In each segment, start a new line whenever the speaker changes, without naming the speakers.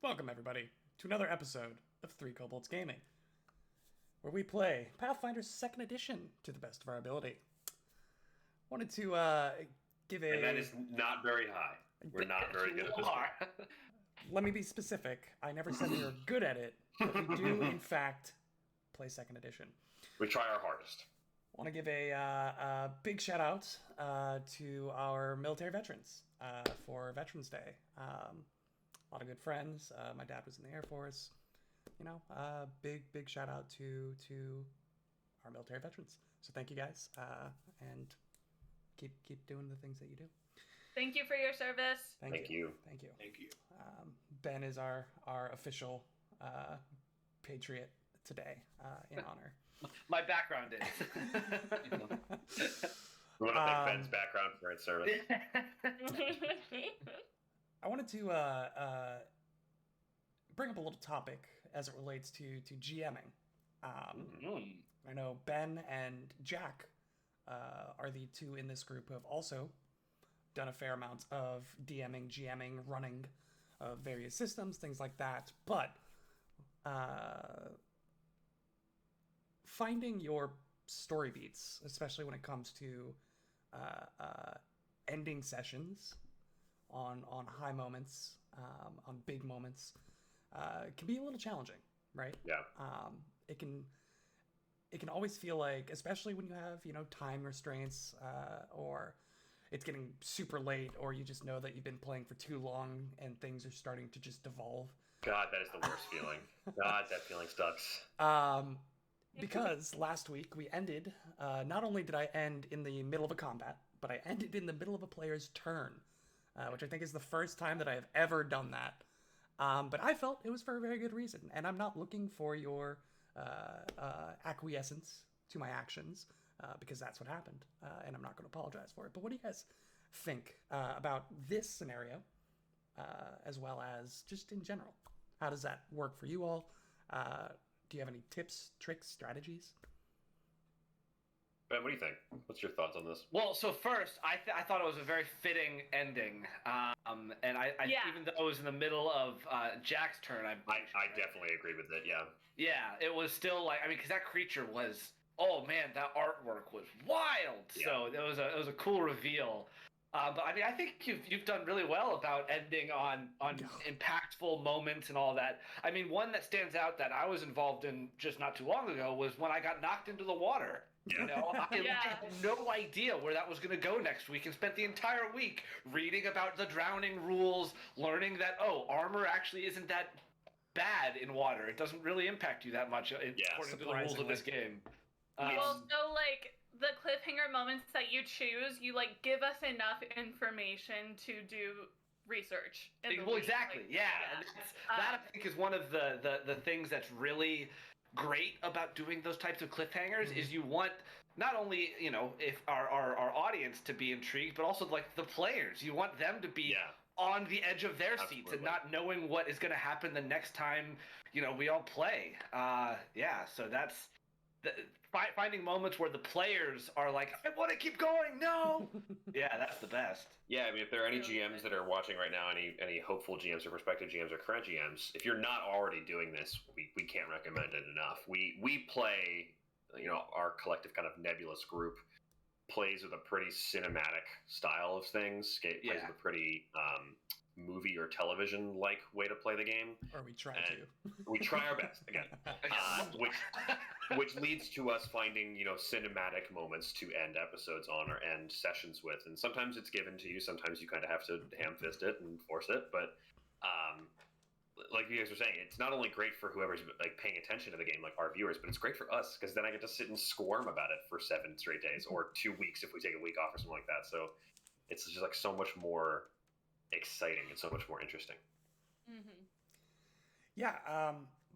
Welcome, everybody, to another episode of Three Kobolds Gaming, where we play Pathfinder 2nd Edition to the best of our ability. Wanted to give a...
And that is not very high. We're not very good at this one.
Let me be specific. I never said we were good at it, but we do, in fact, play 2nd Edition.
We try our hardest.
Want to give a big shout out to our military veterans for Veterans Day. A lot of good friends. My dad was in the Air Force. Big shout out to our military veterans. So thank you guys, and keep doing the things that you do.
Thank you for your service.
Thank you. Ben is our official patriot today in honor.
My background is.
We want to thank Ben's background for its service.
I wanted to bring up a little topic as it relates to GMing. I know Ben and Jack are the two in this group who have also done a fair amount of DMing, GMing, running of various systems, things like that. But finding your story beats, especially when it comes to ending sessions on high moments, on big moments, can be a little challenging, right?
Yeah.
It can always feel like, especially when you have, time restraints, or it's getting super late, or you just know that you've been playing for too long and things are starting to just devolve.
God, that is the worst feeling. God, that feeling sucks.
Because last week we ended, not only did I end in the middle of a combat, but I ended in the middle of a player's turn, which I think is the first time that I have ever done that. But I felt it was for a very good reason, and I'm not looking for your acquiescence to my actions, because that's what happened, and I'm not going to apologize for it. But what do you guys think about this scenario, as well as just in general? How does that work for you all? Do you have any tips, tricks, strategies?
Ben, what do you think? What's your thoughts on this?
Well, so first, I thought it was a very fitting ending, and even though it was in the middle of Jack's turn,
I definitely agree with it. Yeah.
Yeah, it was still like, because that creature was, oh man, that artwork was wild. Yeah. So it was a cool reveal. But I think you've done really well about ending on impactful moments and all that. One that stands out that I was involved in just not too long ago was when I got knocked into the water.
Yeah.
I had no idea where that was going to go next week, and spent the entire week reading about the drowning rules, learning that armor actually isn't that bad in water. It doesn't really impact you that much according to the rules of this game.
The cliffhanger moments that you choose, you give us enough information to do research.
Exactly. Yeah. That I think is one of the things that's really great about doing those types of cliffhangers, is you want not only if our audience to be intrigued, but also the players. You want them to be on the edge of their seats and not knowing what is going to happen the next time we all play. So that's finding moments where the players are like, I want to keep going. No. Yeah, that's the best.
Yeah, if there are any GMs that are watching right now, any hopeful GMs or prospective GMs or current GMs, if you're not already doing this, we can't recommend it enough. We play, our collective kind of nebulous group plays with a pretty cinematic style of things. Plays with a pretty movie or television-like way to play the game.
Or we try to.
We try our best, again. Which leads to us finding, cinematic moments to end episodes on or end sessions with. And sometimes it's given to you. Sometimes you kind of have to ham-fist it and force it. But like you guys were saying, it's not only great for whoever's paying attention to the game, like our viewers, but it's great for us, because then I get to sit and squirm about it for 7 straight days, or 2 weeks if we take a week off or something like that. So it's just so much more exciting and so much more interesting.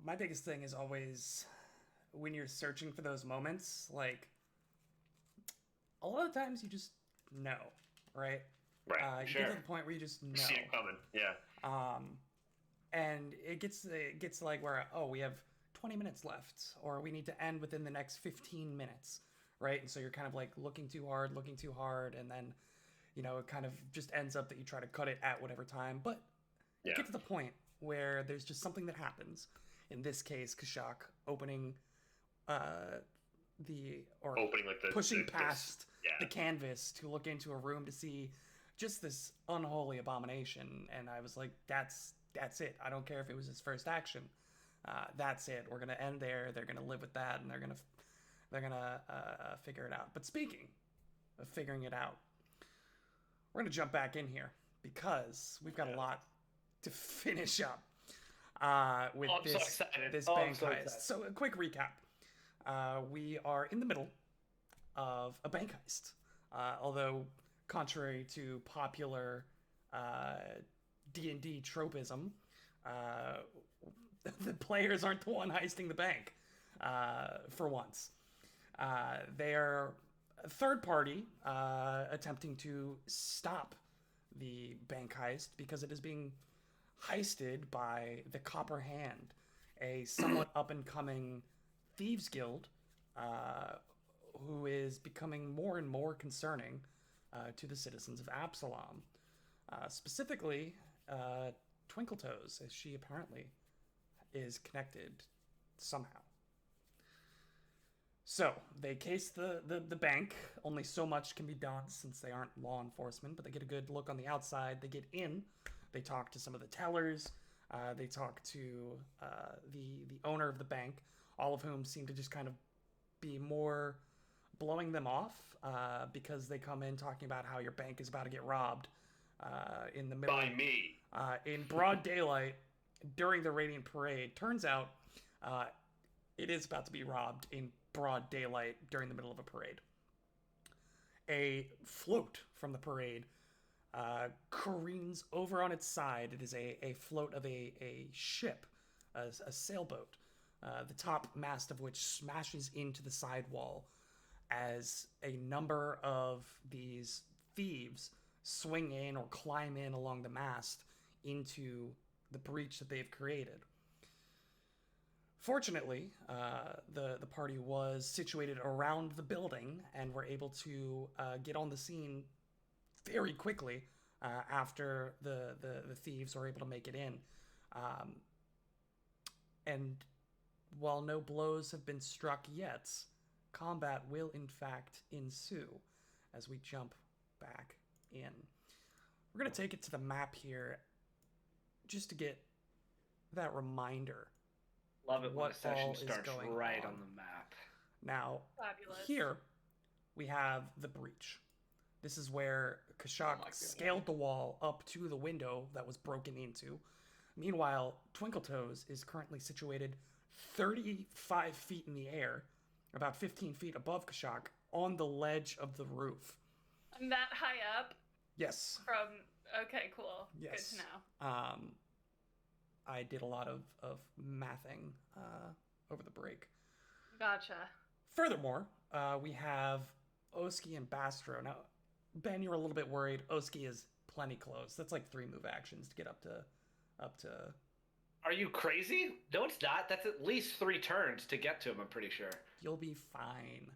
My biggest thing is always when you're searching for those moments, a lot of times you just know, right?
Right.
You get to the point where you just know.
See it coming. Yeah.
And it gets where, we have 20 minutes left, or we need to end within the next 15 minutes, right? And so you're kind of looking too hard, and then it kind of just ends up that you try to cut it at whatever time. But get to the point where there's just something that happens. In this case, Kashak opening
Opening like the
pushing
the-
past
yeah.
the canvas to look into a room to see just this unholy abomination, and I was like, that's it. I don't care if it was his first action. That's it. We're gonna end there. They're gonna live with that, and they're gonna figure it out. But speaking of figuring it out, we're gonna jump back in here because we've got a lot to finish up with
I'm so
this
excited.
this
I'm
bank
so
heist.
excited.
So a quick recap: we are in the middle of a bank heist. Although, contrary to popular D&D tropism, the players aren't the one heisting the bank. For once, they are a third party attempting to stop the bank heist because it is being heisted by the Copper Hand, a somewhat up and coming thieves guild who is becoming more and more concerning to the citizens of Absalom. Specifically, Twinkletoes, as she apparently is connected somehow. So, they case the bank. Only so much can be done since they aren't law enforcement, but they get a good look on the outside. They get in. They talk to some of the tellers. They talk to the owner of the bank, all of whom seem to just kind of be more blowing them off because they come in talking about how your bank is about to get robbed in the middle
By me.
in broad daylight during the Radiant Parade. Turns out it is about to be robbed in broad daylight during the middle of a parade. A float from the parade careens over on its side. It is a float of a ship, a sailboat, the top mast of which smashes into the sidewall as a number of these thieves swing in or climb in along the mast into the breach that they've created. Fortunately, the party was situated around the building and were able to get on the scene very quickly after the thieves were able to make it in. And while no blows have been struck yet, combat will in fact ensue as we jump back in. We're going to take it to the map here just to get that reminder.
Love it when
What
a session
all is
starts
going
right
on.
on the map.
Now,
Fabulous.
here we have the breach. This is where Kashak
Oh my God.
scaled the wall up to the window that was broken into. Meanwhile, Twinkletoes is currently situated 35 feet in the air, about 15 feet above Kashak, on the ledge of the roof.
I'm that high up
Yes.
from. Okay, cool.
Yes.
Good to know.
I did a lot of mathing over the break.
Gotcha.
Furthermore, we have Oski and Bastro. Now, Ben, you were a little bit worried. Oski is plenty close. That's like 3 move actions to get up to.
Are you crazy? No, it's not. That's at least 3 turns to get to him, I'm pretty sure.
You'll be fine.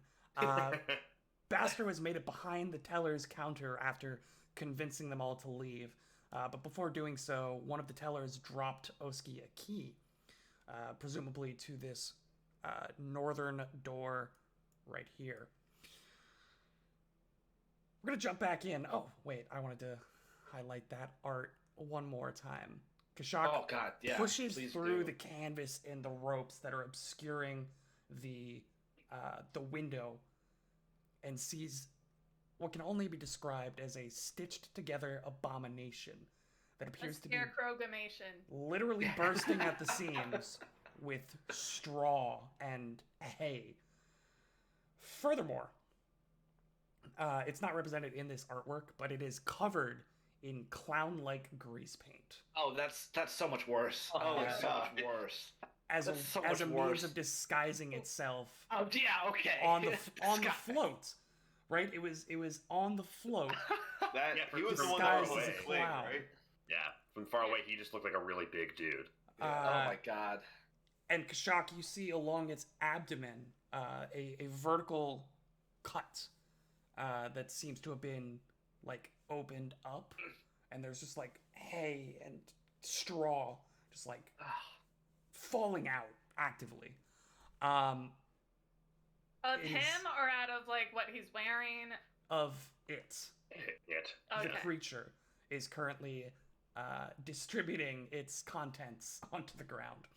Bastro has made it behind the teller's counter after convincing them all to leave. But before doing so, one of the tellers dropped Oski a key, presumably to this northern door right here. We're going to jump back in. Oh, wait, I wanted to highlight that art one more time. Kashak
Oh God, yeah.
pushes
please
through
do.
the canvas and the ropes that are obscuring the window and sees what can only be described as a stitched together abomination that appears to be
Scarecrow-gamation.
literally bursting at the seams with straw and hay. Furthermore, it's not represented in this artwork, but it is covered in clown-like grease paint
Oh, that's so much worse. Oh, it's so much worse.
as
That's so
as
much
a
worse.
means of disguising itself
Oh yeah, okay.
on the
Scott.
float. Right? It was on the float.
That
Yeah,
he was the one
disguised
that was
as a
cling,
clown.
right?
Yeah, from far away, he just looked like a really big dude.
Oh my God.
And Kashak, you see along its abdomen a vertical cut that seems to have been like opened up, and there's just like hay and straw just like
Ah.
falling out actively.
Of
It
him
is-
or out of like what he's wearing?
Of it.
It.
Okay.
The creature is currently distributing its contents onto the ground.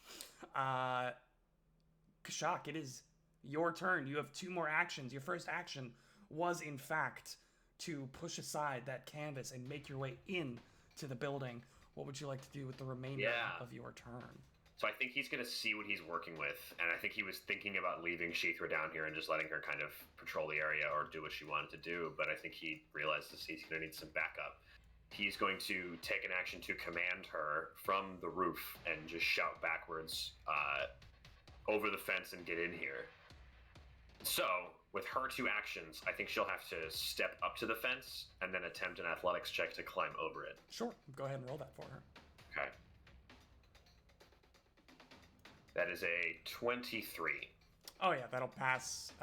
Kashak, it is your turn. You have 2 more actions. Your first action was, in fact, to push aside that canvas and make your way in to the building. What would you like to do with the remainder
Yeah.
of your turn?
So I think he's going to see what he's working with, and I think he was thinking about leaving Sheethra down here and just letting her kind of patrol the area or do what she wanted to do, but I think he realizes he's going to need some backup. He's going to take an action to command her from the roof and just shout backwards over the fence and get in here. So, with her 2 actions, I think she'll have to step up to the fence and then attempt an athletics check to climb over it.
Sure. Go ahead and roll that for her.
Okay. That is a 23.
Oh, yeah, that'll pass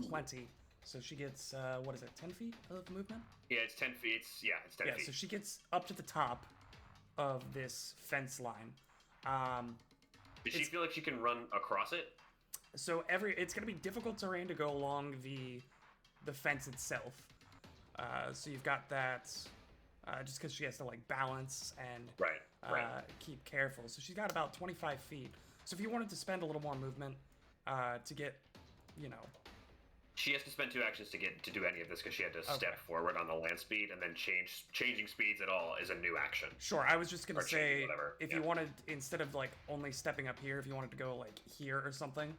plenty. So she gets, 10 feet of movement?
Yeah, it's 10 feet. It's 10
Yeah,
feet.
so she gets up to the top of this fence line.
Does she
it's-
feel like she can run across it?
So it's gonna be difficult terrain to go along the fence itself. So you've got that just because she has to like balance and
Right.
keep careful. So she's got about 25 feet. So if you wanted to spend a little more movement to get,
She has to spend 2 actions to do any of this because she had to
Okay.
step forward on the land speed, and then changing speeds at all is a new action.
sure. I was just gonna
Or change
say
whatever,
if
yeah.
you wanted, instead of like only stepping up here, if you wanted to go like here or something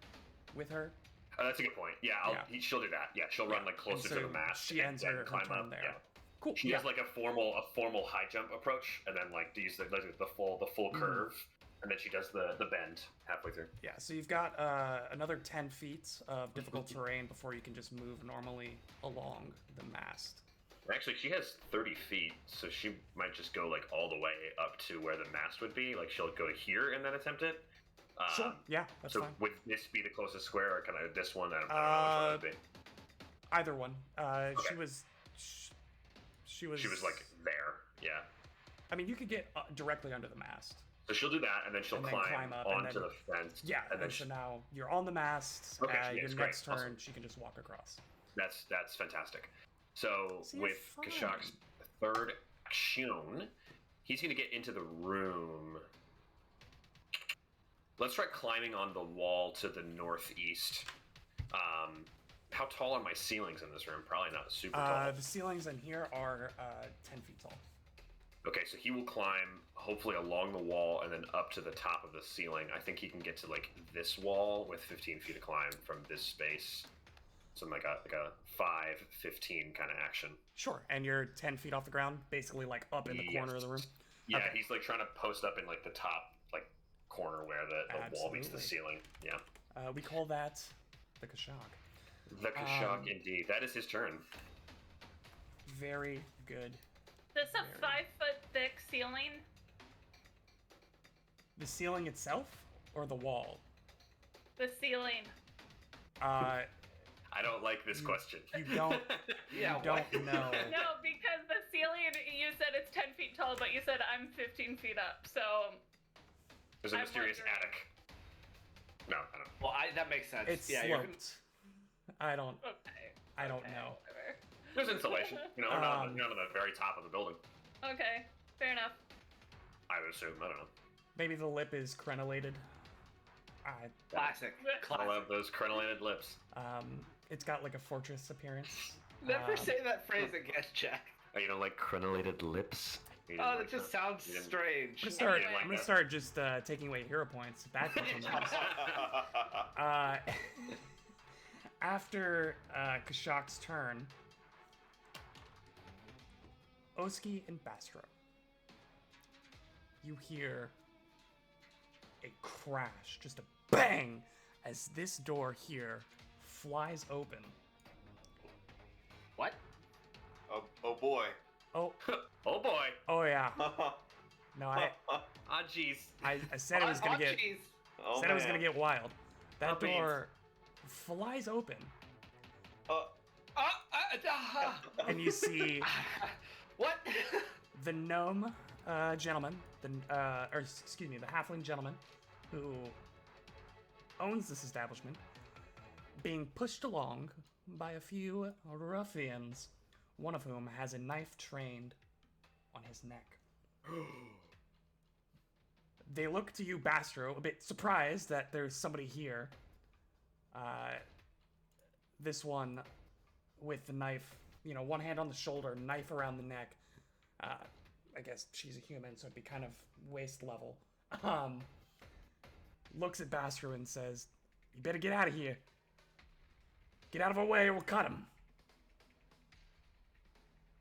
with her.
Oh, that's a good point. Yeah, she'll do that. Yeah, she'll run like closer
And
to
so
the mast.
she ends her
climb
turn
up.
there.
Yeah.
Cool.
She
yeah.
has like a formal high jump approach, and then like use the full
Mm-hmm.
curve, and then she does the bend halfway through.
Yeah, so you've got another 10 feet of difficult terrain before you can just move normally along the mast.
Actually, she has 30 feet, so she might just go like all the way up to where the mast would be. Like she'll go to here and then attempt it.
Sure, yeah, that's
so
fine.
would this be the closest square, or kind of this one? I don't know which one it would be.
Either one.
Okay.
She was. She was
like there. Yeah.
I mean, you could get directly under the mast.
So she'll do that, and then she'll
And then
climb,
climb up, and
onto
then-
the fence.
Yeah,
and then
so now you're on the mast.
Okay, yeah,
your
it's great.
next turn,
Awesome.
she can just walk across.
that's fantastic. So
See, you're
with
fine.
Kashak's third action, he's going to get into the room. Let's try climbing on the wall to the northeast. How tall are my ceilings in this room? Probably not super tall.
The ceilings in here are 10 feet tall.
Okay, so he will climb hopefully along the wall and then up to the top of the ceiling. I think he can get to like this wall with 15 feet of climb from this space. So like a 5-15 kind of action.
Sure, and you're 10 feet off the ground, basically like up in the corner of the room.
Yeah,
Okay.
he's like trying to post up in like the top like corner where the wall meets the
Absolutely.
ceiling. Yeah.
We call that the Kashak.
The Kashak indeed. That is his turn.
Very good.
This a
Very.
5 foot thick ceiling?
The ceiling itself or the wall?
The ceiling.
Uh,
I don't like this question.
you don't.
Yeah,
you don't know.
No, because the ceiling, you said it's 10 feet tall, but you said I'm 15 feet up, so.
There's a
I'm
mysterious
wondering.
attic. No, I don't.
Well, that makes sense.
It's
yeah, you're
sloped. I don't.
Okay.
I don't
okay,
know.
Whatever.
There's insulation. You know, we're not on the very top of the building.
Okay, fair enough.
I would assume. I don't know.
Maybe the lip is crenellated.
classic.
I
Classic.
love those crenellated lips.
It's got like a fortress appearance.
Never
Um,
say that phrase again, Jack.
Oh, you don't like crenellated lips? You didn't
Oh,
like
that just sounds
You didn't-
strange.
I'm gonna start.
Yeah, like
I'm gonna
that.
start just taking away hero points. Bad for sometimes. After Kashak's turn, Oski and Bastro, you hear a crash, just a bang, as this door here flies open.
What?
Oh boy.
Oh,
Oh boy.
oh yeah. No, I
jeez.
said it was gonna get
Jeez.
Oh,
said it was
man.
gonna get wild. That
Oh, beans.
door flies open,
Uh,
and you see
what?
the gnome gentleman, the halfling gentleman who owns this establishment, being pushed along by a few ruffians, one of whom has a knife trained on his neck. They look to you, Bastro, a bit surprised that there's somebody here. This one with the knife, one hand on the shoulder, knife around the neck. I guess she's a human, so it'd be kind of waist level. Looks at Bastro and says, "You better get out of here. Get out of our way or we'll cut him."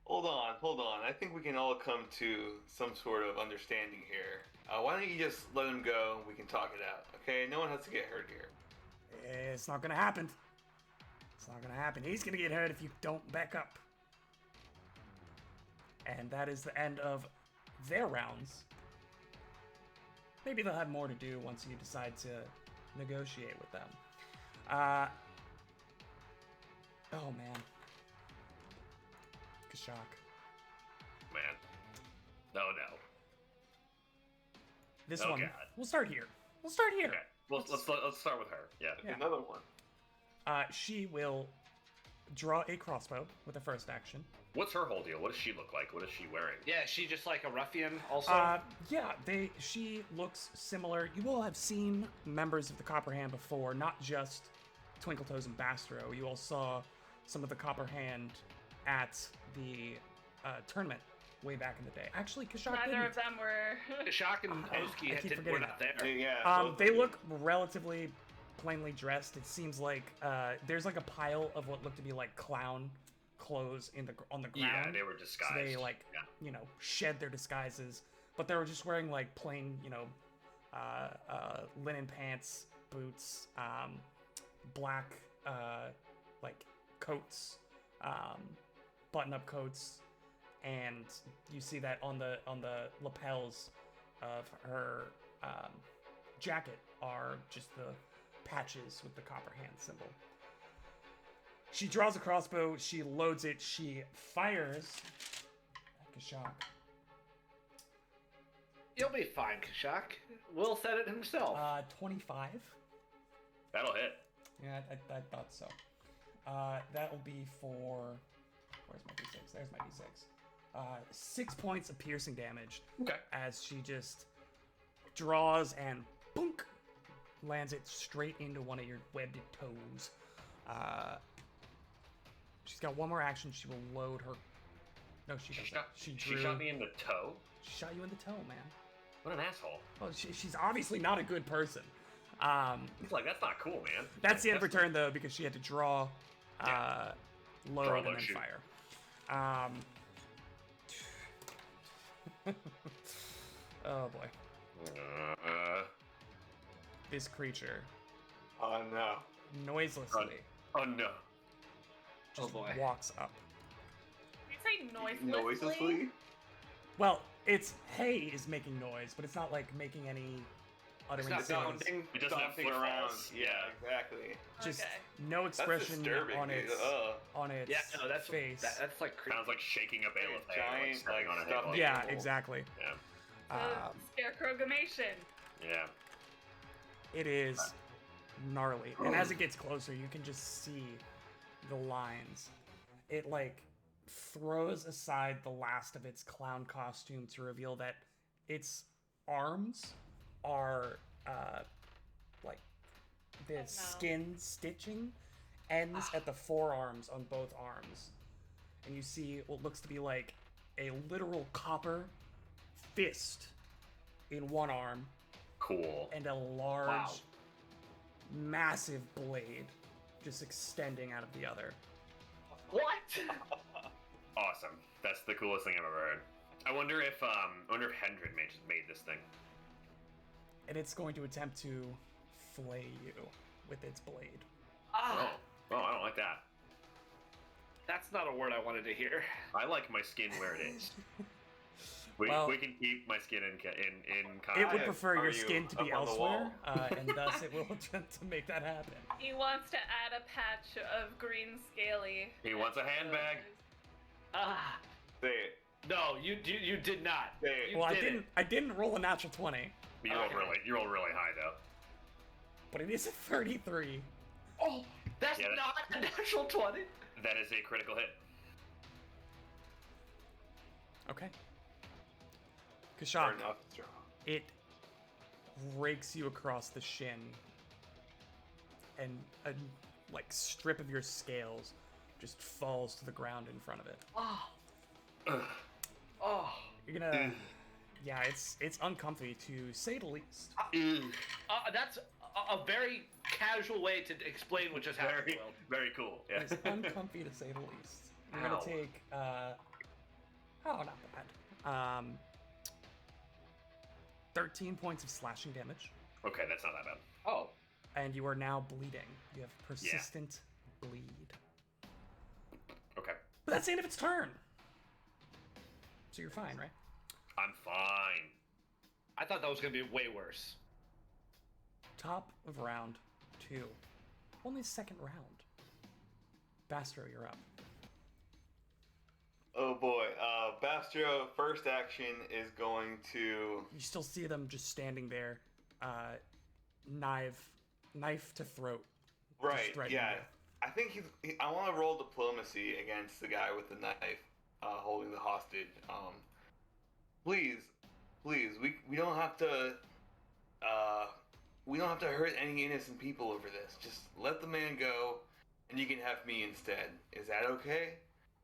Hold on. I think we can all come to some sort of understanding here. Why don't you just let him go? We can talk it out, okay? No one has to get hurt here.
It's not gonna happen. It's not gonna happen. He's gonna get hurt if you don't back up. And that is the end of their rounds. Maybe they'll have more to do once you decide to negotiate with them. Oh man. Kashak.
Man. Oh no.
This
Oh,
one.
God.
We'll start here.
Okay. Well, let's start with her. Yeah.
Yeah.
Another one.
She will draw a crossbow with the first action.
What's her whole deal? What does she look like? What is she wearing?
Yeah, is she just like a ruffian also?
She looks similar. You will have seen members of the Copper Hand before, not just Twinkletoes and Bastro. You all saw some of the Copper Hand at the tournament way back in the day. Actually, Kashak
Neither
didn't.
of them were.
Shock and
I
Oski
keep
were
forgetting
not
that.
there.
Yeah. both
They
of you.
look relatively plainly dressed. It seems like there's like a pile of what look to be like clown clothes on the ground.
Yeah, they were disguised.
So they
Yeah.
shed their disguises, but they were just wearing like plain, linen pants, boots, black like coats, button-up coats, and you see that on the lapels of her jacket are just the patches with the Copper Hand symbol. She draws a crossbow, she loads it, she fires at Kashak.
You'll be fine, Kashak. Will said it himself.
25.
That'll hit.
Yeah, I thought so. That'll be for... Where's my d6? There's my d6. 6 points of piercing damage.
Okay.
As she just draws and boonk, lands it straight into one of your webbed toes. She's got one more action. She will load her... No, she doesn't.
She shot me in the toe?
She shot you in the toe, man.
What an asshole.
Well, she's obviously not a good person.
He's like, that's not cool, man.
That's the end of her turn, though, because she had to draw, load,
Draw,
and
load,
then
shoot.
fire. Oh boy. This creature,
Oh no.
noiselessly,
Oh no.
just
boy.
walks up.
You say noiselessly?
Noiselessly?
Well, its hay is making noise, but it's not like making any uttering
It's not
sounds.
sounding.
It doesn't have
Stomping around.
footfalls.
Yeah, exactly.
Just
Okay.
no
That's
expression
disturbing.
on its on its
Yeah, no, that's
face.
That's like creepy.
Sounds like shaking a bale of hay, like
Giant,
stepping on a
stuffed
hay.
Yeah,
animal.
exactly.
Yeah.
Scarecrowgamation.
Yeah.
It is gnarly. And as it gets closer, you can just see the lines. It like throws aside the last of its clown costume to reveal that its arms are like the skin stitching ends at the forearms on both arms. And you see what looks to be like a literal copper fist in one arm
Cool.
and a large,
Wow.
massive blade just extending out of the other.
What?
Awesome. That's the coolest thing I've ever heard. I wonder if Hendred made this thing.
And it's going to attempt to flay you with its blade.
Ah,
Oh, I don't like that.
that's not a word I wanted to hear.
I like my skin where it is. We
Well-
can keep my skin in
It would
Hi,
prefer
are
your
you
skin to be
up on the
elsewhere,
wall?
and thus it will attempt to make that happen.
He wants to add a patch of green scaly.
He wants a handbag.
Ah,
Say it.
No, you did not.
Hey,
You
Well,
didn't.
I didn't roll a natural 20,
You rolled
Okay.
you rolled really high though.
but it is a 33.
Oh, that's
Yeah,
not a natural 20.
That is a critical hit.
Okay.
fair
Kashak,
enough. Sure.
it rakes you across the shin, and a like strip of your scales just falls to the ground in front of it.
Oh.
Ugh.
Oh.
You're gonna, yeah, it's uncomfy to say the least.
That's a very casual way to explain what just happened.
Very,
Will.
very cool. Yeah.
It's uncomfy to say the least. You're
Ow.
gonna take, oh, not bad. 13 points of slashing damage,
Okay, that's not that bad.
Oh.
and you are now bleeding. You have persistent bleed.
Okay,
But that's the end of its turn. So you're fine, right?
I'm fine.
I thought that was going to be way worse.
Top of round 2. Only second round. Bastro, you're up.
Oh boy. Bastro, first action is going to.
You still see them just standing there, knife to throat. just
Right.
threatening
Yeah.
you.
I think I want to roll diplomacy against the guy with the knife, holding the hostage. Please, we don't have to. We don't have to hurt any innocent people over this. Just let the man go, and you can have me instead. Is that okay?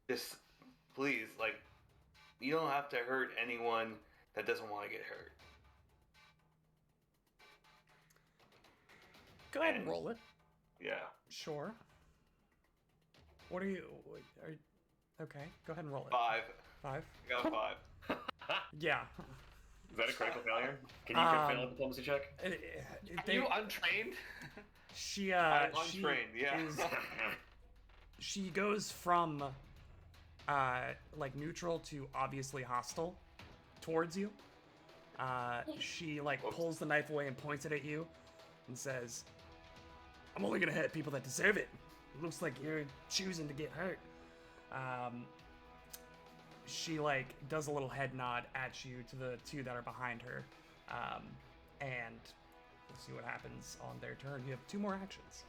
Just please, like, you don't have to hurt anyone that doesn't want to get hurt.
Go ahead and roll it.
Yeah.
Sure. What are you? Okay, go ahead and roll it.
5.
5?
I got a 5.
Yeah.
Is that a critical failure? Can you fail a diplomacy check?
Are you untrained?
She
I'm
she
untrained, yeah.
she goes from like neutral to obviously hostile towards you. She like
Whoops.
pulls the knife away and points it at you and says, "I'm only gonna hurt people that deserve it. It looks like you're choosing to get hurt." She like does a little head nod at you to the two that are behind her, and we'll see what happens on their turn. You have 2 more actions.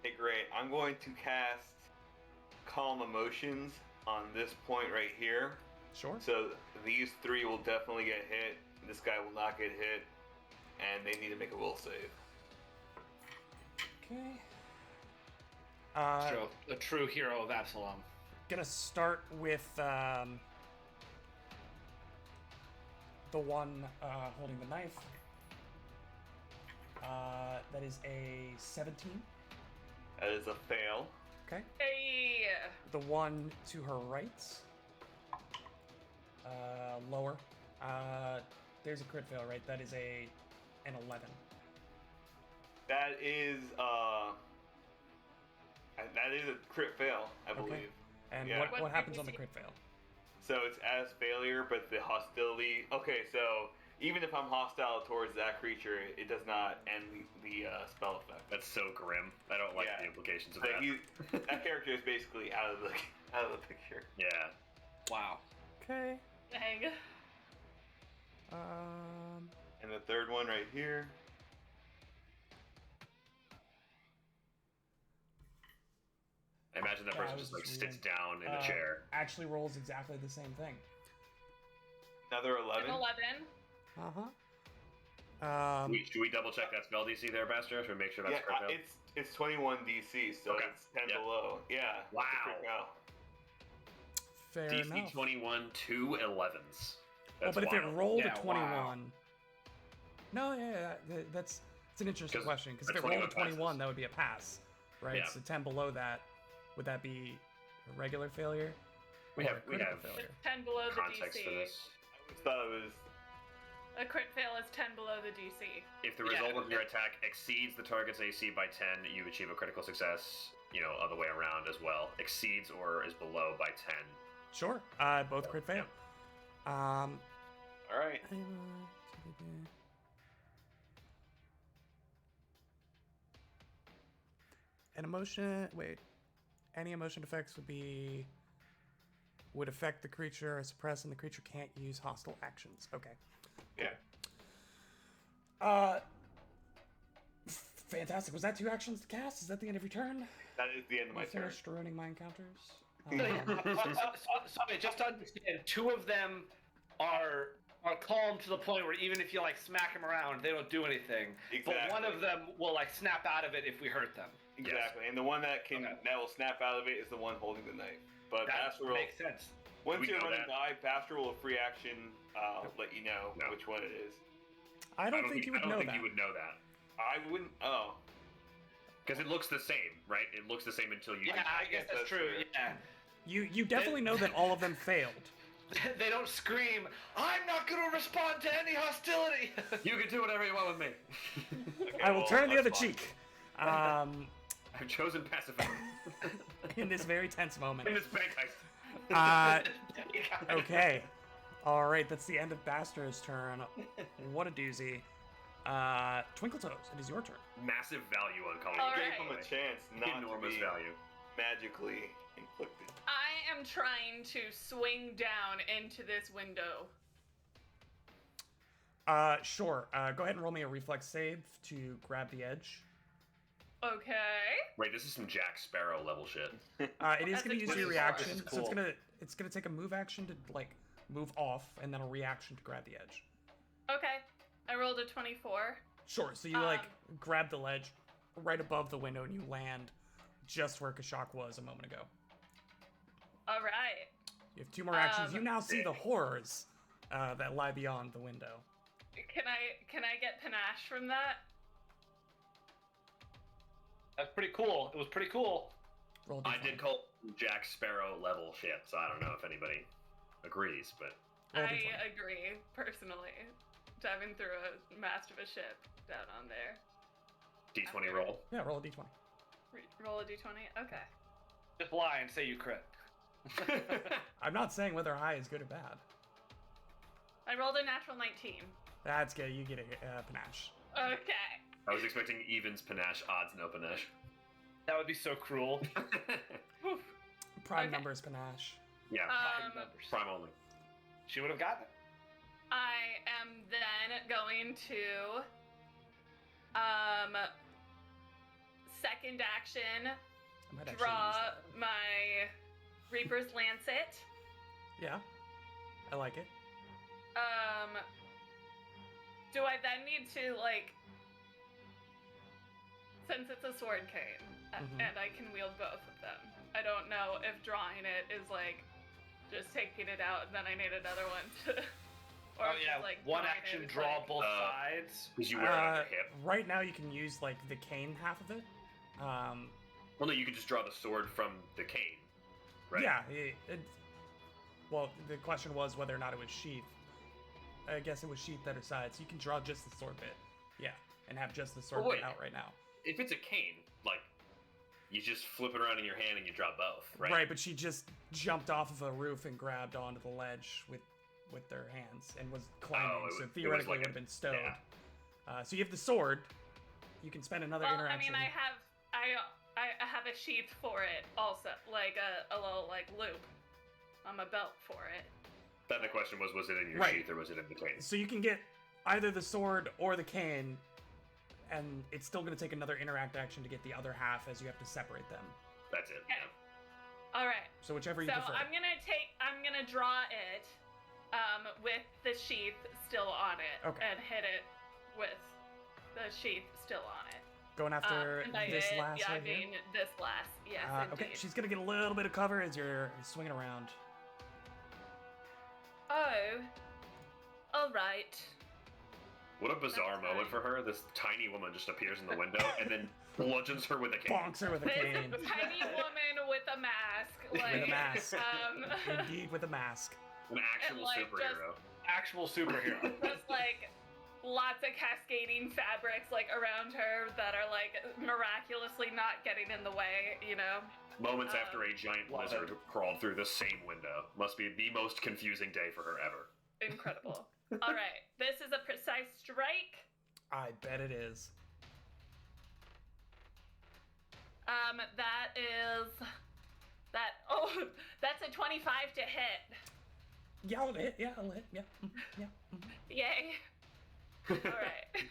Okay, great. I'm going to cast Calm Emotions on this point right here.
Sure.
So these 3 will definitely get hit. This guy will not get hit. And they need to make a will save.
Okay.
A true hero of Absalom.
Gonna start with the one holding the knife. That is a 17.
That is a fail.
Okay.
Hey.
The one to her right. Lower. There's a crit fail, right? That is an 11.
That is a crit fail, I believe.
Okay. And
Yeah.
what
What
happens
did
on the
we
crit fail?
So it's as failure, but the hostility. Okay, so even if I'm hostile towards that creature, it does not end the spell effect.
That's so grim. I don't like
Yeah.
the implications of
So
that.
that character is basically out of the picture.
Yeah.
Wow.
Okay.
Dang.
And the third one right here.
I imagine that
Yeah, I
person
was
just like
just
sits
reading.
down in a chair.
Actually rolls exactly the same thing.
Another
An
11.
11.
Should we double check that spell DC there, Bastro? Should we make sure that's
Yeah,
crit fail?
it's 21 DC, so
Okay.
it's 10
Yeah.
below. Yeah. it's a
Wow.
crit fail.
Fair
DC
enough.
21, 2 11s.
Well,
That's
but if it
wild.
rolled
Yeah,
a
wow.
21, no, yeah, that's it's an interesting
'Cause
question because
a
if it rolled a
21 passes.
21, that would be a pass, right?
Yeah.
So 10 below that, would that be a regular failure?
We
Or
have-
a
we
critical
have-
failure.
It's 10 below the
Context
DC.
for this.
I always thought it was.
A crit fail is 10 below the DC.
If the
Yeah.
result of your attack exceeds the target's AC by 10, you achieve a critical success. Other way around as well. Exceeds or is below by 10.
Sure, both crit fail.
All right.
An emotion. Wait, any emotion effects would be would affect the creature or suppress, and the creature can't use hostile actions. Okay.
Yeah.
Fantastic. Was that 2 actions to cast? Is that the end of your turn?
That is the end of my
You
turn.
finished ruining my encounters?
Sorry, just to understand, 2 of them are calm to the point where even if you like smack them around, they don't do anything.
Exactly.
But one of them will like snap out of it if we hurt them.
Exactly. And the one that will snap out of it is the one holding the knife. But
That
Basher will,
makes sense.
once
We
you're
know
running
that.
by, Basher will free action let you know
No.
which one it is.
I don't think you would know that.
you would know that.
I wouldn't. Oh.
Because it looks the same, right? It looks the same until you.
Yeah, I guess that's true. Yeah.
You definitely know that all of them failed.
They don't scream, "I'm not going to respond to any hostility."
You can do whatever you want with me.
Okay,
I will
well,
turn the
that's
other
fine.
cheek.
I've chosen pacifism
In this very tense moment.
in this bank heist.
Okay. All right, that's the end of Baster's turn. What a doozy. Twinkle Toes, it is your turn.
Massive value on calling
All
it.
right.
Gave him a chance not
Enormous
to be
value.
magically inflicted.
I am trying to swing down into this window.
Sure. Go ahead and roll me a reflex save to grab the edge.
Okay.
Wait, this is some Jack Sparrow level shit.
It is
That's
going to use
a
your
24.
reaction,
This is
so
cool.
it's gonna take a move action to like move off, and then a reaction to grab the edge.
Okay. I rolled a 24.
Sure. So you like grab the ledge right above the window, and you land just where Kashak was a moment ago.
All right.
You have 2 more actions. You now see the
sick.
horrors that lie beyond the window.
Can I get panache from that?
That's pretty cool. It was pretty cool.
Roll
I
d20.
did call Jack Sparrow level shit, so I don't know if anybody agrees, but
Roll
I
d20.
agree, personally. Diving through a mast of a ship down on there.
D20 roll.
Yeah, roll a d20.
Roll a d20? Okay.
Just lie and say you crit.
I'm not saying whether high is good or bad.
I rolled a natural 19.
That's good. You get a panache.
Okay.
I was expecting evens panache, odds no panache.
That would be so cruel.
Whew.
Prime
Okay.
number is panache.
Yeah,
Numbers.
prime only.
She would have gotten it.
I am then going to second action
I might actually
draw
use that.
my Reaper's Lancet.
Yeah, I like it.
Do I then need to like, since it's a sword cane
Mhm.
and I can wield both of them, I don't know if drawing it is like just taking it out and then I need another one to, or
Oh
if
yeah,
it's, like
one
drawing
action,
it is,
draw
like-
both sides.
Because you wear it on your hip.
Right now, you can use like the cane half of it.
Well, no, you could just draw the sword from the cane, right?
Yeah. Well, the question was whether or not it was sheath. I guess it was sheath at her side, so you can draw just the sword bit. Yeah, and have just the sword
Well,
bit
wait.
out right now.
If it's a cane, like, you just flip it around in your hand and you draw both, right?
Right, but she just jumped off of a roof and grabbed onto the ledge with their hands and was climbing,
Oh, it
so
was
theoretically
like
would have been stowed.
yeah.
So you have the sword. You can spend another
Well, I
interaction.
mean, I have a sheath for it also, like a little like loop on my belt for it.
Then the question was it in your
Right.
sheath or was it in the cane?
So you can get either the sword or the cane, and it's still going to take another interact action to get the other half, as you have to separate them.
That's it.
Okay.
Yeah.
All right.
So whichever you
So
prefer.
I'm gonna draw it, with the sheath still on it,
Okay.
and hit it with the sheath still on it.
Going after
And by
this
it,
last
yeah,
right
I
here.
mean this last. Yes,
Okay,
indeed.
she's going to get a little bit of cover as you're swinging around.
Oh. All right.
What a bizarre
That's
moment
fine.
for her. This tiny woman just appears in the window and then bludgeons her with a cane.
Bonks her with a
This
cane.
tiny woman with a mask. Like,
With a mask.
Um,
Indeed, with a mask.
An actual
like,
superhero.
Actual superhero.
just like lots of cascading fabrics like around her that are like miraculously not getting in the way, you know.
Moments after a giant
love
lizard crawled through the same window. Must be the most confusing day for her ever.
Incredible. All right, this is a precise strike.
I bet it is.
That Oh, that's a 25 to hit.
Yeah, I'll hit. Yeah, I'll hit. Yeah. Yeah.
Yay. All right.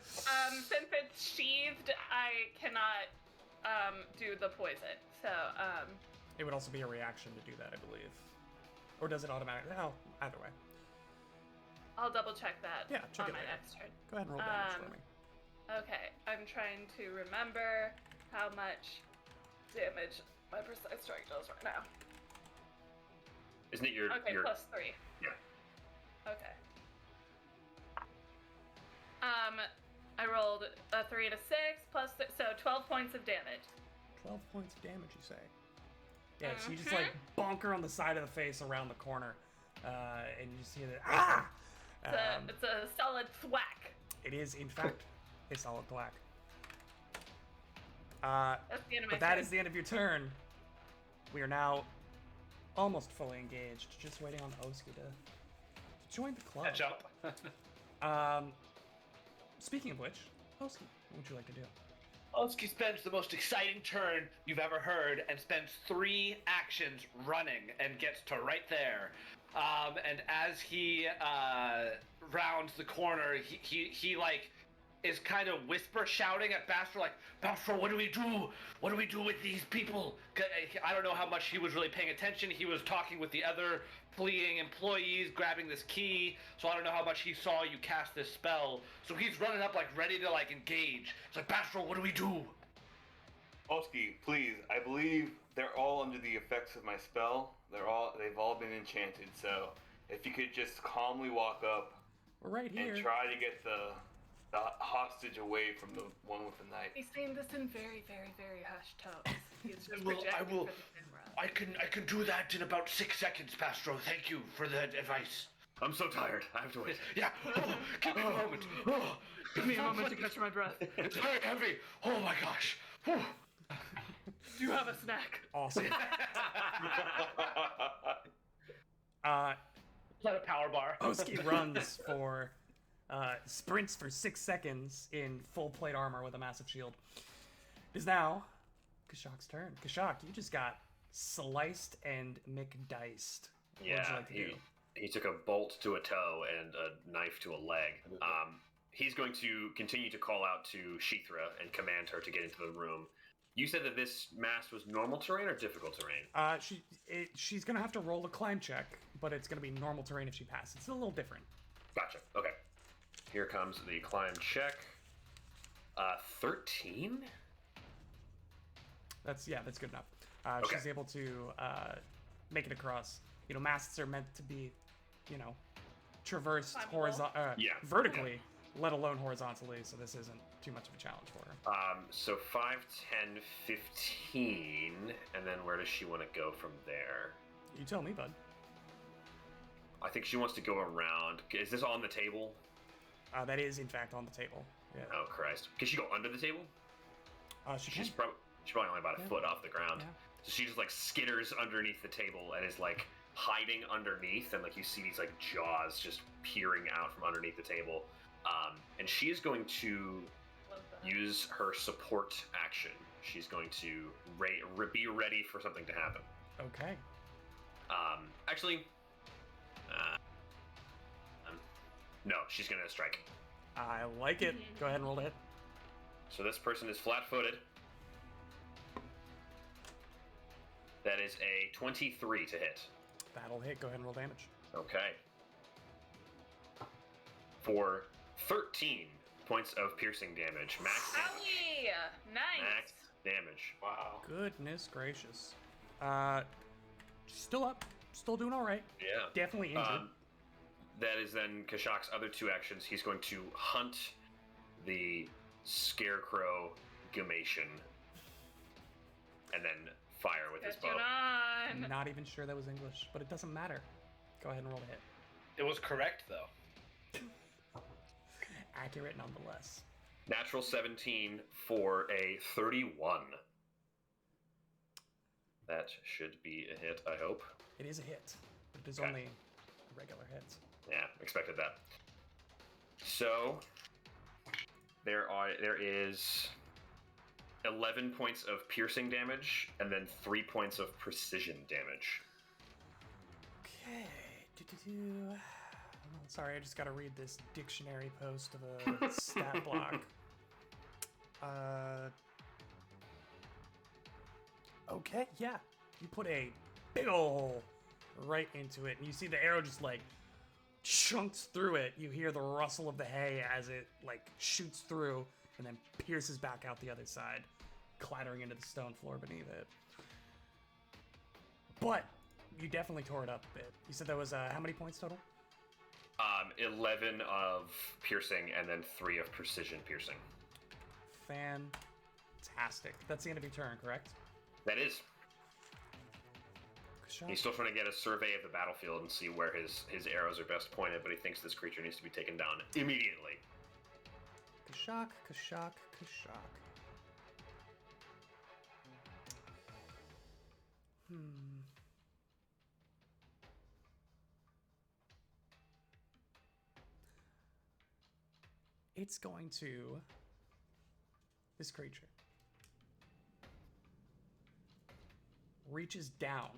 Since it's sheathed, I cannot do the poison. So,
It would also be a reaction to do that, I believe. Or does it automatically? Oh, either way.
I'll double check that
Yeah, check
on
it
my
later.
next turn.
Go ahead and roll damage for me.
Okay, I'm trying to remember how much damage my precise strike does right now.
Isn't it your
Okay,
your
plus 3.
Yeah.
Okay. I rolled a 3 and a 6 plus so 12 points of damage.
12 points of damage, you say? Yeah, so you just like bonk her on the side of the face around the corner, and you see that. Ah!
It's a solid thwack.
It is, in fact, a solid thwack.
That's the end of my
But that
turn.
is the end of your turn. We are now almost fully engaged, just waiting on Oski to join the club.
Catch up.
Speaking of which, Oski, what would you like to do?
Oski spends the most exciting turn you've ever heard and spends 3 actions running and gets to right there. And as he rounds the corner, he like is kind of whisper shouting at Bastro, like, Bastro, what do we do? What do we do with these people? I don't know how much he was really paying attention. He was talking with the other fleeing employees, grabbing this key, so I don't know how much he saw you cast this spell. So he's running up, like, ready to, like, engage. It's like, Bastro, what do we do?
Oski, please. I believe they're all under the effects of my spell. They've all been enchanted. So if you could just calmly walk up
We're right here.
and try to get the hostage away from the one with the knife.
He's saying this in very, very, very hushed tones. He's just
I
projecting
will-
for the camera.
I can do that in about 6 seconds, Bastro. Thank you for the advice.
I'm so tired. I have to wait.
Yeah. Oh, give me a moment. Oh,
Give me a moment to catch my breath.
it's very heavy. Oh my gosh. Whew.
Do you have a snack?
Awesome.
Is that a power bar?
Oski runs for, sprints for 6 seconds in full plate armor with a massive shield. It is now Kashak's turn. Kashak, you just got sliced and McDiced. What would you
Yeah,
like to do?
he took a bolt to a toe and a knife to a leg. He's going to continue to call out to Shithra and command her to get into the room. You said that this mast was normal terrain or difficult terrain?
She's gonna have to roll a climb check, but it's gonna be normal terrain if she passes. It's a little different.
Gotcha. Okay. Here comes the climb check. 13?
That's good enough.
Okay.
She's able to make it across. You know, masts are meant to be, traversed
Climbable.
Yeah.
vertically, let alone horizontally. So this isn't too much of a challenge for her.
So 5, 10, 15, and then where does she want to go from there?
You tell me, bud.
I think she wants to go around. Is this on the table?
That is in fact on the table. Yeah.
Oh Christ! Can she go under the table?
She
She's
can.
probably only about a
Yeah.
foot off the ground.
Yeah.
So she just like skitters underneath the table and is like hiding underneath, and like you see these like jaws just peering out from underneath the table. And she is going to
Love that.
use her support action. She's going to be ready for something to happen.
Okay.
Actually, no, she's gonna strike.
I like it. Go ahead and roll to hit.
So this person is flat-footed. That is a 23 to hit.
That'll hit. Go ahead and roll damage.
Okay. For 13 points of piercing damage. Max damage.
Owie! Nice.
Max damage.
Wow.
Goodness gracious. Still up. Still doing all right.
Yeah.
Definitely injured.
That is then Kashak's other 2 actions. He's going to hunt the Scarecrow Gamation and then fire with his
Catch
bow.
it on.
Not even sure that was English, but it doesn't matter. Go ahead and roll to hit.
It was correct, though.
Accurate nonetheless.
Natural 17 for a 31. That should be a hit, I hope.
It is a hit, but it is
Okay.
only a regular hit.
Yeah, expected that. So there is 11 points of piercing damage, and then 3 points of precision damage.
Okay. Do-do-do. Oh, sorry, I just gotta read this dictionary post of a stat block. Okay, yeah. You put a big ol' right into it, and you see the arrow just like chunks through it. You hear the rustle of the hay as it like shoots through and then pierces back out the other side, clattering into the stone floor beneath it. But you definitely tore it up a bit. You said that was how many points total?
11 of piercing and then 3 of precision piercing.
Fantastic. That's the end of your turn, correct?
That is.
Kashak?
He's still trying to get a survey of the battlefield and see where his arrows are best pointed, but he thinks this creature needs to be taken down immediately.
Kashak, Kashak, Kashak. It's going to... This creature reaches down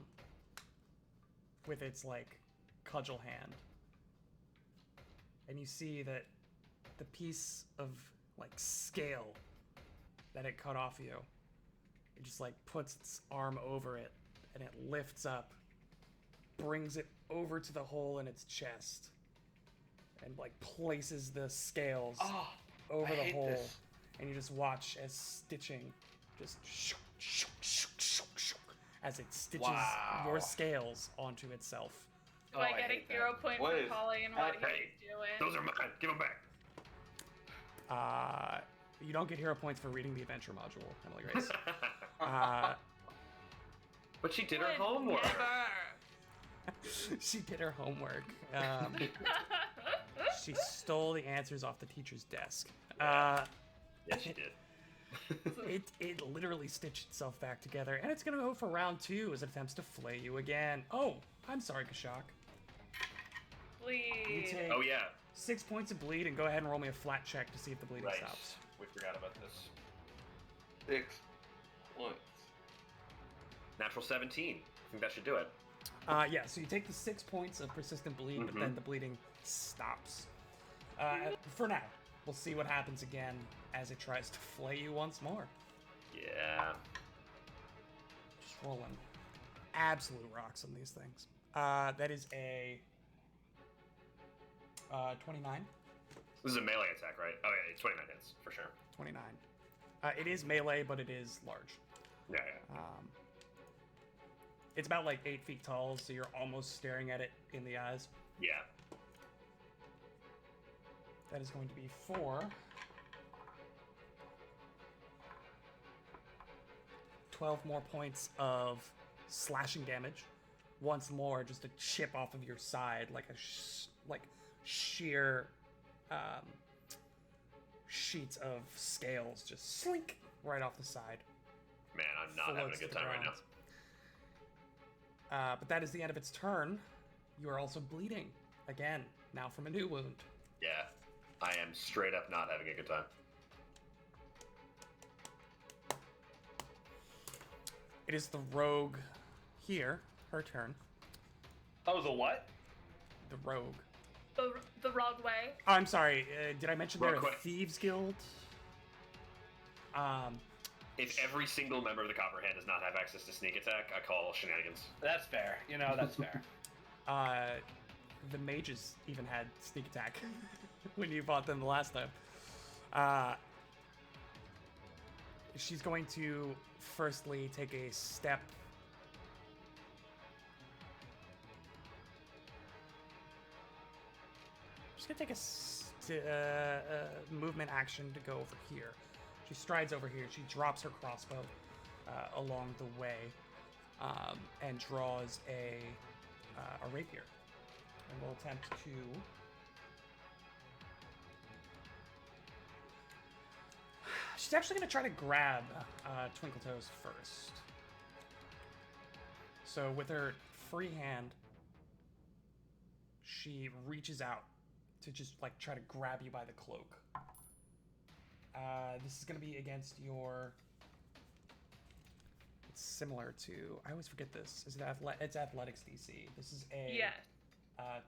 with its, like, cudgel hand. And you see that the piece of, like, scale that it cut off you, it just, like, puts its arm over it, and it lifts up, brings it over to the hole in its chest, and, like, places the scales over
I
the
hate
hole.
this.
And you just watch as stitching just as it stitches
Wow.
your scales onto itself.
Do I get a
hate that.
hero point
What
for
is-
calling what
Hey,
he's doing?
those are mine. Give them back.
You don't get hero points for reading the adventure module, Emily Grace.
But she did her
Would
homework.
never.
She did her homework. She stole the answers off the teacher's desk.
Yes, she did.
It literally stitched itself back together, and it's gonna go for round 2 as it attempts to flay you again. Oh, I'm sorry, Kashak. You
Please.
take
Oh yeah,
6 points of bleed, and go ahead and roll me a flat check to see if the bleeding
right.
stops.
We forgot about this.
6 points.
Natural 17. I think that should do it.
Yeah, so you take the 6 points of persistent bleed, but then the bleeding stops. For now, we'll see what happens again as it tries to flay you once more.
Yeah.
Just rolling absolute rocks on these things. That is a 29.
This is a melee attack, right? Oh yeah, it's 29 hits for sure.
29. It is melee, but it is large.
Yeah.
It's about like 8 feet tall, so you're almost staring at it in the eyes.
Yeah.
That is going to be 4. 12 more points of slashing damage. Once more, just a chip off of your side, like a sheer sheets of scales just slink right off the side.
Man, I'm not having a
Floats
good
to the
time right now.
ground. But that is the end of its turn. You are also bleeding again, now from a new wound.
Yeah. I am straight up not having a good time.
It is the rogue here, her turn.
Oh, the what?
The rogue.
The rogue way.
Oh, I'm sorry. Did I mention they're
Rogue
a
way.
thieves guild?
If every single member of the Copperhand does not have access to sneak attack, I call shenanigans.
That's fair. You know, that's fair.
The mages even had sneak attack when you fought them the last time. She's going to firstly take a step. She's gonna take a movement action to go over here. She strides over here. She drops her crossbow along the way and draws a rapier. And we'll attempt to. She's actually going to try to grab Twinkle Toes first. So with her free hand, she reaches out to just like try to grab you by the cloak. This is going to be against your It's similar to, I always forget this. Is it it's athletics DC. This is a
Yes.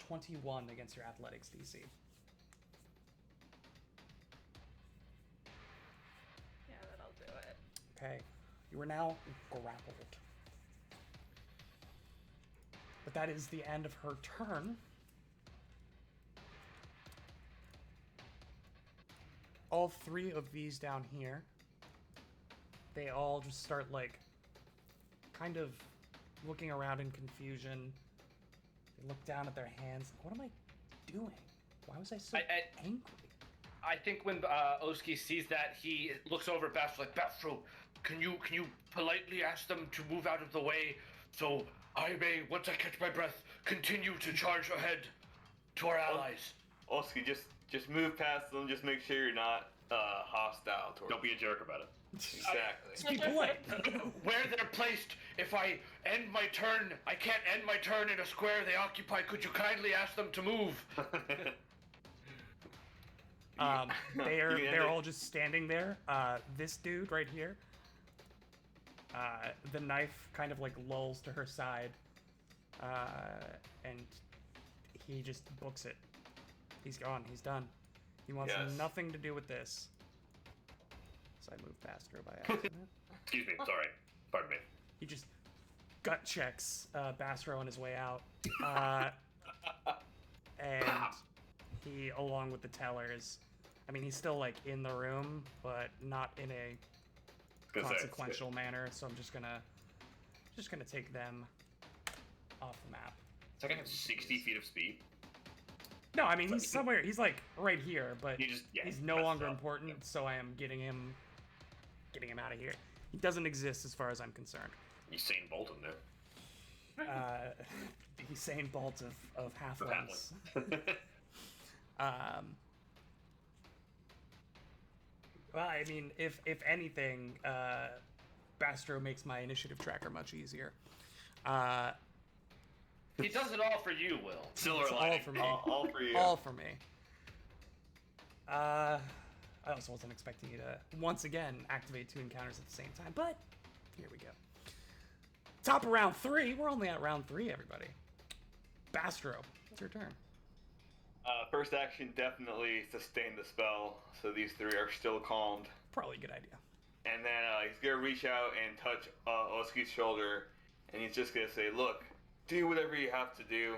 21 against your athletics DC.
Yeah, that'll do it.
Okay. You are now grappled. But that is the end of her turn. All three of these down here, they all just start, like, kind of looking around in confusion. They look down at their hands. Like, what am I doing? Why was I so angry?
I think when Oski sees that, he looks over at Bastro like, Bastro, can you politely ask them to move out of the way so I may, once I catch my breath, continue to charge ahead to our allies?
Oski, just move past them. Just make sure you're not hostile towards
Don't be a jerk about it.
Exactly.
Just be polite.
Where they're placed, if I end my turn, I can't end my turn in a square they occupy. Could you kindly ask them to move?
They're all just standing there. This dude right here, the knife kind of like lulls to her side, and he just books it. He's gone. He's done. He wants
Yes.
nothing to do with this. So I moved past her by accident.
Excuse me. Sorry. Pardon me.
He just gut checks Bastro on his way out, and he, along with the tellers, I mean, he's still like in the room, but not in a consequential manner. So I'm just gonna take them off the map.
It's like I have 60 feet of speed.
No, I mean he's somewhere. He's like right here, but
You just- yeah,
he's
he
no
messes
longer
up.
important.
Yeah.
So I am getting him out of here. He doesn't exist as far as I'm concerned.
Usain Bolt in there.
Usain Bolt of halflings. Well, I mean, if anything, Bastro makes my initiative tracker much easier.
He does it all for you, Will.
Silver
It's all
lining.
for me.
all for you.
All for me. I also wasn't expecting you to once again activate 2 encounters at the same time, but here we go. Top of round 3. We're only at round 3, everybody. Bastro, it's your turn.
First action, definitely sustain the spell, so these three are still calmed.
Probably a good idea.
And then he's gonna reach out and touch Oski's shoulder, and he's just gonna say, "Look, do whatever you have to do.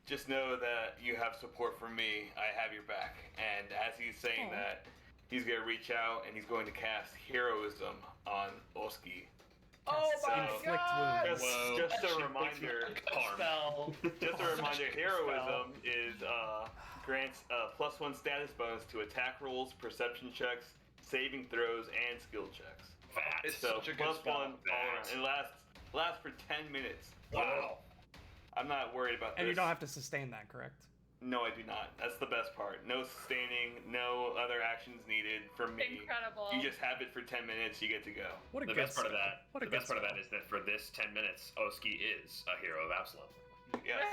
Just know that you have support from me. I have your back." And as he's saying
Aw.
that, he's gonna reach out and he's going to cast Heroism on Oski.
Oh
Casts
my
inflict
god!
wounds.
Just,
Whoa.
just
That
a
shit
reminder.
makes me harm.
Spell.
Just a reminder.
Such a
Heroism is grants +1 status bonus to attack rolls, perception checks, saving throws, and skill checks.
Fat.
It's
So
such a good
+1
spell.
all around. It lasts for 10 minutes.
Wow.
I'm not worried about this.
And you don't have to sustain that, correct?
No, I do not. That's the best part. No sustaining, no other actions needed from me.
Incredible.
You just have it for 10 minutes, you get to go.
What a
The
good
best part of
spell.
that.
What a
The
good
best part of
spell.
that is that for this 10 minutes, Oski is a hero of Absalom.
Yes.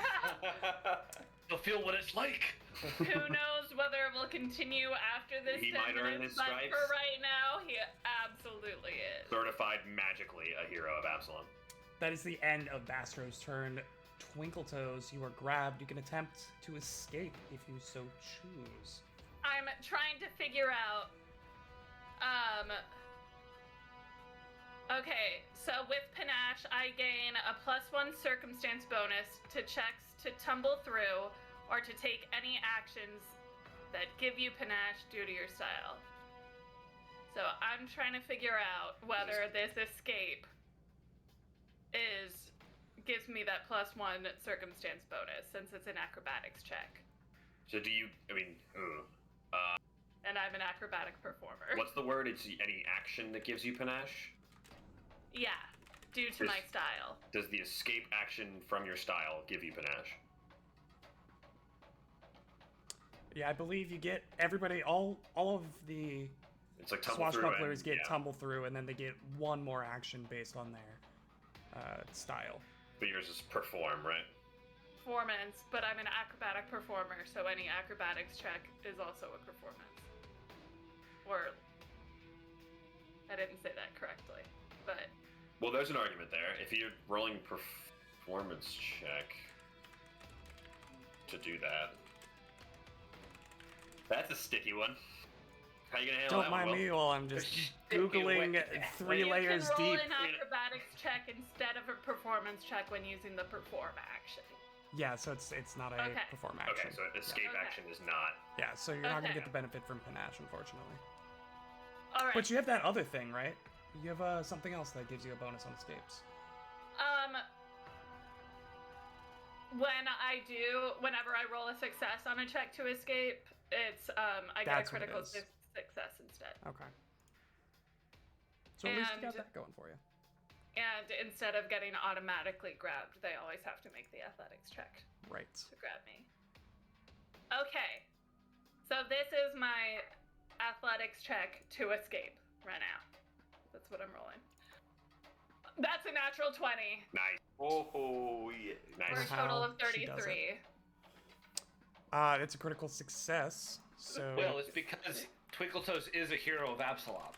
You'll feel what it's like.
Who knows whether it will continue after this
He
10
might earn
minutes,
his
but
stripes.
for right now, he absolutely is.
Certified magically a hero of Absalom.
That is the end of Bastro's turn. Twinkletoes, you are grabbed. You can attempt to escape if you so choose.
I'm trying to figure out. Okay, so with Panache, I gain a +1 circumstance bonus to checks to tumble through or to take any actions that give you Panache due to your style. So I'm trying to figure out whether this escape gives me that +1 circumstance bonus since it's an acrobatics check.
So do you,
And I'm an acrobatic performer.
what's the word? It's any action that gives you panache?
Yeah, due to my
Is-
style.
Does the escape action from your style give you panache?
Yeah, I believe you get everybody, all of the
It's like tumble through
swashbucklers
and-
get
yeah.
tumble through, and then they get one more action based on their style.
But yours is perform, right?
Performance, but I'm an acrobatic performer, so any acrobatics check is also a performance. Or I didn't say that correctly, but
Well, there's an argument there. If you're rolling performance check to do that, that's a sticky one. How you gonna handle
Don't
that one,
mind me
Will?
while I'm just
Sticky
googling
wicket.
3
you
layers
can roll
deep.
an acrobatics check instead of a performance check when using the perform action.
Yeah, so it's not a
Okay.
perform action.
Okay, so escape
Okay.
action is not.
Yeah, so you're not gonna
Okay.
get the benefit from panache, unfortunately.
All right.
But you have that other thing, right? You have something else that gives you a bonus on escapes.
Whenever I roll a success on a check to escape, it's I get a
That's what it
critical
is.
success instead.
Okay. So at least you got
And-
that going for you.
And instead of getting automatically grabbed, they always have to make the athletics check
Right.
to grab me. Okay. So this is my athletics check to escape right now. That's what I'm rolling. That's a natural 20
Nice.
Oh yeah.
for
Nice.
a total of
How she does it.
33.
It's a critical success. So
Well, it's because Twinkletoes is a hero of Absalom.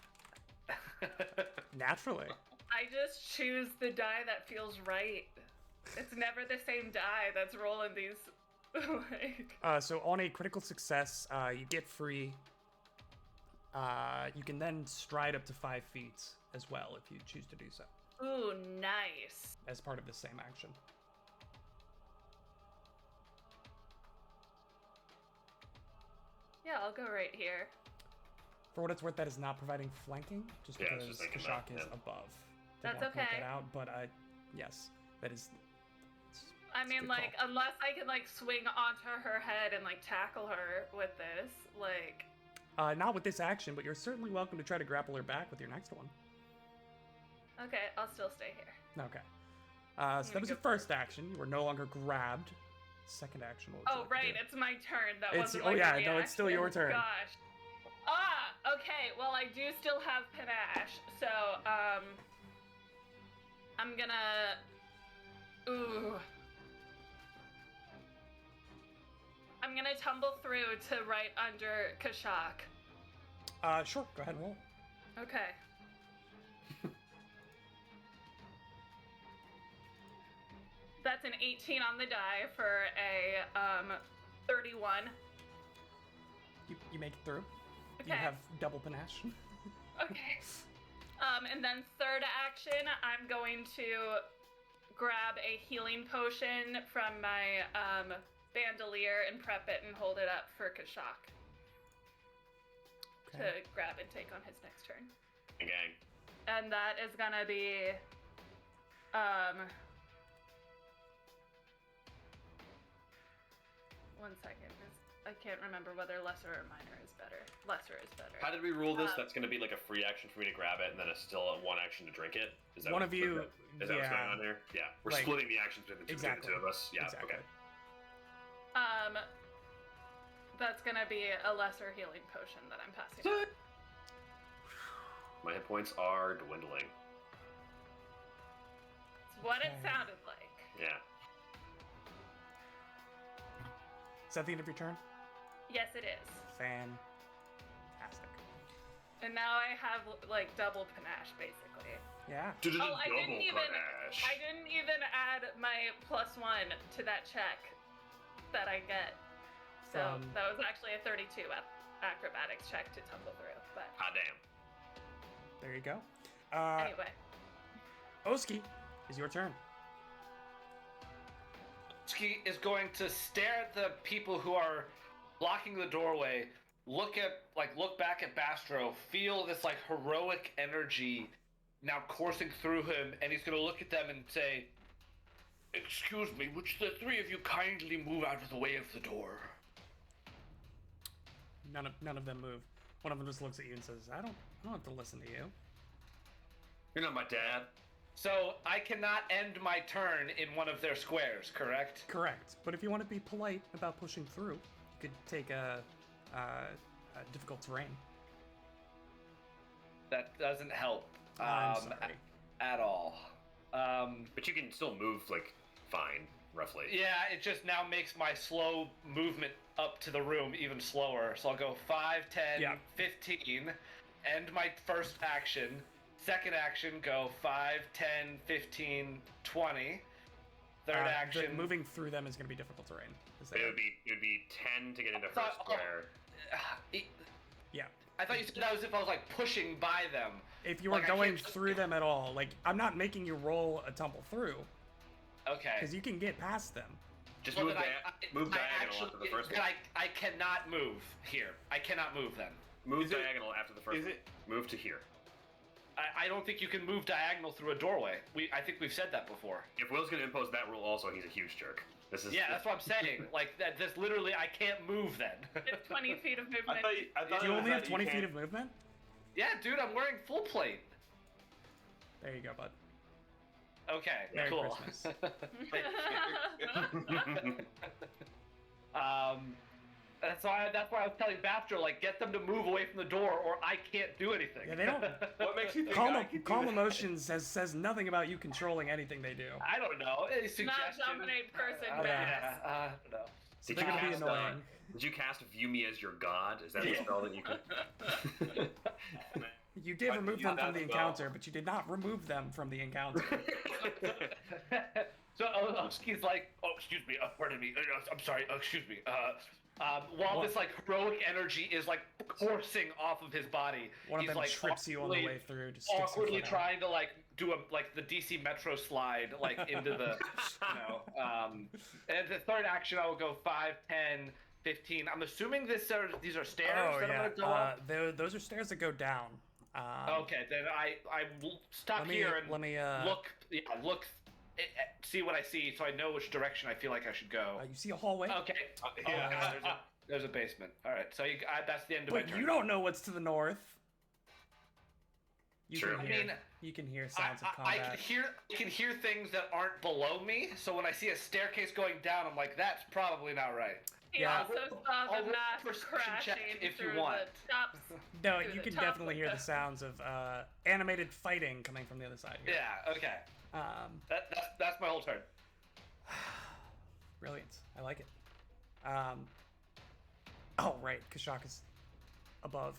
naturally.
I just choose the die that feels right. It's never the same die that's rolling these. like,
So on a critical success, you get free. You can then stride up to 5 feet as well if you choose to do so,
ooh, nice.
as part of the same action.
Yeah, I'll go right here.
For what it's worth, that is not providing flanking, just
Yeah, I was
because
just thinking
Kashak
that,
is
yeah.
above.
That's
Did want to point
okay.
that out, but yes, that is.
I
It's a
mean,
good
like,
call.
unless I can, like, swing onto her head and, like, tackle her with this, like,
Not with this action, but you're certainly welcome to try to grapple her back with your next one.
okay, I'll still stay here.
Okay. So that
gonna
was
go
your first action. You were no longer grabbed. Second action. What would you
Oh,
like to
right,
do?
it's my turn. That
It's-
wasn't,
oh,
like,
yeah,
a
no, it's still your
reaction.
turn.
Gosh. Okay, well, I do still have panache, so, I'm gonna... Ooh. I'm gonna tumble through to right under Kashak.
Sure. Go ahead and roll.
Okay. That's an 18 on the die for a 31.
You make it through.
Okay.
You have double panache.
Okay. And then third action, I'm going to grab a healing potion from my bandolier and prep it and hold it up for Kashak to
Okay.
grab and take on his next turn.
Gang.
And that is gonna be one second. I can't remember whether lesser or minor is better. Lesser is better.
How did we rule this? That's going to be like a free action for me to grab it, and then still one action to drink it. Is that
One
what-
of you-
Is that what's
yeah.
going on there? Yeah, we're
Like-
splitting the actions between the two of us. Yeah.
Exactly.
Okay.
That's gonna be a lesser healing potion that I'm passing on.
My hit points are dwindling.
It's what it
Okay.
sounded like.
Yeah.
Is that the end of your turn?
Yes, it is.
Fantastic.
And now I have like double panache basically.
Yeah.
Oh, I didn't
Double
even.
panache.
I didn't even add my +1 to that check that I get. So
From-
that was actually a 32 acrobatics check to tumble through. But
Ah, damn.
There you go.
anyway,
Oski, is your turn.
Ski is going to stare at the people who are blocking the doorway, look back at Bastro, feel this like heroic energy now coursing through him, and he's gonna look at them and say, "Excuse me, would the three of you kindly move out of the way of the door?"
None of them move. One of them just looks at you and says, I don't have to listen to you.
You're not my dad.
So I cannot end my turn in one of their squares, correct?
Correct. But if you want to be polite about pushing through, you could take a difficult terrain.
That doesn't help
I'm sorry.
at all.
But you can still move like fine, roughly.
Yeah, it just now makes my slow movement up to the room even slower. So I'll go 5, 10,
Yeah.
15, end my first action, second action, go 5, 10, 15, 20. Third action.
Moving through them is going to be difficult terrain. Is that
It would be 10 to get into
thought-
first square.
Yeah.
I thought you said that was if I was like pushing by them.
If you were
Like, I
going
can't-
through them at all, like I'm not making you roll a tumble through
Okay.
because you can get past them.
Just
Well,
move,
then
move
I
diagonal after the first
then
one.
I cannot move here. I cannot move then.
Move
Is it-
diagonal after the first
is
one.
it-
Move to here.
I don't think you can move diagonal through a doorway. I think we've said that before.
If Will's going to impose that rule also, he's a huge jerk. This is
Yeah, that's what I'm saying. Like that. This literally, I can't move then.
It's 20 feet of
I
movement.
thought
Do
it
you
was
only
that
have 20 feet
can't-
of movement?
Yeah, dude, I'm wearing full plate.
There you go, bud.
Okay,
Merry
cool.
Christmas.
That's why I was telling Bastro, like, get them to move away from the door, or I can't do anything.
Yeah, they don't.
What makes you think
Calm,
I can do
calm
that?
emotions says nothing about you controlling anything they do.
I don't know. Any suggestion?
Not dominate person
Yeah,
best.
I don't know.
So
Did
they're
you
gonna be
cast,
annoying.
Did you cast View Me as Your God? Is that the spell that you could...
You did
I
remove
can
them
use
from
that
the
spell.
encounter, but you did not remove them from the encounter.
So Oski's like, oh, excuse me, pardon me, I'm sorry, excuse me. While
What?
this like heroic energy is like coursing off of his body,
One of
he's
them
like
trips you on the
awkwardly-
way through. Just sticks her
awkwardly
foot out.
trying to like do the DC Metro slide like into the and the third action I will go 5, 10, 15. I'm assuming these are stairs
Oh
that
yeah,
I'm gonna go up.
those are stairs that go down.
Okay, then I will stop
Let me
here and
let me
look see what I see so I know which direction I feel like I should go.
you see a hallway,
Okay.
Yeah.
There's a basement. All right. So that's the end of my
but
turn.
you don't know what's to the north. You
True.
can
I
hear,
mean,
you can hear sounds of
I
combat.
can hear things that aren't below me. So when I see a staircase going down, I'm like, that's probably not right.
He
Yeah.
also saw
I'll
the
roll
mask
perception check
crashing
if you
through
want.
the tops.
No,
through
you
the
can
top
definitely hear the
window.
sounds of animated fighting coming from the other side here.
Yeah. Okay. That's my whole turn.
Brilliant. I like it. Oh, right. Kashak is above.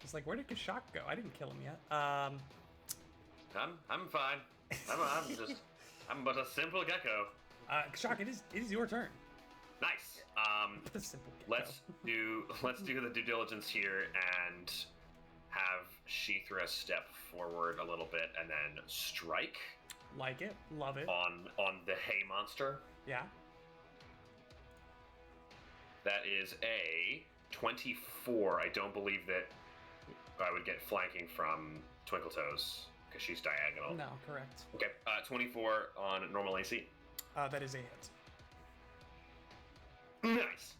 It's like, where did Kashak go? I didn't kill him yet.
I'm fine. I'm but a simple gecko.
Kashak, it is your turn.
Nice.
The simple gecko.
Let's do the due diligence here and have Sheethra step forward a little bit and then strike
Like it. Love it.
on the hay monster.
Yeah.
That is a 24. I don't believe that I would get flanking from Twinkletoes because she's diagonal.
No, correct.
Okay, 24 on normal AC.
That is a hit.
Nice.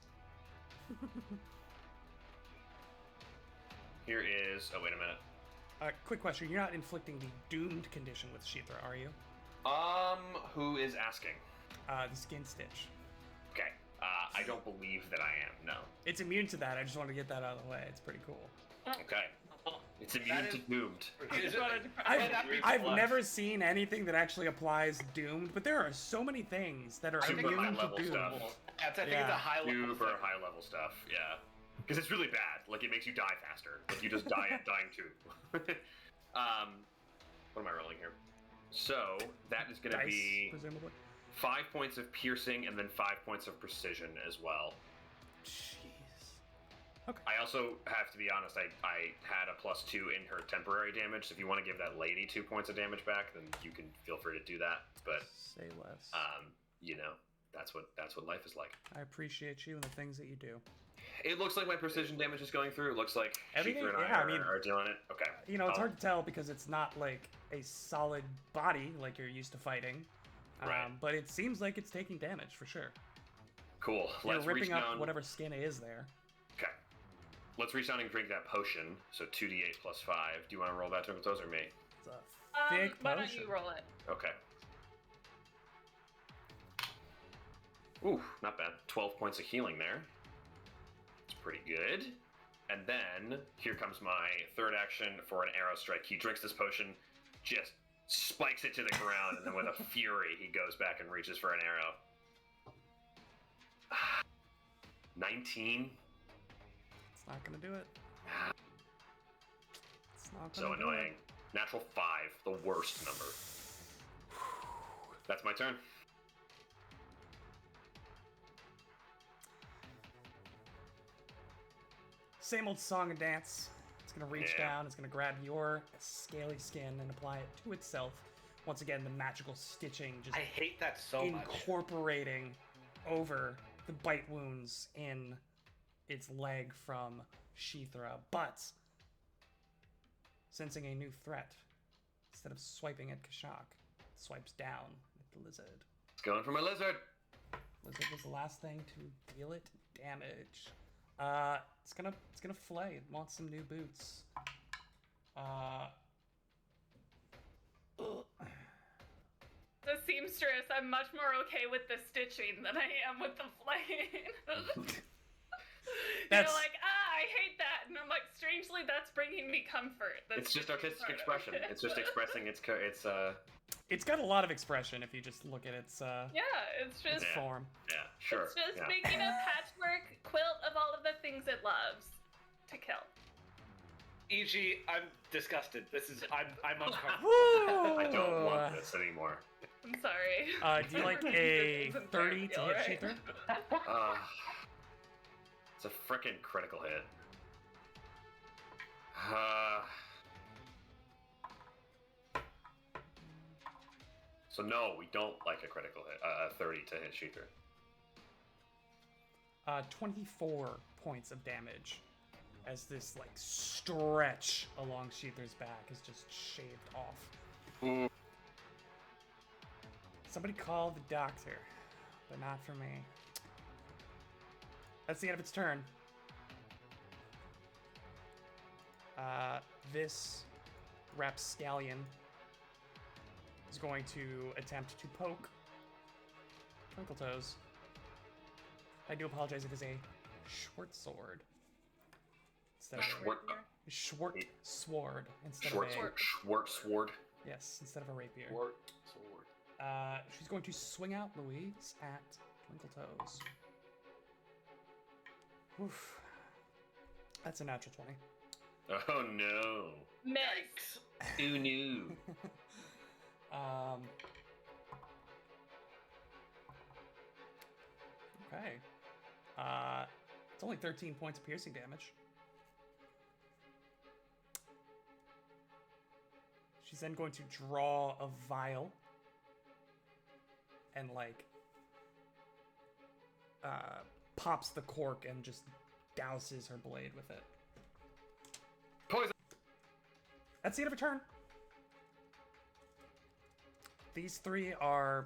Here is. Oh, wait a minute.
Quick question. You're not inflicting the doomed condition with Sheethra, are you?
Who is asking?
The skin stitch.
Okay. I don't believe that I am. No.
It's immune to that. I just wanted to get that out of the way. It's pretty cool.
Okay. It's immune
That
to
is-
doomed.
Is it-
I've,
Would that be
I've
plus?
never seen anything that actually applies doomed, but there are so many things that are
Super
immune to
high-level
doomed.
stuff.
I think
Yeah.
it's a high level.
Super high level stuff. Yeah. Because it's really bad. Like it makes you die faster. Like you just die dying too. What am I rolling here? So that is going to
Dice,
be
presumably.
5 points of piercing and then 5 points of precision as well.
Jeez.
I also have to be honest. I had a +2 in her temporary damage. So if you want to give that lady 2 points of damage back, then you can feel free to do that. But
Say less.
you know, that's what life is like.
I appreciate you and the things that you do.
It looks like my precision damage is going through. It looks like
Everything-
Sheethra and
yeah, I
I
mean-
are doing it. Okay.
You know, it's
I'll-
hard to tell because it's not like a solid body like you're used to fighting.
Right.
But it seems like it's taking damage for sure.
Cool.
You're
Let's reach
ripping up
down.
whatever skin is there.
Okay. Let's reach down and drink that potion. So 2d8 plus 5. Do you want to roll that, Twinkletoes, or me?
It's a thick
Why don't
potion.
you roll it?
Okay. Ooh, not bad. 12 points of healing there. It's pretty good. And then here comes my third action for an arrow strike. He drinks this potion, just spikes it to the ground, and then with a fury, he goes back and reaches for an arrow. 19.
It's not gonna do it. It's not
So
gonna do
annoying.
it.
Natural 5, the worst number. That's my turn.
Same old song and dance. It's gonna reach
Yeah.
down, it's gonna grab your scaly skin and apply it to itself. Once again, the magical stitching just
I hate that so much.
incorporating over the bite wounds in its leg from Shithra. But, sensing a new threat, instead of swiping at Kashak, it swipes down at the lizard.
It's going for my lizard.
Lizard was the last thing to deal it damage. It's gonna flay. It wants some new boots.
The seamstress, I'm much more okay with the stitching than I am with the flaying.
That's-
You're like, I hate that, and I'm like, strangely, that's bringing me comfort. That's
It's just artistic
part of
expression.
it.
It's just expressing its
It's got a lot of expression if you just look at its
Yeah, it's just
Yeah.
form.
yeah, sure.
it's just
yeah.
making a patchwork quilt of all of the things it loves to kill.
E.g., I'm disgusted. I'm uncomfortable.
Woo!
I don't want this anymore.
I'm sorry.
Do you like a
Doesn't
30 to
feel
hit
right.
Shithra?
It's a frickin' critical hit. So no, we don't like a critical hit. 30 to hit Shithra.
24 points of damage as this like stretch along Sheether's back is just shaved off.
Ooh.
Somebody call the doctor, but not for me. That's the end of its turn. This rapscallion is going to attempt to poke Twinkletoes. I do apologize, it is a short sword. Instead of a short sword instead of a
Schwartzward.
yes, instead of a rapier.
Sword.
She's going to swing out Louise at Twinkletoes. Oof. That's a natural 20.
Oh no.
Miss.
Who knew?
Okay. It's only 13 points of piercing damage. She's then going to draw a vial and like pops the cork and just douses her blade with it.
Poison.
That's the end of her turn. These three are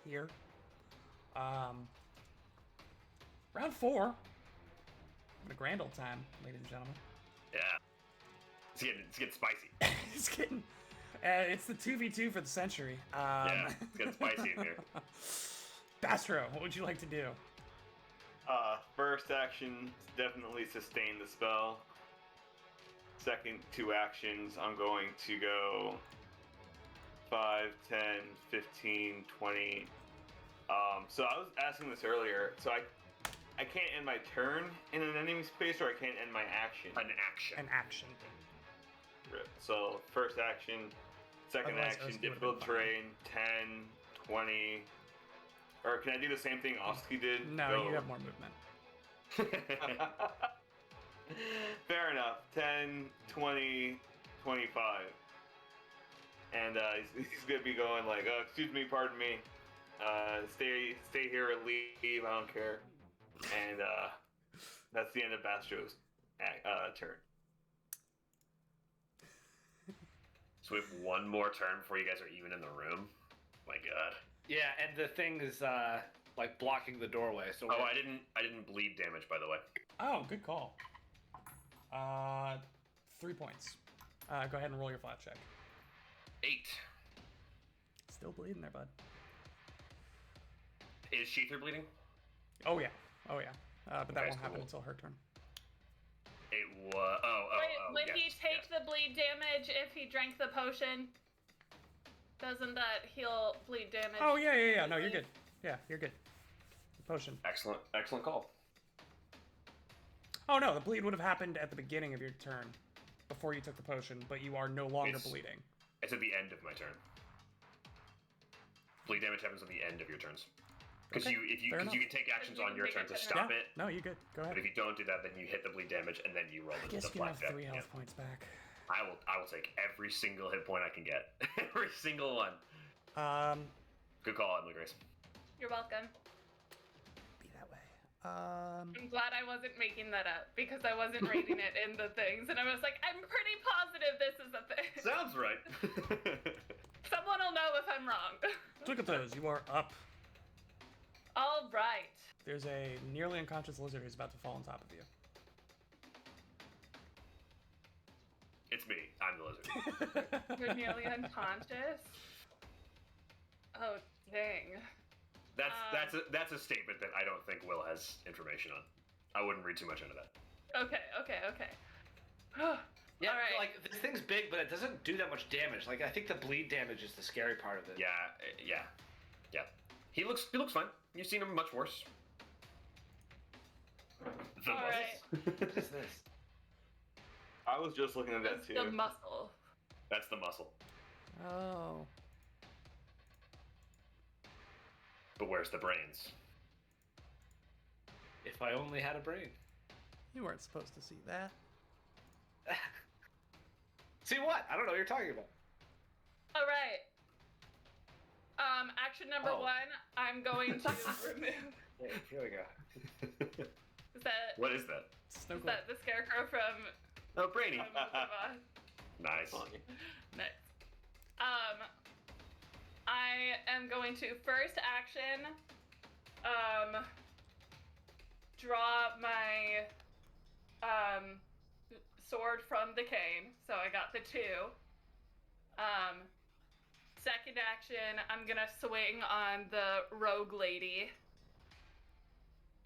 here. Round 4. Having a grand old time, ladies and gentlemen.
Yeah. It's getting spicy.
It's getting. It's the 2v2 for the century.
Yeah, it's getting spicy in here.
Bastro, what would you like to do?
First action, definitely sustain the spell. Second 2 actions, I'm going to go 5, 10, 15, 20. So I was asking this earlier. So I can't end my turn in an enemy space, or I can't end my action.
An action.
An action.
Rip. So first action, second
Otherwise,
action,
Oski would've
difficult
been fine.
terrain, 10, 20. Or can I do the same thing Oski did?
No,
Go-
you have more movement.
Fair enough. 10, 20, 25. And he's going to be going like, excuse me, pardon me. Stay here or leave, I don't care. And that's the end of Bastro's turn.
So we have one more turn before you guys are even in the room. My God.
Yeah, and the thing is like blocking the doorway. So
Oh, I didn't bleed damage, by the way.
Oh, good call. 3 points. Go ahead and roll your flat check.
8.
Still bleeding there, bud.
Is Sheether bleeding?
Oh yeah. But that
Okay,
won't happen
cool.
until her turn.
It was.
Would
yes,
he take
yes.
the bleed damage if he drank the potion? Doesn't that heal bleed damage?
Oh yeah. No, you're good. Yeah, you're good. Potion.
Excellent call.
Oh no, the bleed would have happened at the beginning of your turn, before you took the potion, but you are no longer bleeding.
It's at the end of my turn. Bleed damage happens at the end of your turns. Because
Okay,
you
fair
can take actions on your turn to stop
Yeah.
it.
No, you good. Go ahead.
But if you don't do that, then you hit the bleed damage and then you roll
I
the
guess you can
black
have
death.
3 health
Yeah.
points back.
I will take every single hit point I can get. Every single one. Good call, Emily Grace.
You're welcome.
Be that way.
I'm glad I wasn't making that up because I wasn't reading it in the things, and I was like, I'm pretty positive this is a thing.
Sounds right.
Someone will know if I'm wrong.
Twinkle-toes, you are up.
All right.
There's a nearly unconscious lizard who's about to fall on top of you.
It's me. I'm the lizard.
You're nearly unconscious. Oh, dang.
That's a statement that I don't think Will has information on. I wouldn't read too much into that.
Okay.
Yeah,
All right.
like this thing's big, but it doesn't do that much damage. Like I think the bleed damage is the scary part of it.
Yeah. He looks fine. You've seen him much worse. The
All right.
What is this?
I was just looking at that
That's
too.
the muscle.
That's the muscle.
Oh.
But where's the brains?
If I only had a brain.
You weren't supposed to see that.
See what? I don't know what you're talking about.
All right. Action number
Oh.
1. I'm going to remove.
Hey, here we go.
Is that
What is that?
Snow
is that the scarecrow from?
Oh, Brainy. Nice.
Funny.
Nice. I am going to first action, draw my, sword from the cane. So I got the 2. Second action, I'm gonna swing on the rogue lady.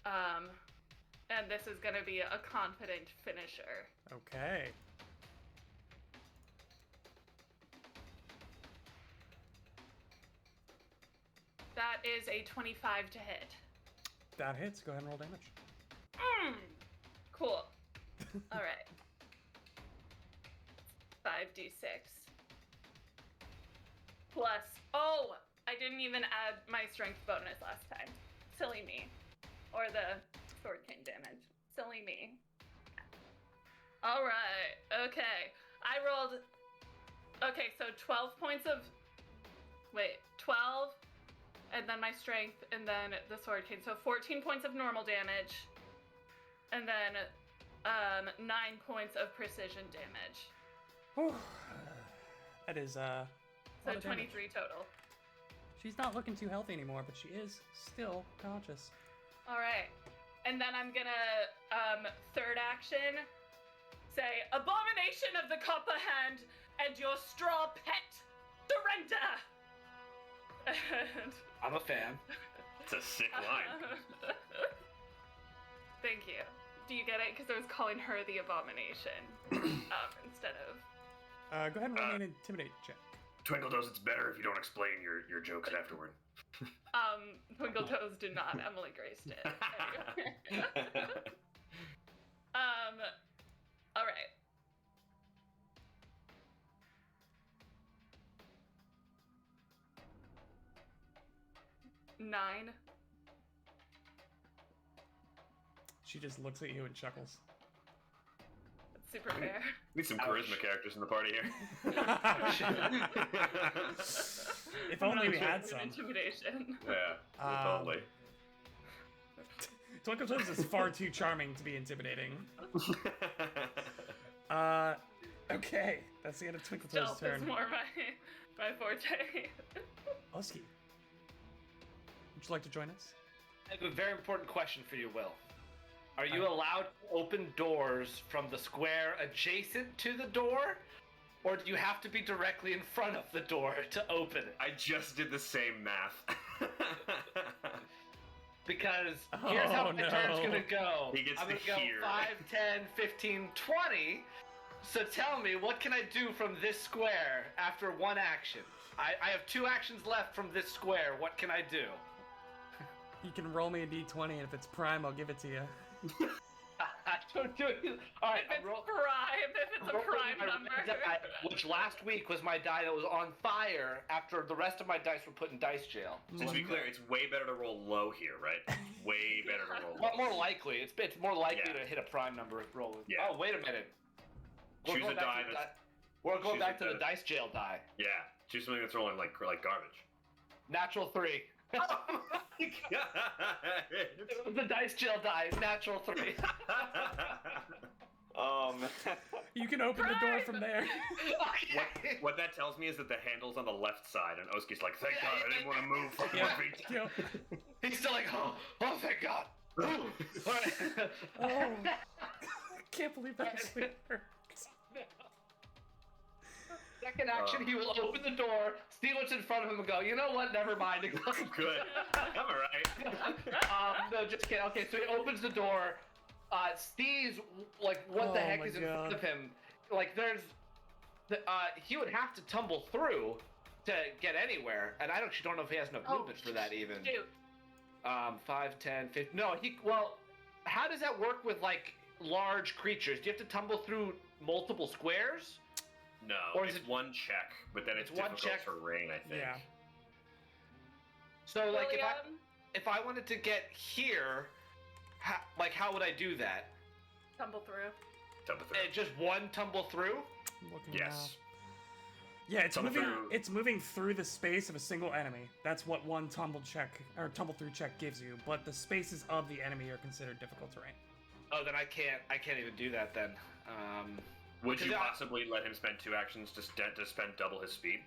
And this is gonna be a confident finisher.
Okay.
That is a 25 to hit.
That hits. Go ahead and roll damage.
Cool. All right. 5d6. Plus, oh, I didn't even add my strength bonus last time. Silly me. Or the sword king damage. Silly me. All right. Okay. I rolled. Okay, so 12 points of. Wait, 12, and then my strength, and then the sword king. So 14 points of normal damage, and then 9 points of precision damage.
Whew. That is,
So
lot of damage.
23 total.
She's not looking too healthy anymore, but she is still conscious.
All right. And then I'm gonna, third action, say, Abomination of the Copper Hand and your straw pet, surrender! And...
I'm a fan.
It's a sick line.
Thank you. Do you get it? Because I was calling her the Abomination, instead of...
Go ahead and roll me an intimidate check.
Twinkle Toes, it's better if you don't explain your jokes afterward.
Twinkle Toes did not. Emily Grace did. All right. Nine.
She just looks at you and chuckles.
That's super fair.
Need some charisma characters in the party here.
If only we had
With
some.
Intimidation.
Yeah, totally.
Twinkle Toes is far too charming to be intimidating. Okay, that's the end of Twinkle Toes'
Stealth
turn.
is more my forte.
Husky, would you like to join us?
I have a very important question for you, Will. Are you allowed to open doors from the square adjacent to the door? Or do you have to be directly in front of the door to open it?
I just did the same math.
Because here's how my turn's gonna go.
He gets
I'm
to
gonna
hear.
go 5, 10, 15, 20. So tell me, what can I do from this square after one action? I have 2 actions left from this square. What can I do?
You can roll me a d20, and if it's prime, I'll give it to you.
So doing. All right,
If it's prime, if it's a prime number.
Die, which last week was my die that was on fire after the rest of my dice were put in dice jail.
So to be clear, it's way better to roll low here, right? Way better to roll
Well,
low.
more likely, it's more likely
Yeah.
to hit a prime number if rolling.
Yeah.
Oh, wait a minute.
Choose a die that's...
We're going
choose
back
a
to the
die
dice jail die.
Yeah, choose something that's rolling like garbage.
Natural 3.
Oh my god!
It was the dice jail die. Natural 3.
Oh man.
You can open the door from there.
Okay.
What that tells me is that the handle's on the left side, and Oski's like, thank God I didn't want to move for
Yeah.
4 feet.
Yeah.
He's still like, oh, thank God. Ooh. All right.
Oh, I can't believe that actually worked.
Second action, he will open the door, see what's in front of him, and go, you know what? Never mind. And go.
Good. I'm alright.
No, just kidding. Okay, so he opens the door, sees like what the
Oh
heck
my
is in
God.
front of him. Like there's, he would have to tumble through to get anywhere, and I actually don't know if he has enough
Oh,
movement for that even.
Shoot.
5, 10, 15. No, how does that work with like large creatures? Do you have to tumble through multiple squares?
No,
Or is
it's
it-
one check, but then it's
It's one
difficult
check?
terrain, I think.
Yeah.
So like
William,
if I wanted to get here, how would I do that?
tumble through.
Double through.
Just one tumble through?
I'm looking
Yes.
now. Yeah, it's
Tumble
moving.
through.
It's moving through the space of a single enemy. That's what one tumble through check gives you. But the spaces of the enemy are considered difficult terrain.
Oh, then I can't even do that then.
Would you
because I-
possibly let him spend 2 actions to spend double his speed?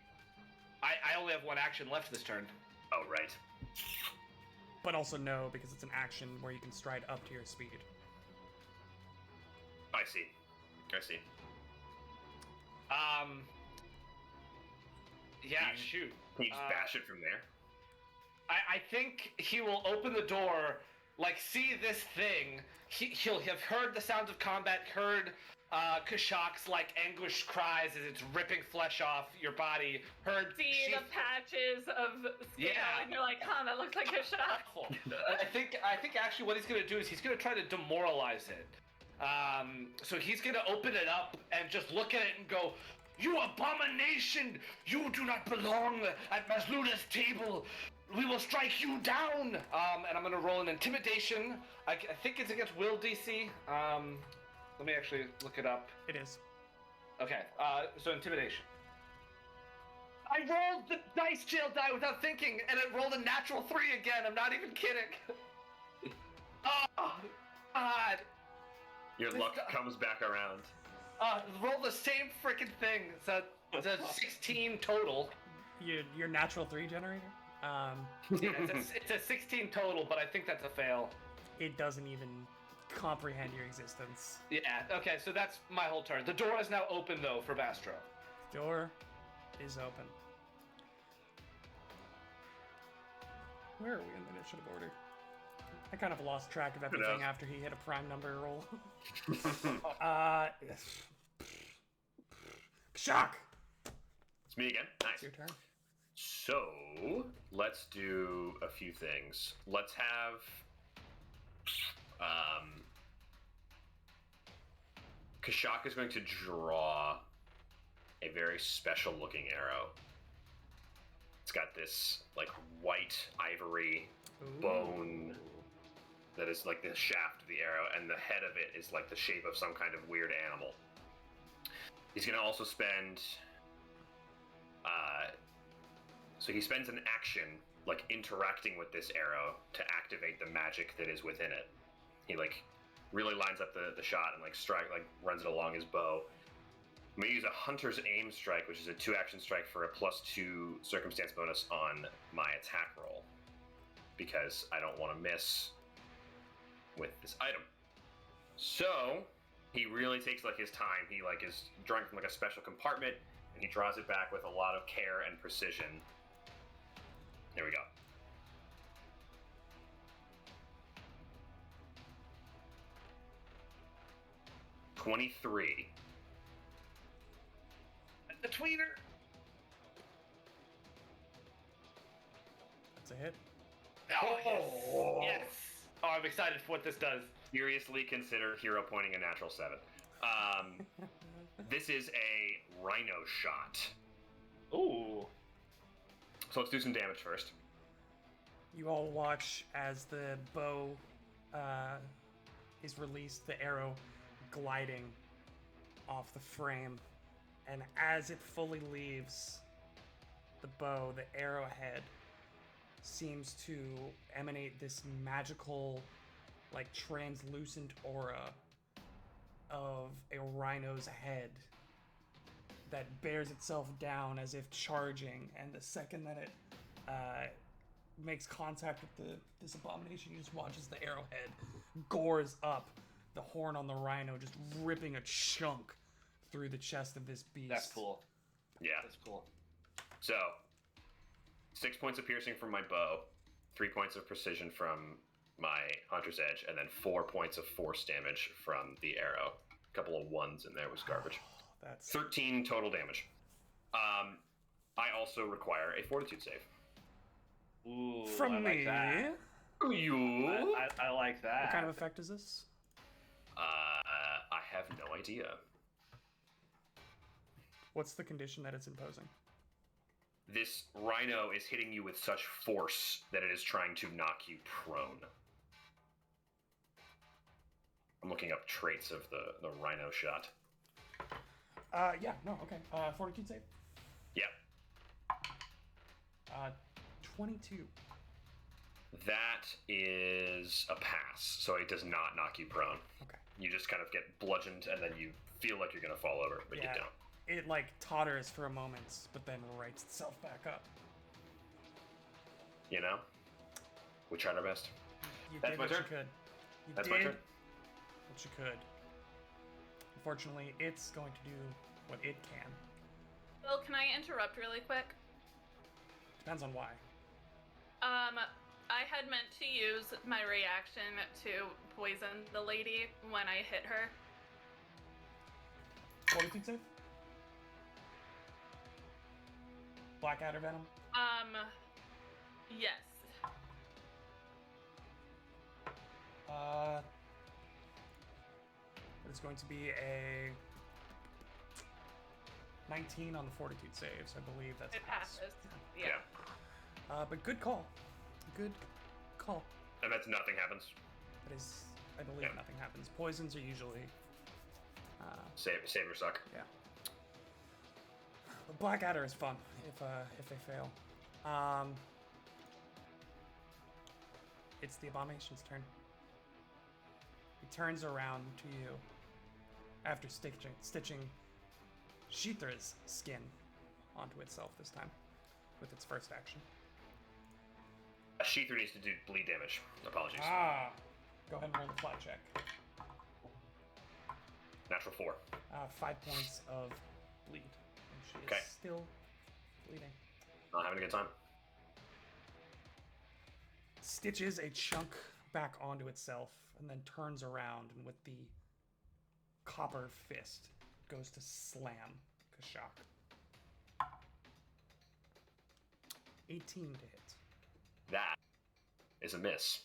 I only have one action left this turn.
Oh, right.
But also no, because it's an action where you can stride up to your speed.
I see.
Yeah,
You-
shoot.
Can you just bash it from there?
I think he will open the door, like see this thing. He'll have heard the sounds of combat, heard Kashak's like anguished cries as it's ripping flesh off your body. Heard
See
Sheath-
the patches of scale,
Yeah.
and you're like, huh, that looks like a shot.
awful. I think actually what he's gonna do is he's gonna try to demoralize it. So he's gonna open it up and just look at it and go, "You abomination! You do not belong at Masluda's table. We will strike you down." And I'm gonna roll an intimidation. I think it's against Will DC. Let me actually look it up.
It is.
Okay, so intimidation. I rolled the dice jail die without thinking, and it rolled a natural 3 again. I'm not even kidding. Oh, God.
Your luck comes back around.
Roll the same freaking thing. It's a 16 total.
Your natural 3 generator.
Yeah, it's a 16 total, but I think that's a fail.
It doesn't even comprehend your existence.
Yeah, okay, so that's my whole turn. The door is now open, though, for Bastro.
Door is open. Where are we in the initiative order? I kind of lost track of everything
knows?
after he hit a prime number roll. Shock!
It's me again.
It's
Nice.
your turn.
So, let's do a few things. Let's have Kashak is going to draw a very special looking arrow. It's got this like white ivory
Ooh.
bone that is like the shaft of the arrow, and the head of it is like the shape of some kind of weird animal. He's going to also spend so he spends an action like interacting with this arrow to activate the magic that is within it. He like really lines up the shot and like runs it along his bow. I'm gonna use a Hunter's Aim strike, which is a 2-action strike for a +2 circumstance bonus on my attack roll, because I don't want to miss with this item. So he really takes like his time. He like is drawing from like a special compartment, and he draws it back with a lot of care and precision. Here we go. $23.
The tweener.
That's a hit.
Oh, yes. Oh, I'm excited for what this does.
seriously consider hero pointing a natural 7. This is a rhino shot.
Ooh.
So let's do some damage first.
You all watch as the bow is released, the arrow gliding off the frame, and as it fully leaves the bow, the arrowhead seems to emanate this magical, like, translucent aura of a rhino's head that bears itself down as if charging, and the second that it makes contact with this abomination, you just watch as the arrowhead gores up the horn on the rhino, just ripping a chunk through the chest of this beast.
That's cool.
Yeah.
That's cool.
So, 6 points of piercing from my bow, 3 points of precision from my Hunter's Edge, and then 4 points of force damage from the arrow. A couple of ones in there was garbage.
That's
13 total damage. I also require a fortitude save.
Ooh,
from
I like
me.
that.
You?
I like that.
What kind of effect is this?
I have no idea.
What's the condition that it's imposing?
This rhino is hitting you with such force that it is trying to knock you prone. I'm looking up traits of the rhino shot.
Yeah, no, okay. Fortitude save?
Yeah.
22.
That is a pass, so it does not knock you prone.
Okay.
You just kind of get bludgeoned, and then you feel like you're going to fall over, but
Yeah.
you don't.
It, like, totters for a moment, but then rights itself back up.
You know? We tried our best.
You
That's
did
my
what
turn.
you could. You
That's
did
my turn.
what you could. Unfortunately, it's going to do what it can.
Bill, can I interrupt really quick?
Depends on why.
I had meant to use my reaction to poison the lady when I hit her.
Fortitude save? Blackadder venom?
Yes.
It's going to be a 19 on the fortitude save, so I believe that's
It
a pass.
passes.
Yeah.
Yeah.
But good call. Good call.
And that's nothing happens.
That is, I believe
Yeah.
nothing happens. Poisons are usually,
Save or suck.
yeah. But Blackadder is fun if they fail. It's the Abomination's turn. He turns around to you after stitching Sheethra's skin onto itself this time with its first action.
Sheether needs to do bleed damage. Apologies.
Go ahead and roll the flat check.
Natural 4.
5 points of bleed. And she
Okay.
is still bleeding.
Not having a good time.
Stitches a chunk back onto itself and then turns around and with the copper fist goes to slam Kashak. 18 to hit.
That is a miss.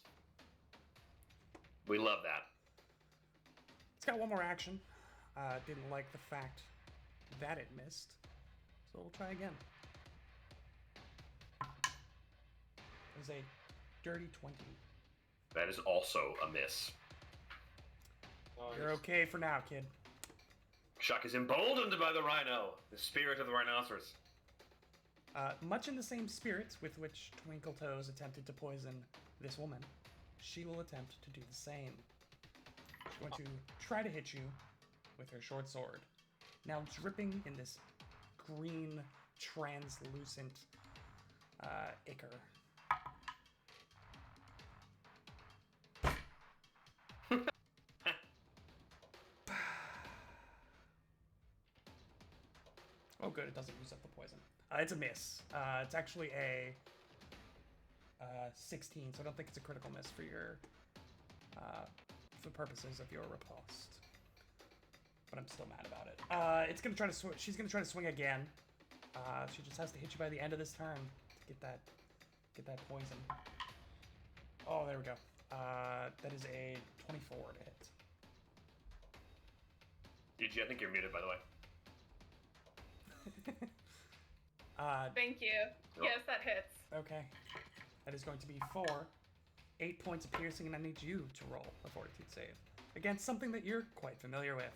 We love that.
It's got one more action. Didn't like the fact that it missed, so we'll try again. It was a dirty 20.
That is also a miss.
You're okay for now, kid.
Kashak is emboldened by the rhino, the spirit of the rhinoceros.
Much in the same spirit with which Twinkle Toes attempted to poison this woman, she will attempt to do the same. She's going to try to hit you with her short sword, now dripping in this green, translucent ichor. Oh, good, it doesn't use up the poison. It's a miss. It's actually a 16, so I don't think it's a critical miss for your, for purposes of your riposte. But I'm still mad about it. It's gonna try to she's gonna try to swing again. She just has to hit you by the end of this turn to get that poison. Oh, there we go. That is a 24 to hit.
Yuji, I think you're muted, by the way.
Thank you. Yes, that hits.
Okay. That is going to be 8 points of piercing, and I need you to roll a fortitude save against something that you're quite familiar with.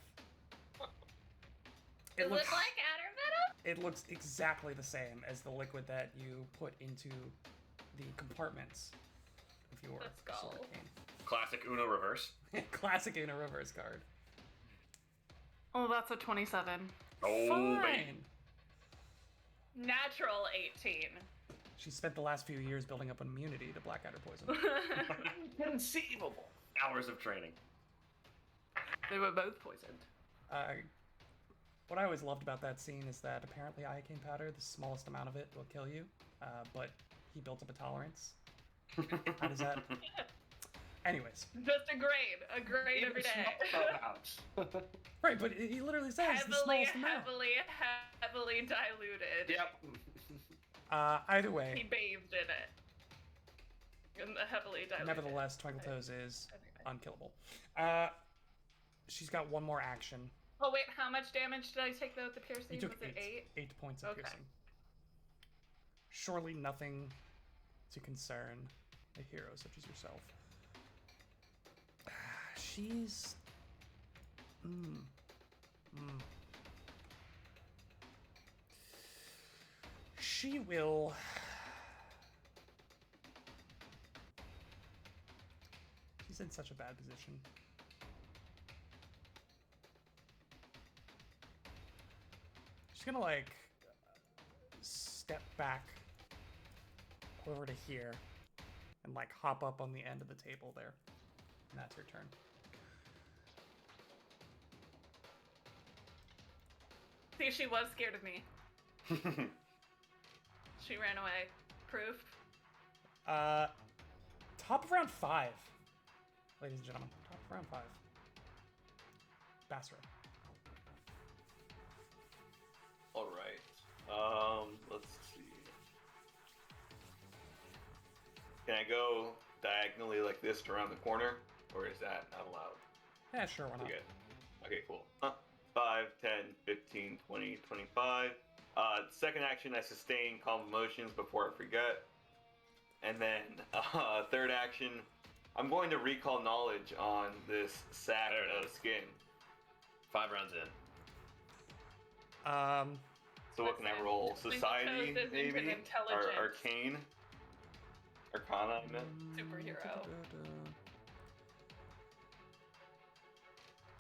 Does it look like adder venom?
It looks exactly the same as the liquid that you put into the compartments of your
Let's go.
sword cane.
Classic Uno reverse.
Classic in a reverse card.
Oh, that's a 27.
Oh,
Fine.
baby.
Natural 18.
She spent the last few years building up immunity to blackadder poison.
Conceivable.
Hours of training.
They were both poisoned.
What I always loved about that scene is that apparently iocane powder, the smallest amount of it will kill you, but he built up a tolerance. How does that? Anyways,
Just a grade every day.
right, but he literally says the smallest amount.
Heavily diluted.
Yep.
Either
He
way,
bathed in it. In the heavily diluted.
nevertheless, Twinkle Toes is
Anyway.
unkillable. She's got one more action.
Oh wait, how much damage did I take though with the piercing?
You took
Was it 8?
8 points of
Okay.
piercing. Surely nothing to concern a hero such as yourself. She's... She will... She's in such a bad position. She's gonna, like, step back over to here and, like, hop up on the end of the table there. And that's her turn.
See, she was scared of me. She ran away. Proof.
Top of round 5. Ladies and gentlemen, top of round 5. Basra.
All right. Let's see. Can I go diagonally like this around the corner, or is that not allowed?
Yeah, sure, why not?
Okay. Okay, cool. 5, 10, 15, 20, 25. Second action, I sustain calm emotions before I forget. And then third action, I'm going to recall knowledge on this sack
There it
of
is.
skin.
5 rounds in.
So what can I roll? Society,
Twinkle Toes isn't
maybe?
an intelligence.
Arcane? Arcana, I meant.
Superhero.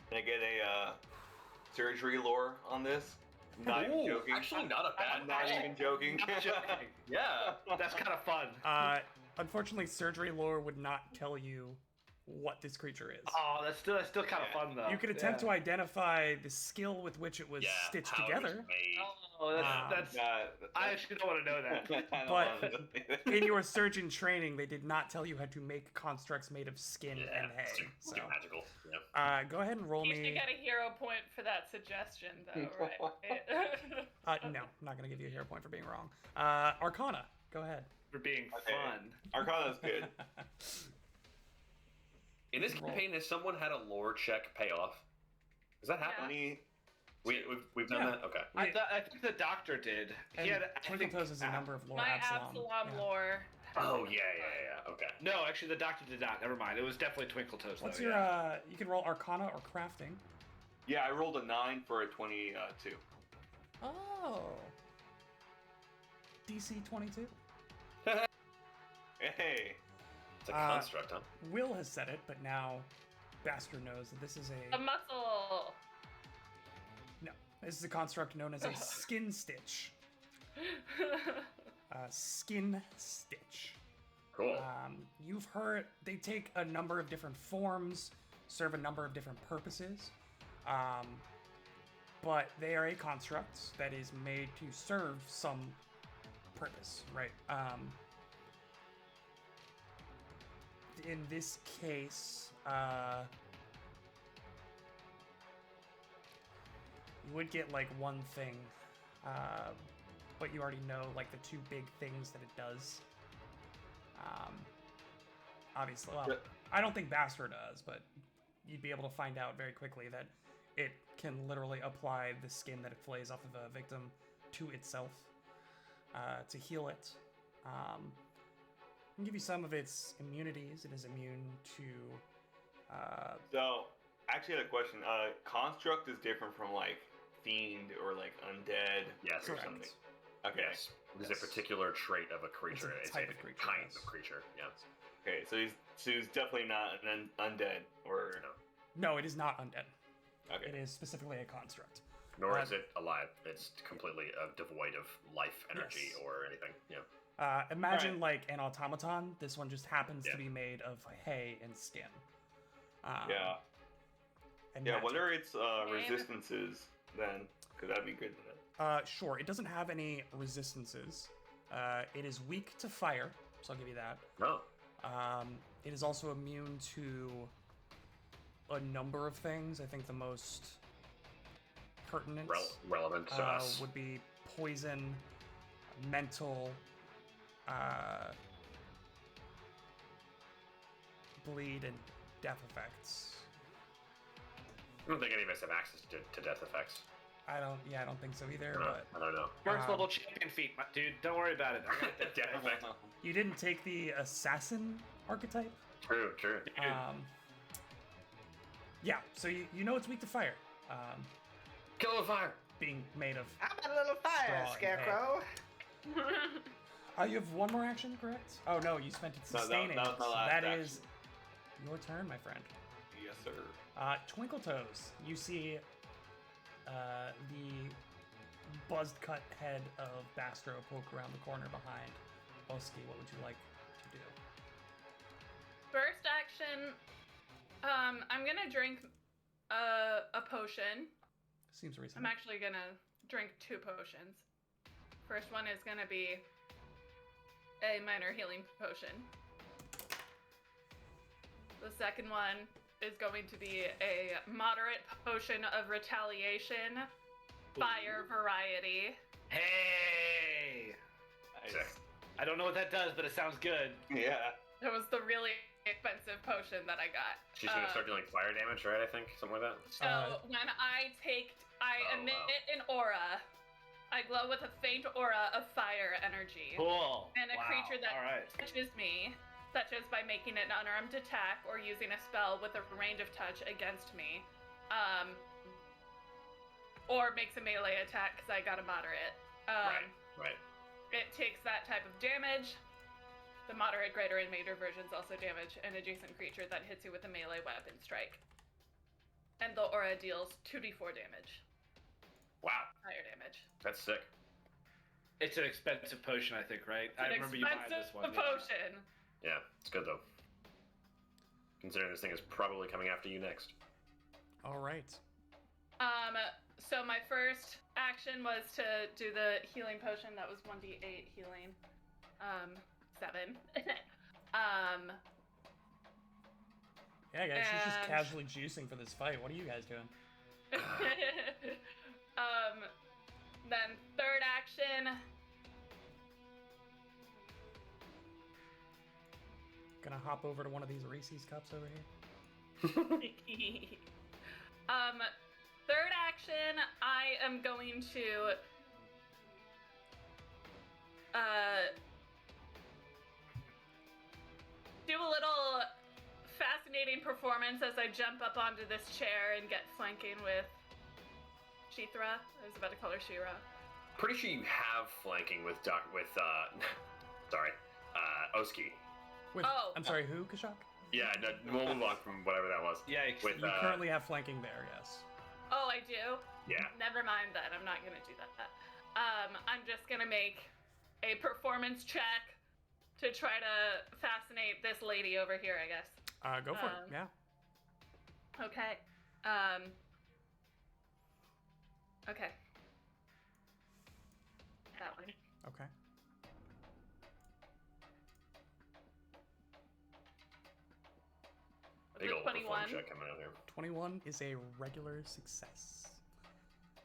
Can I get a surgery lore on this? Not even
Ooh,
joking.
actually not a bad
I'm not
call.
even joking.
Not joking.
Yeah.
That's kind of fun.
Unfortunately, surgery lore would not tell you what this creature is.
Oh, that's still kind of fun though.
You could attempt to identify the skill with which it was
Yeah,
stitched
how it was
together.
made.
Oh, that's. I actually don't want to know that.
But in your surgeon training, they did not tell you how to make constructs made of skin
Yeah,
and hay.
super,
So,
super magical. Yeah.
go ahead and roll
You should
me.
get a hero point for that suggestion, though, right?
No, not gonna give you a hero point for being wrong. Arcana, go ahead.
For being
Okay.
fun.
Arcana's good.
In this
Roll.
campaign, has someone had a lore check pay off? Does that happen?
Any
We've done
Yeah.
that? Okay.
I-
I think the doctor did.
And
He had,
Twinkle Toes is a number of lore
My
Absalom.
Absalom
Yeah.
lore. has
Oh,
it.
yeah. Okay.
No, actually, the doctor did not. Never mind. It was definitely Twinkle Toes.
What's
though,
your
yeah.
you can roll Arcana or crafting.
Yeah, I rolled a 9 for a 22.
Oh. DC 22.
Hey.
It's a
Uh,
construct, huh?
Will has said it, but now Bastard knows that this is
A muscle.
this is a construct known as a skin stitch. Skin stitch.
Cool.
You've heard they take a number of different forms, serve a number of different purposes, but they are a construct that is made to serve some purpose, right? In this case, you would get like one thing, but you already know like the two big things that it does. obviously. Well,
But-
I don't think Bastro does, but you'd be able to find out very quickly that it can literally apply the skin that it flays off of a victim to itself to heal it. I'll give you some of its immunities. It is immune to.
So, actually, I had a question. Construct is different from like fiend or like undead
Yes.
or
Correct.
something. Okay.
Yes. It's
Yes.
a particular trait of a creature.
It's a type of creature,
kind
yes.
of creature. Yeah.
Okay. So he's definitely not an undead or
No.
No, it is not undead.
okay.
It is specifically a construct.
Nor
Uh,
is it alive. It's completely devoid of life, energy,
Yes.
or anything. Yeah.
Imagine
Alright.
like an automaton. This one just happens
Yeah.
to be made of hay and skin.
Yeah.
And
Yeah.
magic.
What are its resistances then? Because that'd be good to know.
Sure. It doesn't have any resistances. It is weak to fire, so I'll give you that.
No.
It is also immune to a number of things. I think the most pertinent
Relevant to us.
would be poison, mental, bleed, and death effects.
I don't think any of us have access to death effects.
I don't think so either.
I
But
don't know.
First
Um,
level champion feat, dude. Don't worry about it. I got that.
Death effect.
you didn't take the assassin archetype.
True. True.
Yeah, so you know it's weak to fire.
Kill with fire.
Being made of.
How about a little fire,
Straw and
Scarecrow?
You have one more action, correct? Oh no, you spent it
No, that-
sustaining.
that was my
so
last
that
action.
is your turn, my friend.
Yes, sir.
Twinkle Toes. You see the buzzed cut head of Bastro poke around the corner behind Oski. What would you like to do?
First action, I'm gonna drink a potion.
Seems
I'm
reasonable.
actually gonna drink 2 potions. First one is gonna be a minor healing potion. The second one is going to be a moderate potion of retaliation, fire variety.
Hey!
Nice.
Sick.
I don't know what that does, but it sounds good.
Yeah.
That was the really expensive potion that I got.
She's gonna start dealing fire damage, right? I think something like that.
So when I
Oh,
emit
wow.
an aura, I glow with a faint aura of fire energy.
Cool.
And a
Wow.
creature that
All right.
touches me, such as by making an unarmed attack or using a spell with a range of touch against me, or makes a melee attack because I got a moderate.
Right.
It takes that type of damage. The moderate, greater, and major versions also damage an adjacent creature that hits you with a melee weapon strike. And the aura deals 2d4 damage.
Wow.
Fire damage.
That's sick.
It's an expensive potion, I think, right? I
An
remember you buying this
expensive
one. yeah.
potion.
Yeah, it's good though. Considering this thing is probably coming after you next.
All right.
So my first action was to do the healing potion. That was 1d8 healing. 7.
Yeah, guys, she's just
And-
casually juicing for this fight. What are you guys doing?
Then third action,
Gonna hop over to one of these Reese's cups over here.
third action, I am going to do a little fascinating performance as I jump up onto this chair and get flanking with Shithra. I was about to call her Shira.
Pretty sure you have flanking with Oski.
With,
Oh.
I'm sorry, who, Kashak?
Yeah, no, we'll move on from whatever that was.
Yikes.
With
You currently have flanking there, yes.
Oh, I do?
yeah,
Never mind that. I'm not gonna do that. I'm just gonna make a performance check to try to fascinate this lady over here, I guess.
Go for it, yeah.
Okay. Okay. That one.
Okay.
big old perform
21,
check coming out here.
21 is a regular success.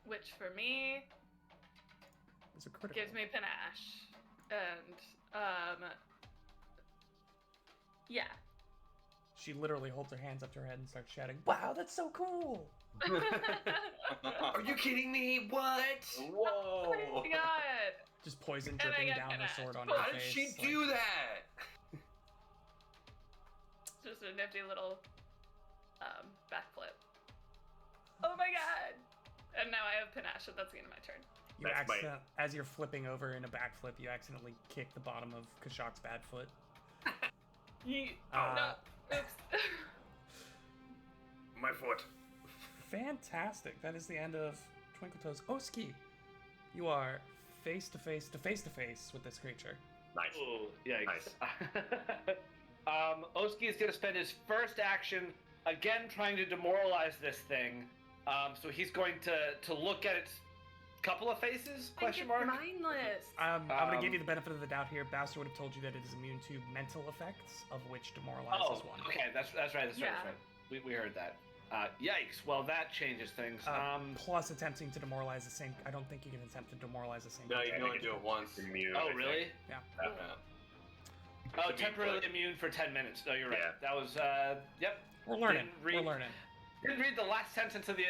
which for me
It's a critical.
gives me panache. And, yeah.
She literally holds her hands up to her head and starts shouting, "Wow, that's so cool!"
Are you kidding me? What?
Whoa!
Oh my god.
Just poison
And I
dripping
get
down her
finished.
sword on
How
her
did
face.
she
like-
do that?
Just a nifty little backflip. Oh my god. And now I have panache, so that's the end of my turn.
You
That's my-
as you're flipping over in a backflip, you accidentally kick the bottom of Kashak's bad foot.
No. Oops.
My foot.
Fantastic. That is the end of Twinkle Toes. Oski, you are face to face with this creature.
Nice.
Oh, yikes.
Nice.
Oski is going to spend his first action again trying to demoralize this thing. So he's going to look at its couple of faces? Question mark.
Mindless.
I'm going to give
Um,
you the benefit of the doubt here. Bowser would have told you that it is immune to mental effects, of which demoralize
Oh,
is one.
okay. That's right. That's
Yeah.
right. We heard that. Yikes. Well, that changes things.
Plus attempting to demoralize the same. I don't think you can attempt to demoralize the same.
No, you
creature.
can only do it once.
Immune,
Oh,
I think.
really?
Yeah.
Yeah.
Oh,
Should be
temporarily
quick.
immune for 10 minutes. No, you're right.
Yeah.
That was, yep.
We're learning.
Didn't read-
We're learning.
Didn't read the last sentence of the.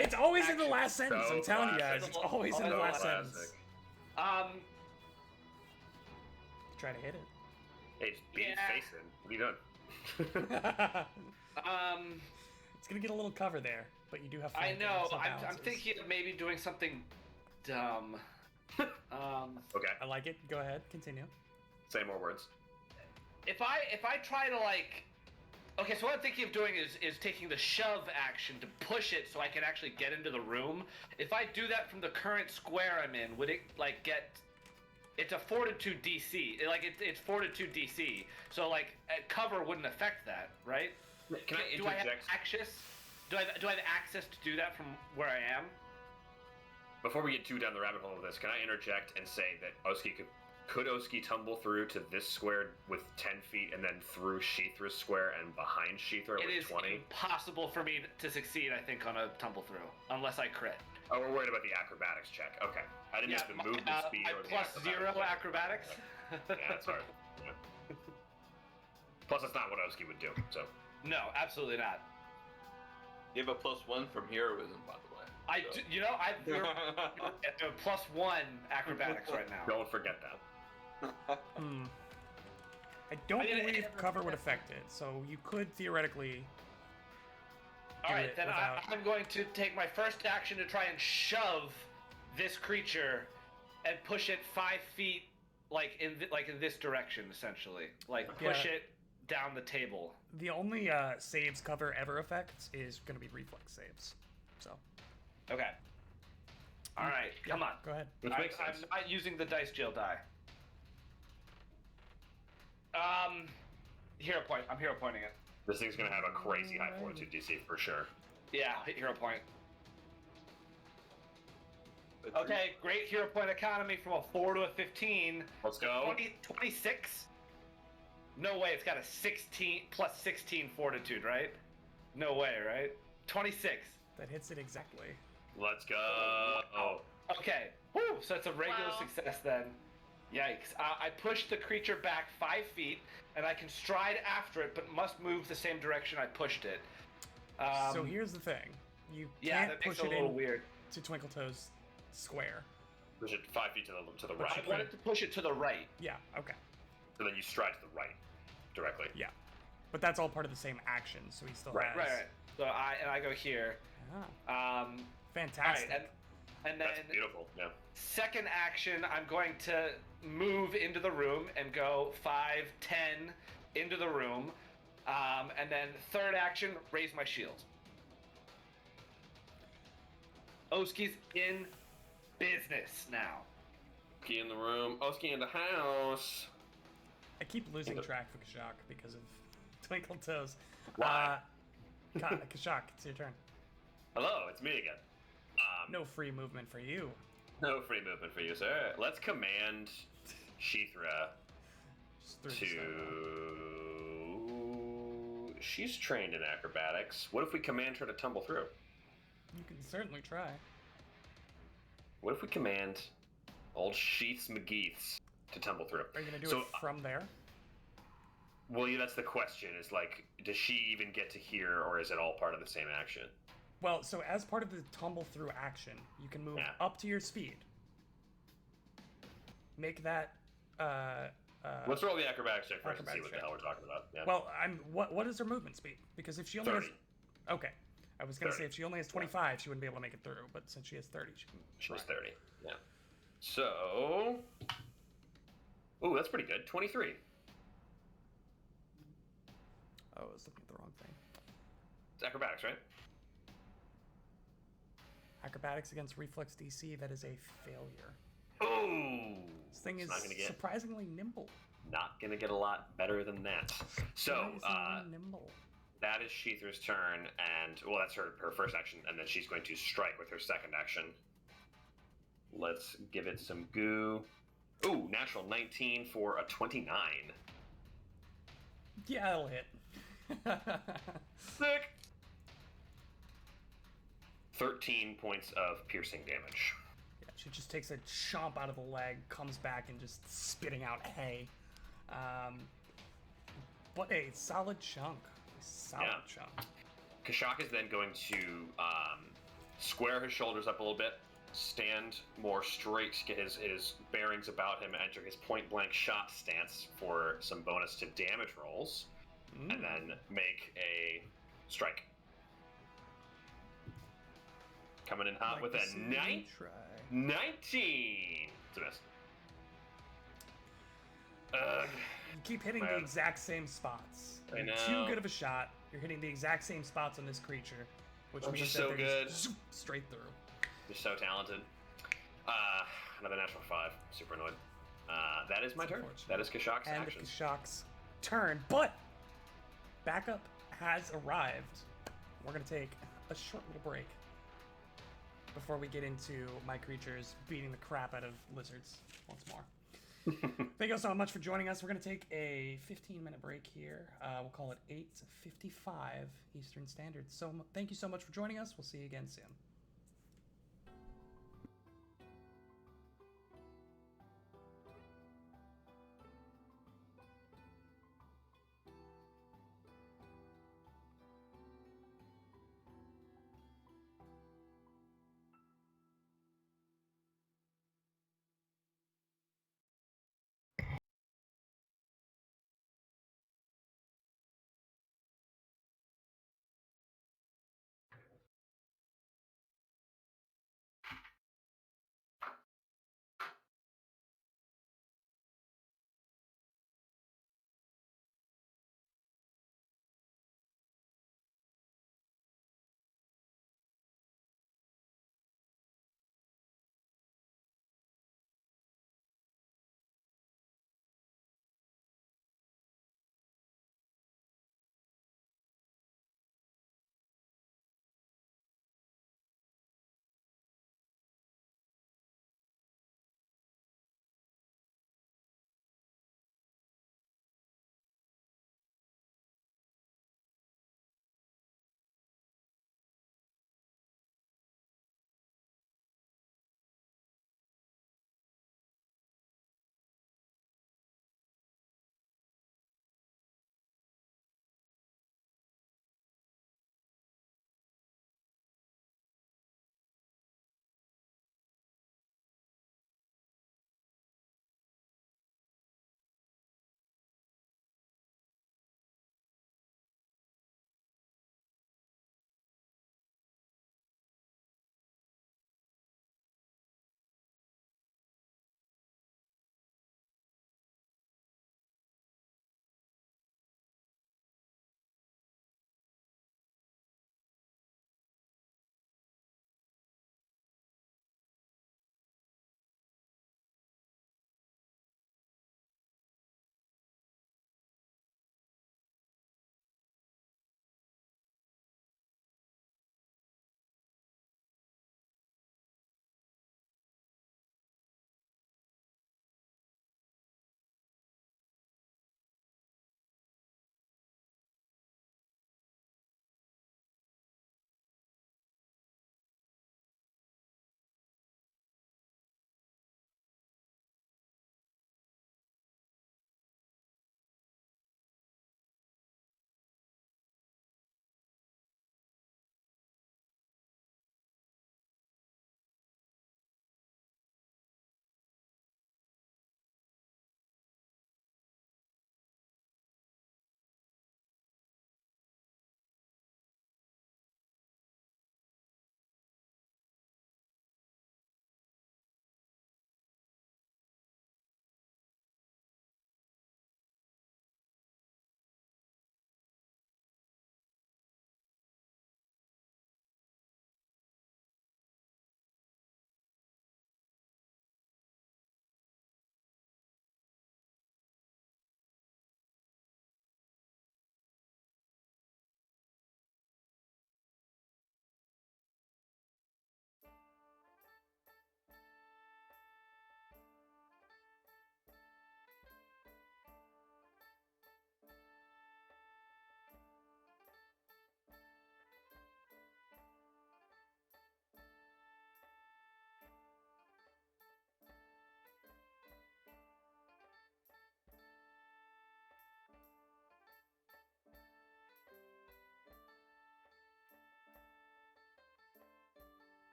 It's always in the
action.
last sentence.
So
I'm telling you guys,
classic.
it's always in the
So
last
classic.
sentence. Try to hit
Hey, just beat its
Yeah.
face in. What are you doing?
it. It's gonna get a little cover there, but you do have.
I
flanking,
know.
so
I'm
balances.
thinking of maybe doing something dumb.
Okay,
I like it. Go ahead. Continue.
say more words.
If I try to like, okay, so what I'm thinking of doing is taking the shove action to push it so I can actually get into the room. If I do that from the current square I'm in, would it like get? It's a fortitude DC. It's fortitude DC. So like cover wouldn't affect that, right?
Can I
Do I have
interject?
access? Do I have access to do that from where I am?
Before we get too down the rabbit hole of this, can I interject and say that Oski could Oski tumble through to this square with 10 feet and then through Sheethra's square and behind Sheethra
It
with
is
20?
impossible for me to succeed, I think, on a tumble through, unless I crit.
Oh, we're worried about the acrobatics check. Okay. I didn't have the movement speed
I
or the
plus
acrobatics
0
check.
acrobatics.
Yeah, that's hard. Yeah. Plus, that's not what Oski would do, so.
No, absolutely not.
You have a +1 from heroism, by the way.
I
So-
do, we're at a +1 acrobatics right now.
Don't forget that.
I don't
I mean,
believe cover would affect it, so you could theoretically.
All
do
right,
it
then
without-
I'm going to take my first action to try and shove this creature and push it 5 feet, like in this direction, essentially. Like push
Yeah.
it down the table.
The only saves cover ever affects is going to be reflex saves. So.
Okay. All right, come on.
Go ahead.
Which makes sense.
I'm not using the dice jail die. Hero point. I'm hero pointing it.
This thing's gonna have a crazy high fortitude DC for sure.
Yeah, hero point.
But
Okay, great hero point economy from a 4 to a 15.
Let's go.
26? No way, it's got a 16 plus 16 fortitude, right? No way, right? 26.
That hits it exactly.
Let's go.
Oh. Okay. Woo! So it's a regular
Wow.
success then. Yikes. I push the creature back 5 feet, and I can stride after it, but must move the same direction I pushed it.
So here's the thing: you
Yeah,
can't
that makes
push
it a
it
little
in
weird.
to Twinkle Toes square.
Push it 5 feet to the
But
right.
I wanted to push it to the right.
Yeah. Okay.
So then you stride to the right directly.
Yeah. But that's all part of the same action, so he still
Right,
has.
Right. So I go here.
Ah,
All
fantastic.
right, and then
That's beautiful. Yeah.
second action, I'm going to move into the room and go 5, 10 into the room. And then third action, raise my shield. Oski's in business now.
Oski in the room. Oski in the house.
I keep losing track for Kashak because of Twinkle Toes.
Why?
Kashak, it's your turn.
Hello, it's me again.
No free movement for you.
No free movement for you, sir. Let's command Sheethra
Just through the
to.
side.
She's trained in acrobatics. What if we command her to tumble through?
You can certainly try.
What if we command old Sheeths McGeeths to tumble through?
Are you gonna do
So,
it from there?
Well, yeah, that's the question. Is like, does she even get to hear, or is it all part of the same action?
Well, so as part of the tumble through action, you can move
Yeah.
up to your speed. Make that.
Let's roll the acrobatics check first and see
acrobatics
what the
check.
hell we're talking about. Yeah.
Well, what is her movement speed? Because if she only
30.
has. Okay. I was gonna
30.
say if she only has 25, she wouldn't be able to make it through. But since she has 30, she can.
She's
try.
30. Yeah. So. Ooh, that's pretty good. 23.
Oh, I was looking at the wrong thing.
It's acrobatics, right?
Acrobatics against reflex DC. That is a failure.
Ooh.
This thing
It's
is
not gonna get
surprisingly nimble.
not gonna get a lot better than that. So
Surprisingly nimble.
that is Sheether's turn, and well, that's her first action, and then she's going to strike with her second action. Let's give it some goo. Ooh, natural 19 for a 29.
Yeah, it'll hit.
Sick. 13 points of piercing damage.
Yeah, she just takes a chomp out of the leg, comes back, and just spitting out hay. But a solid chunk. A solid
Yeah.
chunk.
Kashak is then going to square his shoulders up a little bit, stand more straight, get his bearings about him, enter his point blank shot stance for some bonus to damage rolls, and then make a strike. Coming in hot
Like
with
to
a
see you
19.
try.
19. It's a miss. Ugh.
You keep hitting the
Man.
exact same spots.
I
You're
know.
too good of a shot. You're hitting the exact same spots on this creature, which
I'm
means
just
that
so
they're
good.
just zoop straight through.
You're so talented. Another natural 5. Super annoyed. That is my
It's
turn.
unfortunate.
That is Kashak's
And
action.
Kashak's turn, but backup has arrived. We're gonna take a short little break before we get into my creatures beating the crap out of lizards once more. Thank you all so much for joining us. We're going to take a 15-minute break here. We'll call it 8:55 Eastern Standard. So thank you so much for joining us. We'll see you again soon.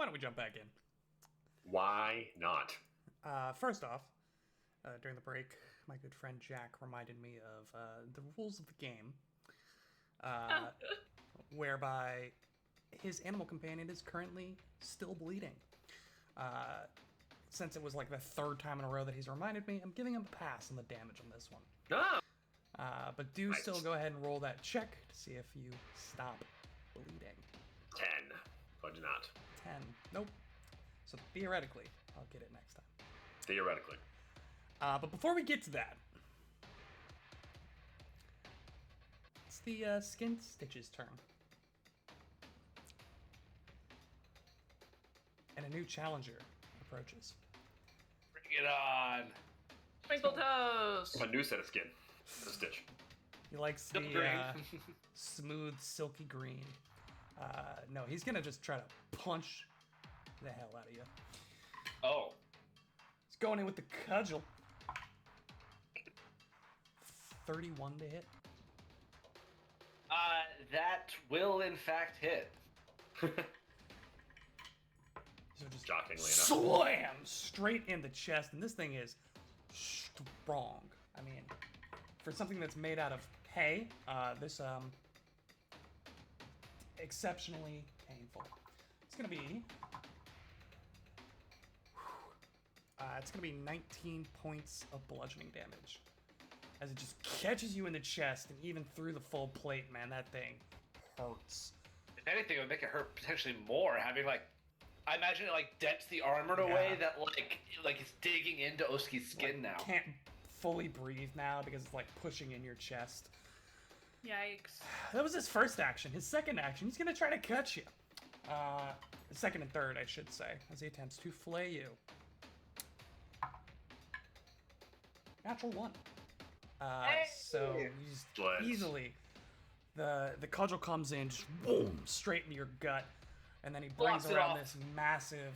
why don't we jump back in?
Why not?
First off, during the break, my good friend Jack reminded me of the rules of the game, whereby his animal companion is currently still bleeding. Since it was like the third time in a row that he's reminded me, I'm giving him a pass on the damage on this one.
Ah!
But do
Nice.
still go ahead and roll that check to see if you stop bleeding.
10. But not.
10. Nope. So theoretically, I'll get it next time.
Theoretically.
But before we get to that, it's the Skin Stitch's turn. And a new challenger approaches.
Bring it on.
Twinkle toes.
A new set of skin. A stitch.
He likes the
Silk green.
smooth, silky green. No, he's gonna just try to punch the hell out of you.
Oh.
He's going in with the cudgel. 31 to hit.
That will in fact hit.
So just
Shockingly enough.
slam straight in the chest, and this thing is strong. I mean, for something that's made out of hay, this exceptionally painful. It's gonna be 19 points of bludgeoning damage as it just catches you in the chest and even through the full plate. Man, that thing hurts.
If anything, it would make it hurt potentially more. Having like, I imagine it like dents the armor in a way
Yeah.
that like it's digging into Oski's skin now.
Can't fully breathe now because it's like pushing in your chest.
Yikes.
That was his first action. His second action, he's gonna try to cut you. The second and third, I should say, as he attempts to flay you. Natural 1. So you just
Bless.
easily, the cudgel comes in, just boom, straight into your gut, and then he brings
Blocks it
around
off.
this massive,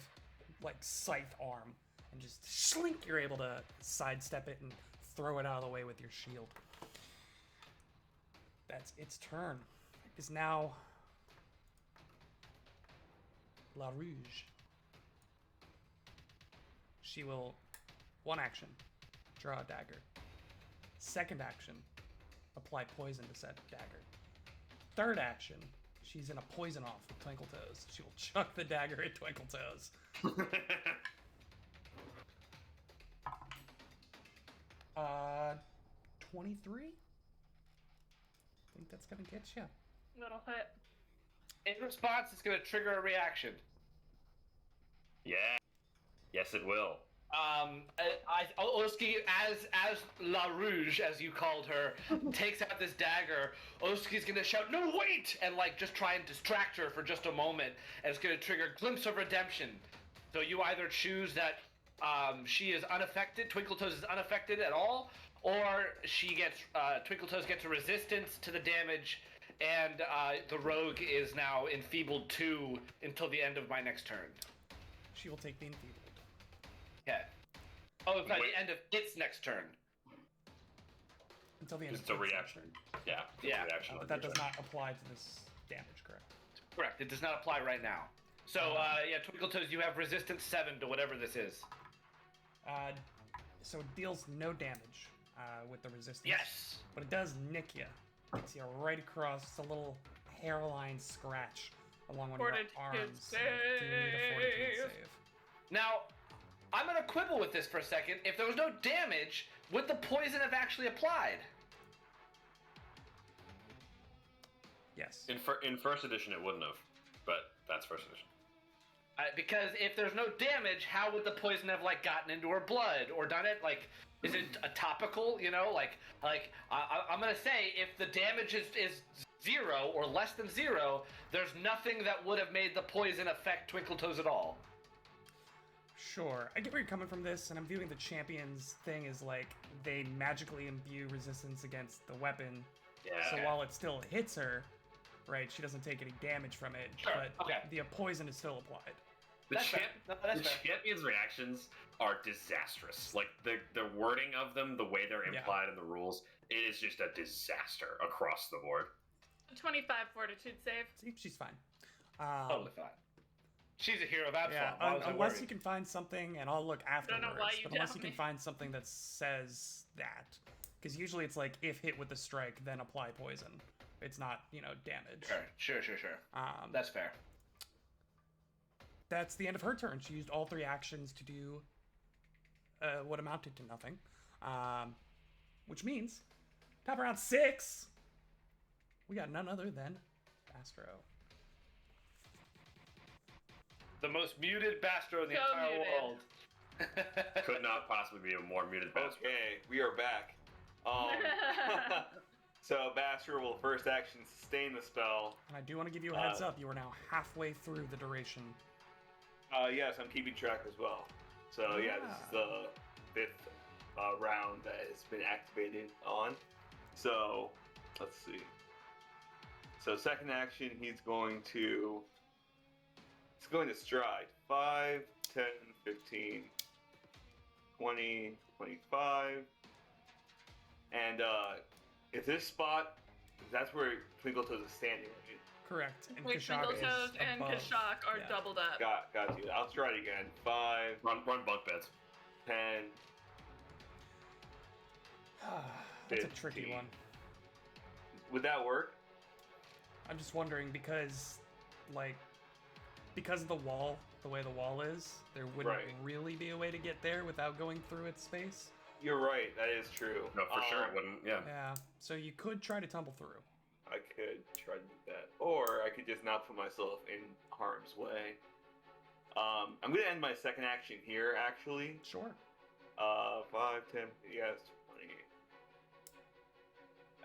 like scythe arm, and just slink. You're able to sidestep it and throw it out of the way with your shield. That's its turn. It is now La Rouge. She will, one action, draw a dagger. Second action, apply poison to said dagger. Third action, she's in a poison off with Twinkle Toes. She will chuck the dagger at Twinkle Toes. 23? I think that's gonna get you.
Little hit.
In response, it's going to trigger a reaction.
Yeah. Yes, it will.
Oski, as La Rouge, as you called her, takes out this dagger. Oski's gonna shout, "No, wait!" and like just try and distract her for just a moment, and it's gonna trigger Glimpse of Redemption. So you either choose that she is unaffected, Twinkletoes is unaffected at all, or she gets Twinkletoes gets a resistance to the damage, and the rogue is now enfeebled 2 until the end of my next turn.
She will take the enfeebled.
Okay. Oh, by
Wait.
the end of its next turn.
Until the end
Just
of
a
its
reaction.
turn.
Yeah.
Yeah.
Reaction
But
on
that
your
does
turn.
not apply to this damage, correct?
Correct. It does not apply right now. So, yeah, Twinkletoes, you have resistance 7 to whatever this is.
So it deals no damage with the resistance.
Yes.
But it does nick you. It's you right across. It's a little hairline scratch along one of
Fortitude
your arms.
save.
Do you need a fortitude save?
Now, I'm going to quibble with this for a second. If there was no damage, would the poison have actually applied?
Yes.
In first edition, it wouldn't have, but that's first edition.
Because if there's no damage, how would the poison have like gotten into her blood or done it? Like, is it a topical? You know, I'm gonna say if the damage is 0 or less than 0, there's nothing that would have made the poison affect Twinkletoes at all.
Sure. I get where you're coming from this, and I'm viewing the champions thing as like they magically imbue resistance against the weapon.
Yeah.
So while it still hits her, right, she doesn't take any damage from it.
Sure,
But
okay.
the poison is still applied.
The,
That's fair. No, that's
the
fair.
champions' reactions are disastrous. Like the wording of them, the way they're
Yeah.
implied in the rules, it is just a disaster across the board.
25 fortitude save.
See, she's fine.
Totally fine. She's a hero of Absalom.
Yeah,
Why was I
unless
worried?
you can find something, and I'll look afterwards.
know why you
but unless
doubt
you can
me.
find something that says that, because usually it's like if hit with the strike, then apply poison. It's not, damage.
Sure. That's fair.
That's the end of her turn. She used all 3 actions to do what amounted to nothing, which means top round 6. We got none other than Astro.
The most muted Bastro in the
So
entire
muted.
world.
Could not possibly be a more muted bastard.
Okay, we are back. So Bastard will first action sustain the spell.
And I do want to give you a heads up. You are now halfway through the duration.
Yes, I'm keeping track as well. So yeah, this is the 5th round that has been activated on. So let's see. So second action, he's going to stride 5, 10, 15, 20, 25, and if this spot, that's where Twinkle Toes is standing, right?
Correct. And
Wait,
Kashak
Twinkle
is
Toes and
above.
Kashak are
Yeah.
doubled up.
Got you. I'll stride again. 5,
Run bunk beds.
10.
That's a tricky
15.
one.
Would that work?
I'm just wondering because of the wall, the way the wall is, there wouldn't
Right.
really be a way to get there without going through its space.
You're right. That is true.
No, for sure it wouldn't. Yeah.
Yeah. So you could try to tumble through.
I could try to do that, or I could just not put myself in harm's way. I'm gonna end my second action here, actually.
Sure.
5, 10, yes, 20.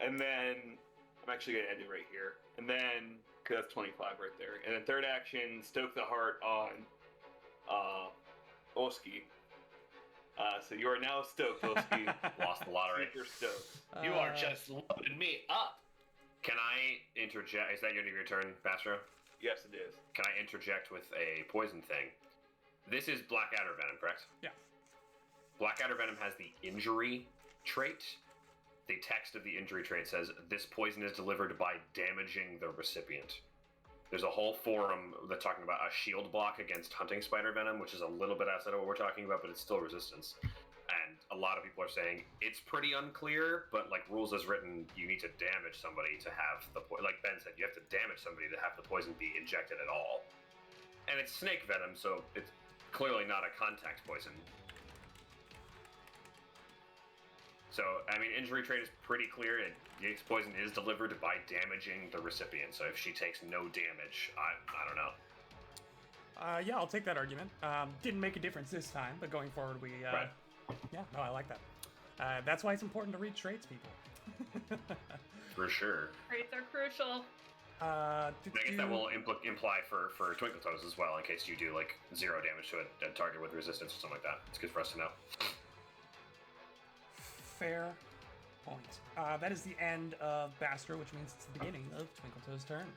And then I'm actually gonna end it right here. And then, cause that's 25 right there. And then third action, stoke the heart on Oski. So you are now stoked, Oski.
Lost the lottery.
Super stoked.
You are just loading me up.
Can I interject? Is that your turn, Bastro?
Yes, it is.
Can I interject with a poison thing? This is Blackadder Venom, correct?
Yeah.
Blackadder Venom has the injury trait. The text of the injury trait says, this poison is delivered by damaging the recipient. There's a whole forum that's talking about a shield block against hunting spider venom, which is a little bit outside of what we're talking about, but it's still resistance. And a lot of people are saying it's pretty unclear, but like rules as written, you need to damage somebody to have the like Ben said, you have to damage somebody to have the poison be injected at all. And it's snake venom, so it's clearly not a contact poison. So, I mean, injury trait is pretty clear. Its poison is delivered by damaging the recipient. So if she takes no damage, I don't know.
Yeah, I'll take that argument. Didn't make a difference this time, but going forward,
Right.
Yeah, no, I like that. That's why it's important to read traits, people.
For sure.
Traits are crucial.
I guess that will imply for Twinkle Toes as well, in case you do like 0 damage to a target with resistance or something like that. It's good for us to know.
Fair point. That is the end of Bastro, which means it's the beginning of Twinkle Toes' turn.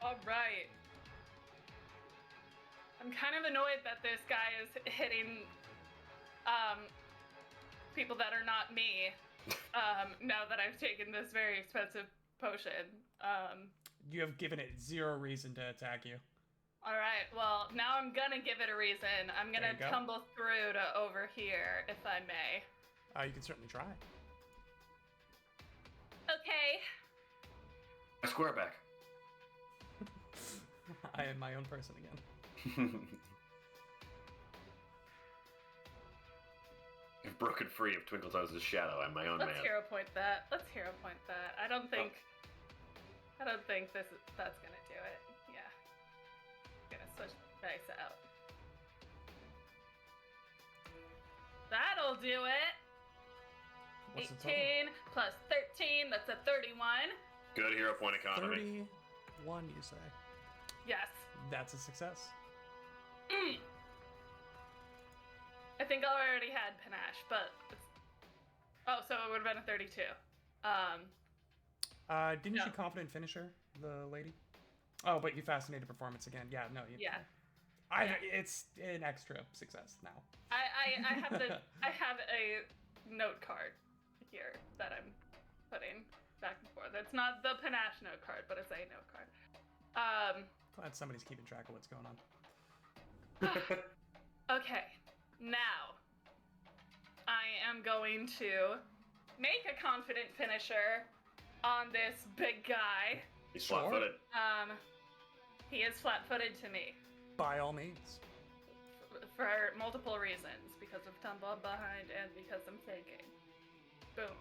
All right. I'm kind of annoyed that this guy is hitting people that are not me. Now that I've taken this very expensive potion.
You have given it 0 reason to attack you.
All right. Well, now I'm gonna give it a reason. I'm
There
gonna
you go.
tumble through to over here, if I may.
You can certainly try.
Okay.
Square back.
I am my own person again.
You've broken free of Twinkle Toes' shadow. I'm my own
Let's
man.
hero point that. I don't think that's gonna do it. Yeah. Gonna switch dice out. That'll do it.
What's the total?
18 plus 13, that's a 31.
Good hero point economy.
31, you say?
Yes.
That's a success.
I think I already had panache, but so it would have been a 32.
Didn't
No.
you confident finish her, the lady? Oh, but you fascinated performance again. Yeah, no.
Yeah.
It's an extra success now.
I have I have a note card here that I'm putting back and forth. It's not the panache note card, but it's a note card.
Glad somebody's keeping track of what's going on.
Okay, now I am going to make a confident finisher on this big guy.
He's
Sure.
flat-footed.
He is flat-footed to me
By all means.
for multiple reasons, because of tumble behind and because I'm thinking. Boom.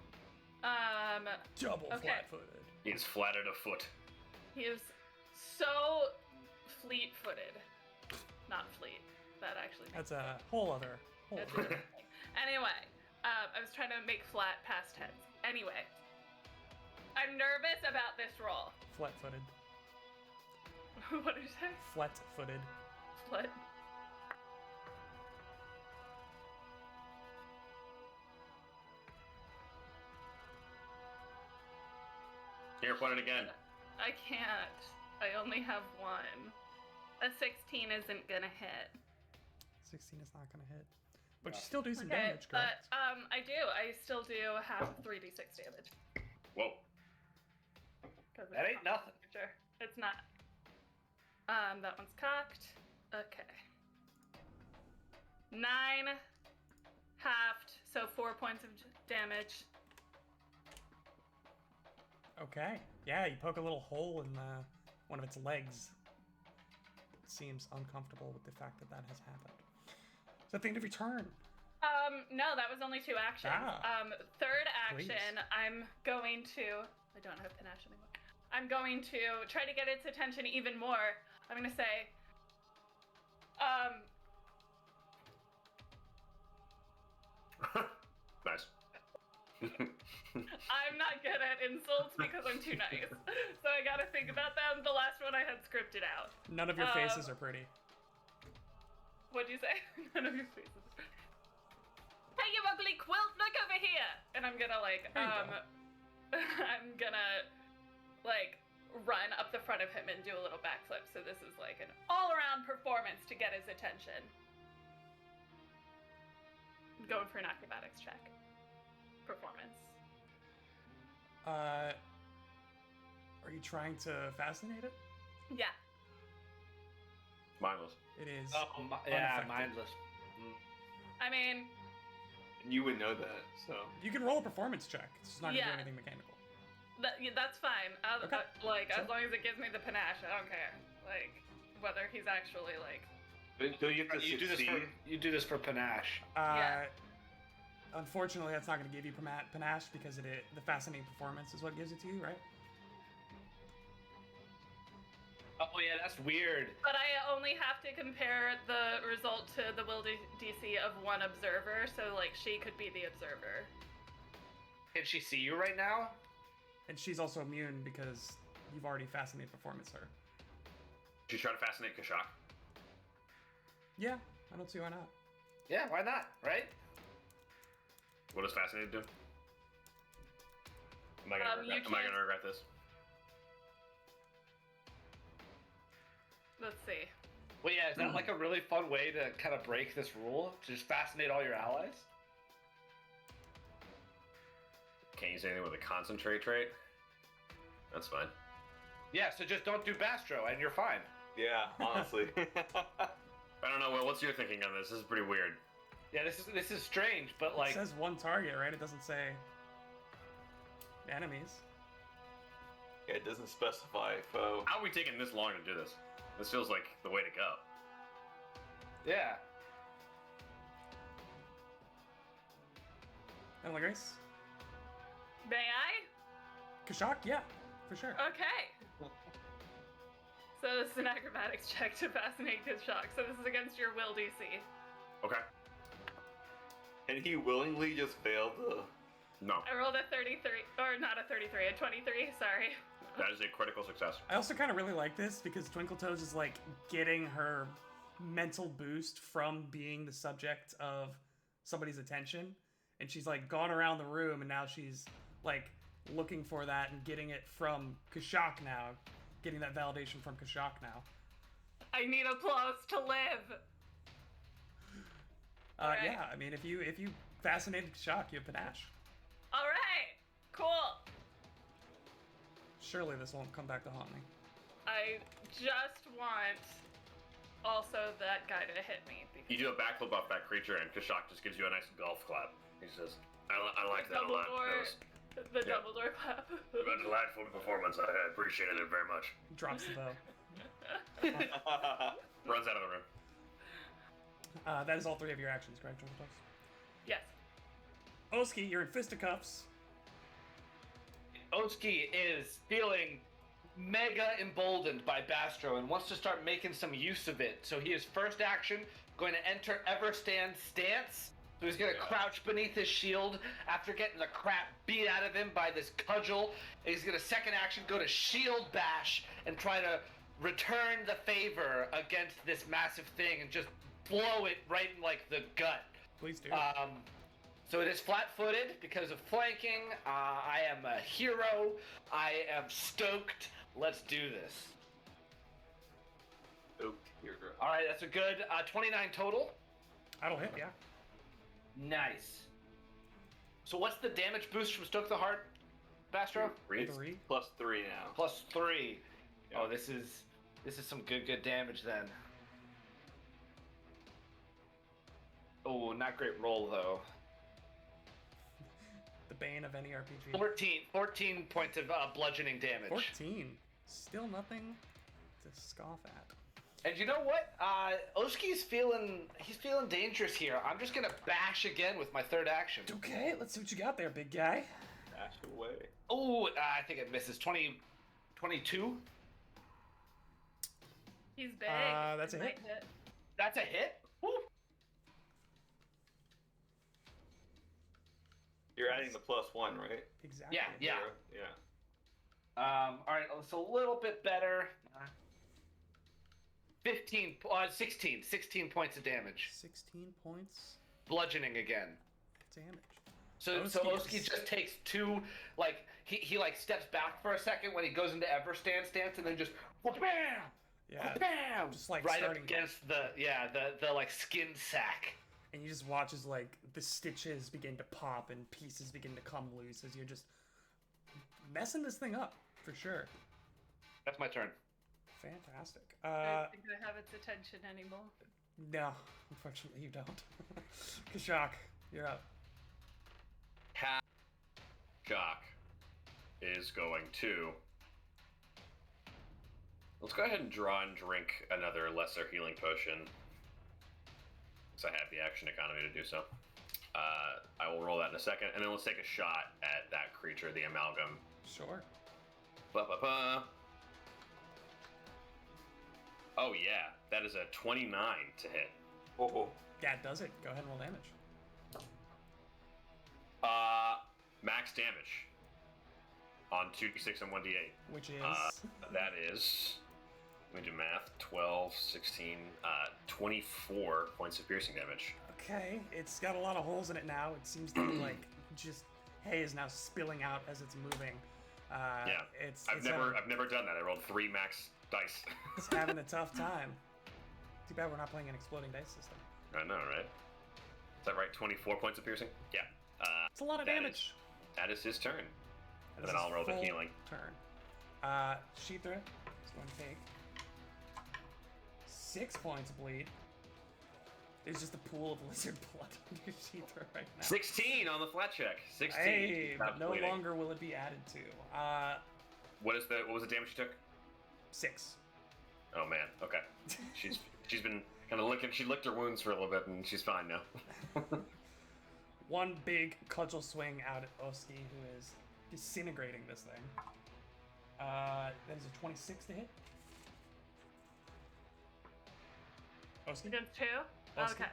Double
Okay.
flat-footed.
He's flatted a foot.
He is so fleet-footed. Not fleet. That actually makes
That's a whole other.
It's a different thing. Anyway, I was trying to make flat past tense. Anyway, I'm nervous about this roll.
Flat-footed.
What did you say?
Flat-footed.
Flat.
Here, put it again.
I can't. I only have one. A 16 isn't gonna hit.
16 is not gonna hit. But you still do some
Okay,
damage, correct?
but I do. I still do have 3d6 damage.
Whoa.
'Cause
That
it's
ain't nothing.
Sure, it's not. That one's cocked. Okay. 9 halved, so 4 points of damage.
Okay. Yeah, you poke a little hole in one of its legs. It seems uncomfortable with the fact that that has happened. Is that the end of your turn?
No, that was only 2 actions.
Ah.
Third action,
Please.
I'm going to. I don't have panache anymore. I'm going to try to get its attention even more. I'm gonna say,
Nice.
I'm not good at insults because I'm too nice. So I gotta think about them. The last one I had scripted out.
None of your faces are pretty.
What'd you say? None of your faces. Hey, you ugly quilt, look over here! And I'm gonna like,
There you go.
I'm gonna like run up the front of him and do a little backflip. So this is like an all-around performance to get his attention. I'm going for an acrobatics check. Performance.
Are you trying to fascinate it?
Yeah.
Mindless.
It is.
Oh, yeah,
unaffected.
mindless.
I mean,
You would know that, so.
You can roll a performance check. It's just not gonna
Yeah.
do anything mechanical.
yeah, that's fine.
Okay.
Like,
Sure.
as long as it gives me the panache, I don't care. Like, whether he's actually like.
Don't you have to
You do this
succeed?
for you do this for panache.
Yeah.
Unfortunately, that's not going to give you panache because the fascinating performance is what gives it to you, right?
Oh yeah, that's weird.
But I only have to compare the result to the will DC of one observer, so like she could be the observer.
Can she see you right now?
And she's also immune because you've already fascinated performance her.
Did you try to fascinate Kashak?
Yeah, I don't see why not.
Yeah, why not? Right?
What does fascinate do? Am I gonna,
You
am I
can't-
gonna regret this?
Let's see.
Well, yeah, is that like a really fun way to kind of break this rule? To just fascinate all your allies?
Can't use anything with a concentrate trait? That's fine.
Yeah, so just don't do Bastro and you're fine.
Yeah, honestly.
I don't know, Will, what's your thinking on this? This is pretty weird.
Yeah, this is strange, but like
It says one target, right? It doesn't say enemies.
Yeah, it doesn't specify foe.
How are we taking this long to do this? This feels like the way to go.
yeah.
Emily Grace?
May I?
Kashak? Yeah, for sure.
Okay. So this is an acrobatics check to fascinate Kashak. So this is against your will DC.
Okay.
And he willingly just failed the.
No,
I rolled a 33, or not a 33, a 23. Sorry.
that is a critical success.
I also kind of really like this because Twinkle Toes is like getting her mental boost from being the subject of somebody's attention. And she's like gone around the room and now she's like looking for that and getting it from Kashak now. Getting that validation from Kashak now.
I need applause to live. Alright.
Yeah, I mean, if you fascinated Kashak, you have panache.
All right. Cool.
Surely this won't come back to haunt me.
I just want also that guy to hit me. Because
You do a backflip off that creature, and Kashak just gives you a nice golf clap. He says, I like that a lot.
The
Yeah.
Dumbledore clap.
A delightful performance. I appreciated it very much.
Drops the bow.
Runs out of the room.
That is all 3 of your actions, correct, Jungle Talks?
Yes.
Oski, you're in fisticuffs.
Oski is feeling mega emboldened by Bastro and wants to start making some use of it. So he is first action going to enter Everstand stance. So he's going to crouch beneath his shield after getting the crap beat out of him by this cudgel. And he's going to second action go to shield bash and try to return the favor against this massive thing and just blow it right in like the gut.
Please do.
So it is flat-footed because of flanking. I am a hero. I am stoked. Let's do this. All right, that's a good 29 total.
That'll hit, yeah.
Nice. So what's the damage boost from Stoke the Heart, Bastro?
3.
3.
+3 now.
+3.
Yeah.
Oh, this is some good damage then. Oh, not great roll though.
The bane of any RPG.
14 points of bludgeoning damage.
14. Still nothing to scoff at.
And you know what? Oski's feeling dangerous here. I'm just gonna bash again with my third action.
Okay, let's see what you got there, big guy.
Dash away.
Oh, I think it misses. 22.
He's big.
That's a
It
hit.
might hit.
That's a hit. Woo.
You're adding the +1, right?
Exactly.
Yeah.
Yeah.
All right, it's a little bit better. 16 points of damage.
16 points
Bludgeoning again.
damage.
So
Oski
Oski
is-
just takes 2, like, he like steps back for a second when he goes into Everstand stance and then just bam!
Yeah.
Bam!
Just, like,
right up
starting-
against the like skin sack.
And you just watch as, like, the stitches begin to pop and pieces begin to come loose as you're just messing this thing up, for sure.
That's my turn.
Fantastic.
I don't think I have its attention anymore.
No, unfortunately you don't. Kashak, you're up.
Shock is going to. Let's go ahead and draw and drink another lesser healing potion. Because I have the action economy to do so. I will roll that in a second, and then let's take a shot at that creature, the amalgam.
Sure.
Ba-ba-ba. Oh yeah, that is a 29 to hit.
Oh.
That does it. Go ahead and roll damage.
Max damage on 2d6 and 1d8.
Which is...
That is, let me do math, 12, 16, 24 points of piercing damage.
Okay, it's got a lot of holes in it now. It seems to be like just hay is now spilling out as it's moving.
Yeah,
It's
I've never done that. I rolled 3 max dice.
It's having a tough time. Too bad we're not playing an exploding dice system.
I know, right? Is that right? 24 points of piercing? Yeah.
It's a lot of
That
damage.
That is his turn.
That
And
is
then I'll
his
roll the
full
healing.
Turn. Sheathra is going to take 6 points of bleed. There's just a pool of lizard blood under Sheathra right now.
16 on the flat check. 16.
Hey, but
Stops
no
bleeding.
longer will it be added to.
What was the damage she took?
6.
Oh man. Okay. She's been kind of licking. She licked her wounds for a little bit, and she's fine now.
One big cudgel swing out at Oski, who is disintegrating this thing. That is a 26 to hit. Oski?
Against 2?
Oski?
Okay.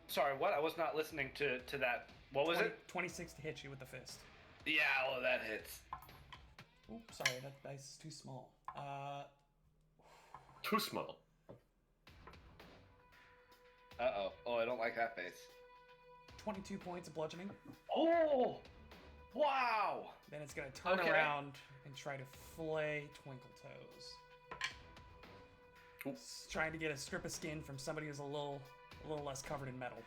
Sorry, what? I was not listening to that. What was it?
26 to hit you with the fist.
Yeah, well, that hits.
Oop, sorry, that dice is too small.
Too small.
Uh-oh. Oh, I don't like that face.
22 points of bludgeoning.
Oh! Wow!
Then it's gonna turn
Okay.
around and try to flay Twinkle Toes.
Oop.
It's trying to get a strip of skin from somebody who's a little less covered in metal.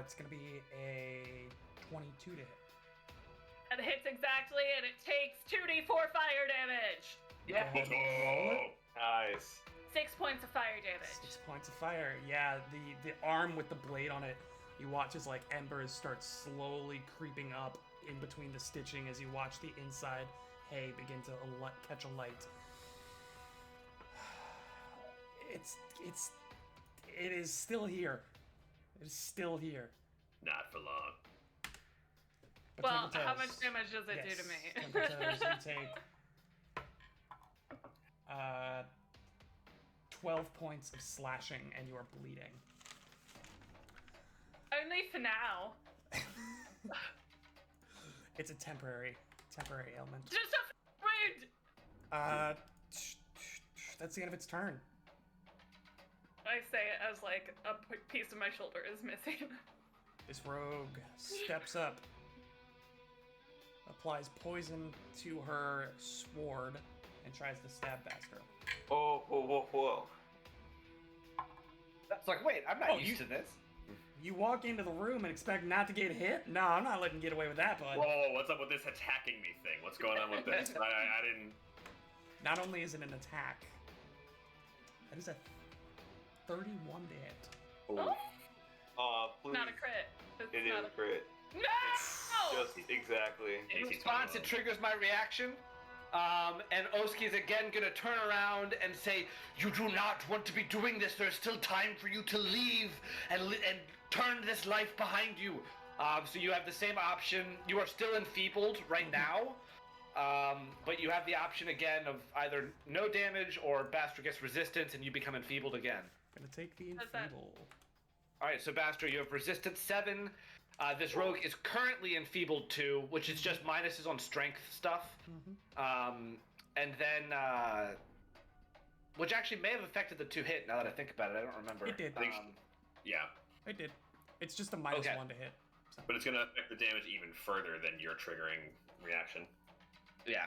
It's gonna be a 22 to hit.
That hits exactly, and it takes 2d4 fire damage.
Yeah.
Go ahead and roll it.
Nice.
6 points of fire damage.
6 points of fire. Yeah, the arm with the blade on it, you watch as like embers start slowly creeping up in between the stitching as you watch the inside hay begin to catch a light. It is still here. It is still here.
Not for long.
But
Well,
Twinkle
how
Toes-
much damage does it do to
yes,
me?
Twinkle Toes, you take 12 points of slashing and you are bleeding.
Only for now.
It's a temporary ailment.
Just a wound!
That's the end of its turn.
I say it as like a piece of my shoulder is missing.
This rogue steps up, applies poison to her sword, and tries to stab Bastro.
Oh, whoa, whoa, whoa.
That's like, wait, I'm not
Oh,
used to this.
You walk into the room and expect not to get hit? No, I'm not letting you get away with that, bud.
Whoa, what's up with this attacking me thing? What's going on with this? I didn't.
Not only is it an attack, that is a 31 to hit.
Oh,
Please.
not a crit. It's
It
not
is a crit.
No!
Just exactly.
In
AC
response, it triggers my reaction. And Oski is again gonna turn around and say, "You do not want to be doing this. There's still time for you to leave and turn this life behind you." So you have the same option. You are still enfeebled right now, but you have the option again of either no damage or Bastro gets resistance and you become enfeebled again.
Gonna take the
What's that?
enfeeble.
All right, so Bastro, you have resistance 7. This rogue is currently enfeebled 2, which is just minuses on strength stuff. And then, which actually may have affected the 2 hit. Now that I think about it, I don't remember.
It did.
Yeah,
It did. It's just a minus
Okay.
1 to hit. So.
but it's gonna affect the damage even further than your triggering reaction.
Yeah.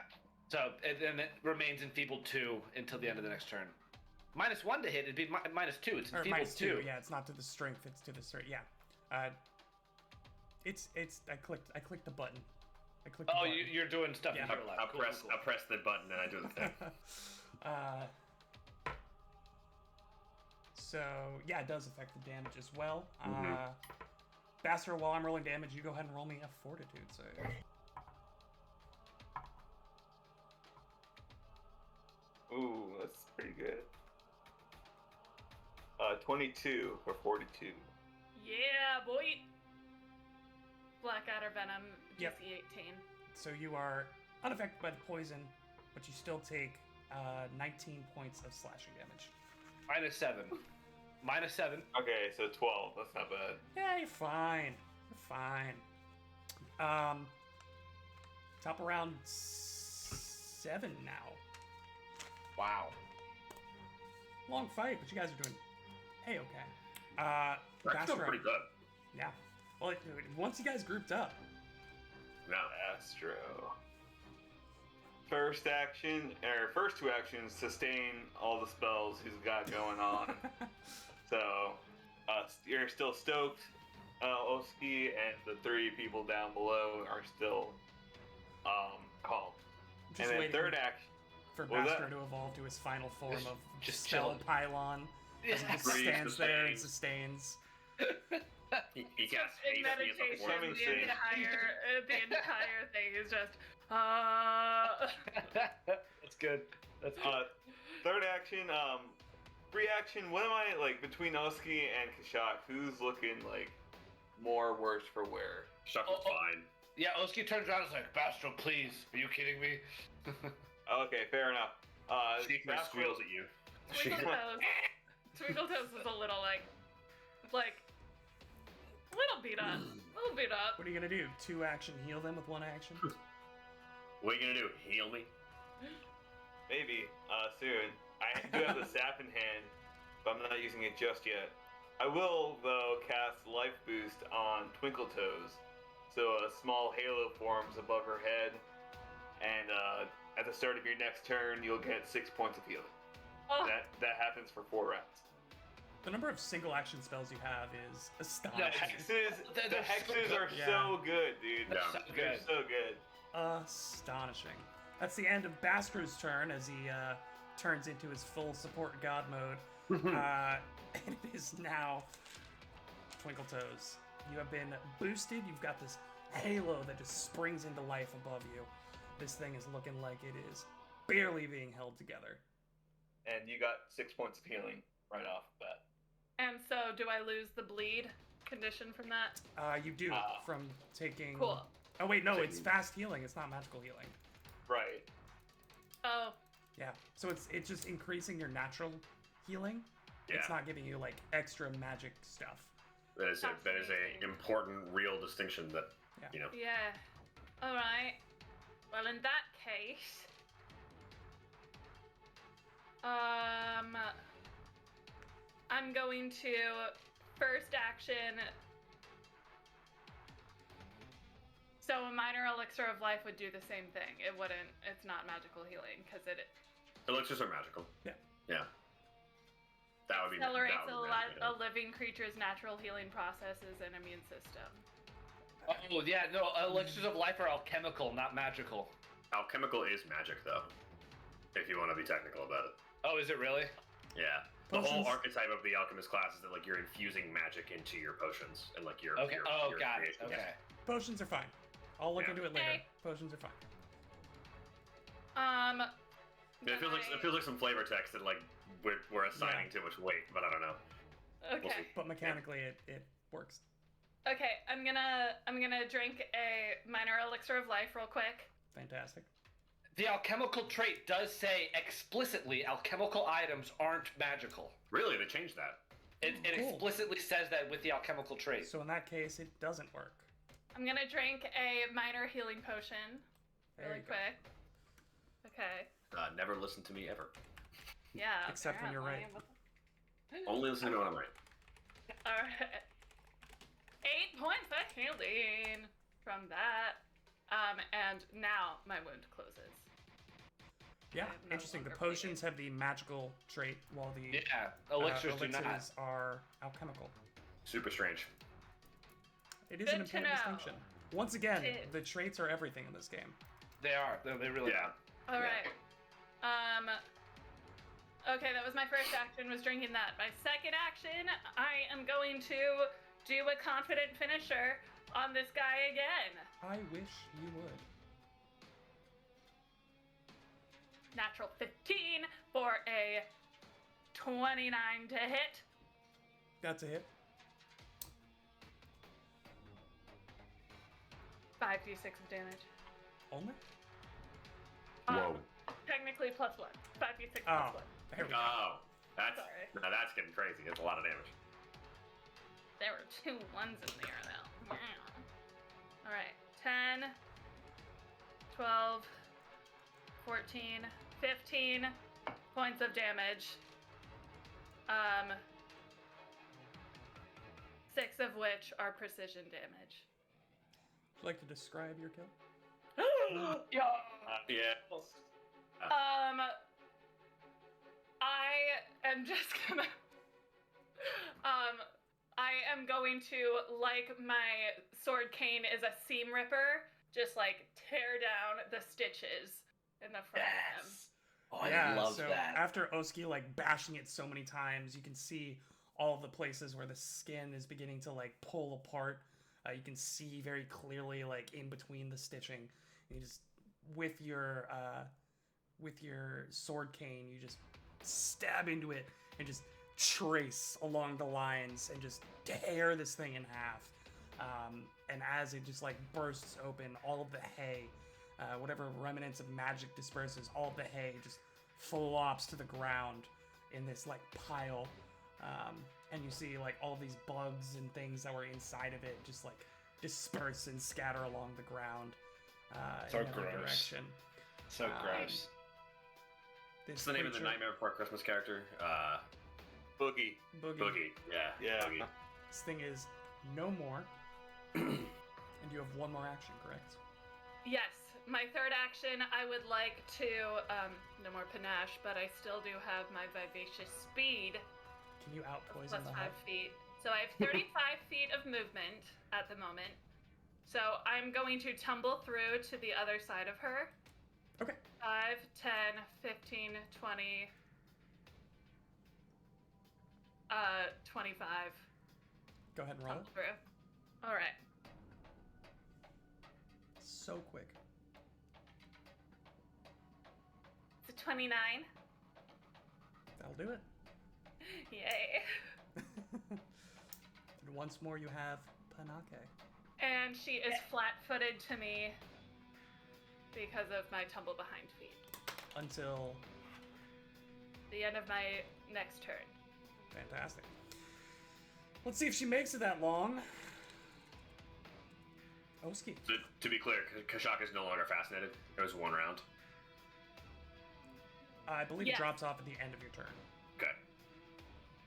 So then it remains enfeebled 2 until the end of the next turn. Minus 1 to hit, it'd be minus 2. It's
Or
enfeebled
minus
2.
2. Yeah, it's not to the strength. It's to the strength. Yeah. It's. I clicked the button. I clicked.
Oh,
the button.
you're doing stuff
Yeah.
in your life.
I'll
Cool,
press
cool, cool.
I'll press the button and I do the thing.
So yeah, it does affect the damage as well. Bastro, while I'm rolling damage, you go ahead and roll me a fortitude save.
Ooh, that's pretty good. 22 for 42.
Yeah, boy. Blackadder Venom,
Yep.
DC 18.
So you are unaffected by the poison, but you still take 19 points of slashing damage.
Minus 7. Minus 7.
Okay, so 12. That's not bad.
Yeah, you're fine. You're fine. Top around 7 now.
Wow.
Long fight, but you guys are doing okay.
That's still
Bastro.
pretty good.
Yeah. Well, once you guys grouped up,
No.
Astro. First first 2 actions, sustain all the spells he's got going on. So, you're still stoked. Oski and the 3 people down below are still calm.
just
And then
waiting
third action.
for
what was
Bastro
that?
to evolve to his final form
Just-
of
just
spell
chilling.
pylon. As he just
Breathe,
stands there and
sustains.
sustains.
He casts
In
haste, he has a
meditation,
form
Swimming
of
the
stage.
entire thing is just,
That's good. That's good.
Third action, reaction. What am I like between Oski and Kashak? Who's looking like more worse for wear?
Shuffle's
Oh,
fine.
Yeah, Oski turns around and is like, Bastro, please. Are you kidding me?
Okay, fair enough.
Secret
Bastro-
squeals at you.
Twinkle Toes is a little little beat up. Little beat up.
What are you gonna do? 2 action heal them with 1 action?
What are you gonna do? Heal me?
Maybe soon. I do have the sap in hand, but I'm not using it just yet. I will though cast Life Boost on Twinkle Toes, so a small halo forms above her head, and at the start of your next turn, you'll get 6 points of healing.
Oh,
That happens for 4 rounds.
The number of single action spells you have is
The
astonishing.
hexes,
They're
the
so
hexes
good.
are
Yeah.
so good, dude.
Yeah.
So
They're
good.
so good.
astonishing. That's the end of Basker's turn as he turns into his full support god mode. And it is now Twinkle Toes. You have been boosted. You've got this halo that just springs into life above you. This thing is looking like it is barely being held together.
And you got 6 points of healing right off the bat.
And so, do I lose the bleed condition from that?
You do from taking.
Cool.
Oh wait, no, it's fast healing. It's not magical healing.
Right.
Oh,
Yeah, so it's just increasing your natural healing.
Yeah.
It's not giving you like extra magic stuff.
That is a important, real distinction that you know.
yeah. All right. Well, in that case, I'm going to first action. So a minor elixir of life would do the same thing. It wouldn't. It's not magical healing because it
Elixirs are magical.
Yeah.
Yeah. That would be
accelerates
that would be magic,
a living creature's natural healing processes and immune system.
Oh yeah, no, elixirs of life are alchemical, not magical.
Alchemical is magic, though. If you want to be technical about it.
Oh, is it really?
Yeah. The whole
Potions-
archetype of the alchemist class is that like you're infusing magic into your potions and like your
Okay.
your
Got it.
creations.
Okay.
Potions are fine. I'll look
Yeah.
into it later.
Okay.
Potions are fine.
It feels like some flavor text that like we're assigning too much weight, but I don't know.
Okay.
see.
But mechanically, it works.
Okay, I'm gonna drink a minor elixir of life real quick.
Fantastic.
The alchemical trait does say explicitly alchemical items aren't magical.
Really, they changed that.
It
Cool.
explicitly says that with the alchemical trait.
So in that case, it doesn't work.
I'm gonna drink a minor healing potion
There
really
you go.
quick. Okay.
Never listen to me ever.
Yeah.
Except when you're right.
apparently.
Only listen to me when I'm right.
Alright. 8 points of healing from that. And now my wound closes.
Yeah,
I am no
interesting. The
longer
potions have the magical trait, while the
Yeah, elixirs do not.
elixirs are alchemical.
Super strange.
It is
Good
an
to
important
know.
distinction. Once again,
Good.
the traits are everything in this game.
They are. They really
Yeah.
are.
Alright. Okay, that was my first action, was drinking that. My second action, I am going to do a confident finisher on this guy again.
I wish you would.
Natural 15 for a 29 to hit.
That's a hit.
5d6 of damage.
Only?
Whoa.
Technically plus 1. 5d6
Oh,
plus 1.
there we go.
Oh, that's
Sorry.
now that's getting crazy. That's a lot of damage.
There were 2 ones in there, though. Alright. 10, 12, 14, 15 points of damage. 6 of which are precision damage.
Would you like to describe your kill?
Yeah.
Yeah.
I am just gonna. I am going to, like my sword cane is a seam ripper, just like tear down the stitches in the front of him.
Yes. Oh, I love
so
that.
after Oski like bashing it so many times, you can see all the places where the skin is beginning to like pull apart. You can see very clearly like in between the stitching. And you just with your sword cane, you just stab into it and just trace along the lines and just tear this thing in half. And as it just like bursts open, all of the hay, whatever remnants of magic disperses, all of the hay just flops to the ground in this like pile. And you see like all these bugs and things that were inside of it just like disperse and scatter along the ground
So
in every
gross.
direction.
So gross.
What's the name of the Nightmare Before Christmas character?
Boogie.
Boogie. Yeah.
Yeah.
Boogie.
This thing is no more. And you have one more action, correct?
Yes, my third action, I would like to, no more panache, but I still do have my vivacious speed,
Can you out
plus
poison
5
the hut?
feet. So I have 35 feet of movement at the moment. So I'm going to tumble through to the other side of her.
Okay.
5, 10, 15, 20, 25.
Go ahead and roll
Tumble
it.
through. All right.
So quick.
It's a 29.
That'll do it.
Yay.
And once more, you have Panake.
And she is flat-footed to me because of my tumble behind feet.
Until
The end of my next turn.
fantastic. Let's see if she makes it that long. Oski.
So, to be clear, Kashaka is no longer fascinated. It was one round.
I believe
Yes.
it drops off at the end of your turn.
Okay.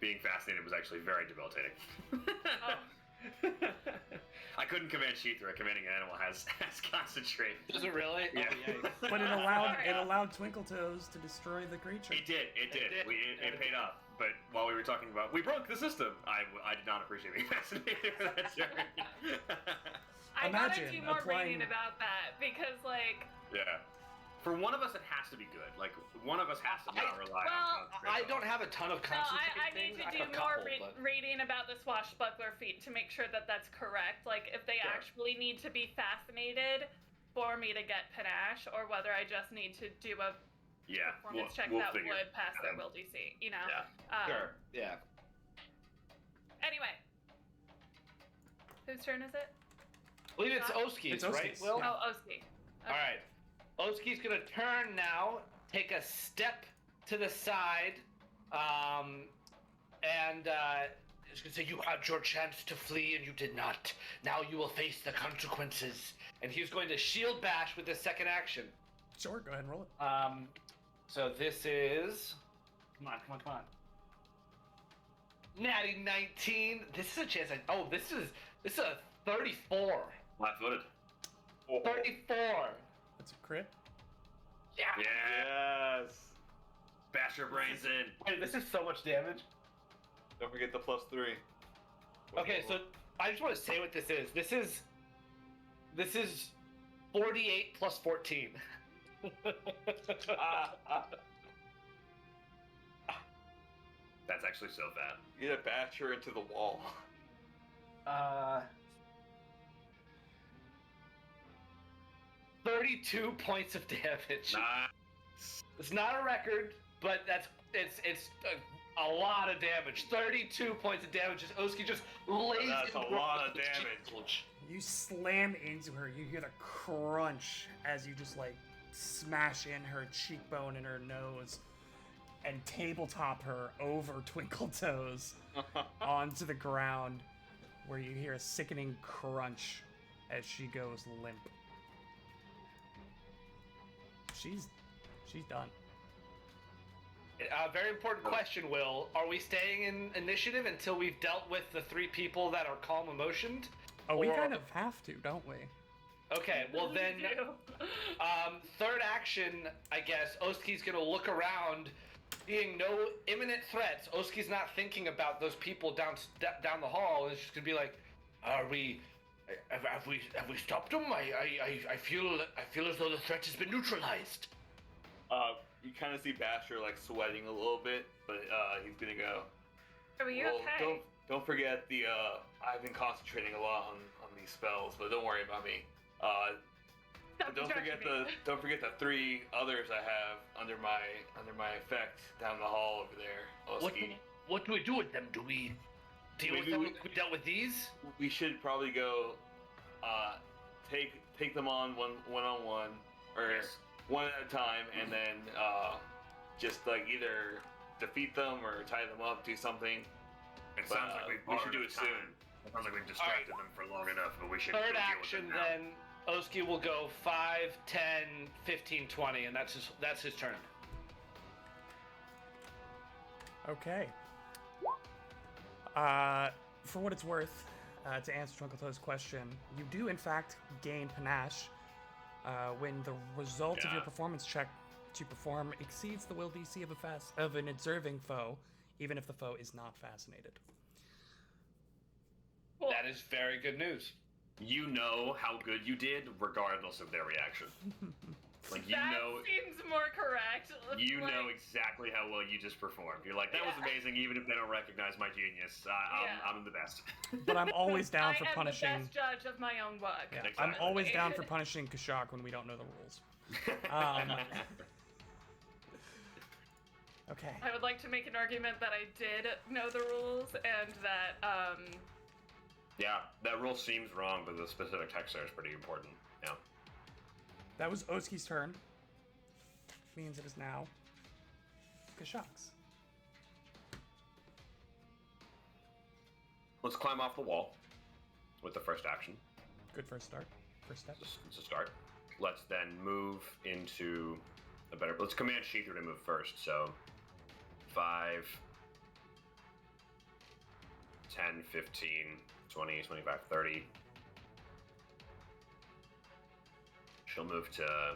Being fascinated was actually very debilitating. I couldn't command Sheethra. Commanding an animal has concentrate.
Does it really?
Yeah.
Oh, yikes.
But it allowed Twinkletoes to destroy the creature.
It did. It did.
It did.
It paid off. But while we were talking about we broke the system, I did not appreciate being fascinated for that turn.
I gotta
Imagine
do more
applying-
reading about that because, like,
Yeah. For one of us, it has to be good. Like one of us has to not rely
well,
on.
I don't have a ton of
no,
concentrate
I need
things.
to
I
do
have a
more
couple, but-
reading about the swashbuckler feat to make sure that that's correct. Like, if they
Sure.
actually need to be fascinated for me to get panache, or whether I just need to do a
Yeah.
performance check
we'll
that
figure.
would pass their
Yeah.
will DC. You know.
Yeah.
Sure. Yeah.
Anyway, whose turn is it?
I believe it's Oski's,
It's
right,
Oski's,
Will?
yeah.
Oh, Oski.
All right. Oski's gonna turn now, take a step to the side, and he's gonna say, "You had your chance to flee and you did not. Now you will face the consequences." And he's going to shield bash with his second action.
Sure, go ahead and roll it.
So this is, come on. Natty 19. This is a chance. This is a 34.
Flat-footed.
34.
That's a crit.
Yeah.
Yeah.
Yes.
Bash your brains in.
Wait, this is so much damage.
Don't forget the +3.
Okay, so I just want to say what this is. This is 48 plus 14.
That's actually so bad.
You gotta bash her into the wall.
32 points of damage.
Nice.
It's not a record, but it's a lot of damage. 32 points of damage. Oski just lays
That's
into
a
her
lot of
with his
damage.
shield.
You slam into her. You hear the crunch as you just like smash in her cheekbone and her nose and tabletop her over Twinkletoes onto the ground, where you hear a sickening crunch as she goes limp. She's done.
Very important question, Will. Are we staying in initiative until we've dealt with the three people that are calm emotioned?
Oh, we
Or-
kind of have to, don't we?
Okay, well then, third action, I guess, Oski's gonna look around, seeing no imminent threats. Oski's not thinking about those people down the hall. It's just gonna be like, have we stopped them? I feel as though the threat has been neutralized.
You kind of see Basher like sweating a little bit, but he's gonna go.
Are you
Well,
okay?
don't forget the. I've been concentrating a lot on these spells, but don't worry about me.
Stop
Don't forget
distracting me.
the 3 others I have under my effect down the hall over there. Oski.
What do we do with them? Do we deal with
Maybe
them?
we-
We dealt with these.
We should probably go take them on one on one or
Yes.
one at a time, and then just like either defeat them or tie them up, do something.
It
But,
sounds like we've
we should do
borrowed
it
time.
soon.
It sounds like we've distracted them for long enough, but we should
Third
go deal with
action,
them now.
then Oski will go 5, 10, 15, 20, and that's his turn.
Okay. For what it's worth, to answer Twinkletoes' question, you do in fact gain panache when the result of your
Yeah.
performance check to perform exceeds the will DC of an observing foe, even if the foe is not fascinated.
Cool.
That is very good news.
you know how good you did regardless of their reaction. Like, you
that
know,
seems more correct.
you
Like,
know exactly how well you just performed. You're like, that was
Yeah.
amazing, even if they don't recognize my genius. I'm the best.
But I'm always down for
I am
punishing.
the best judge of my own work.
Yeah,
Exactly.
I'm always down for punishing Kashak when we don't know the rules. Okay.
I would like to make an argument that I did know the rules and that
Yeah, that rule seems wrong, but the specific text there is pretty important. Yeah.
That was Oski's turn. Means it is now Kashak's.
Let's climb off the wall with the first action.
Good first start. First step.
It's a start. Let's then move into a better. Let's command Sheether to move first. So 5, 10, 15, 20, 25, 30. She'll move to. I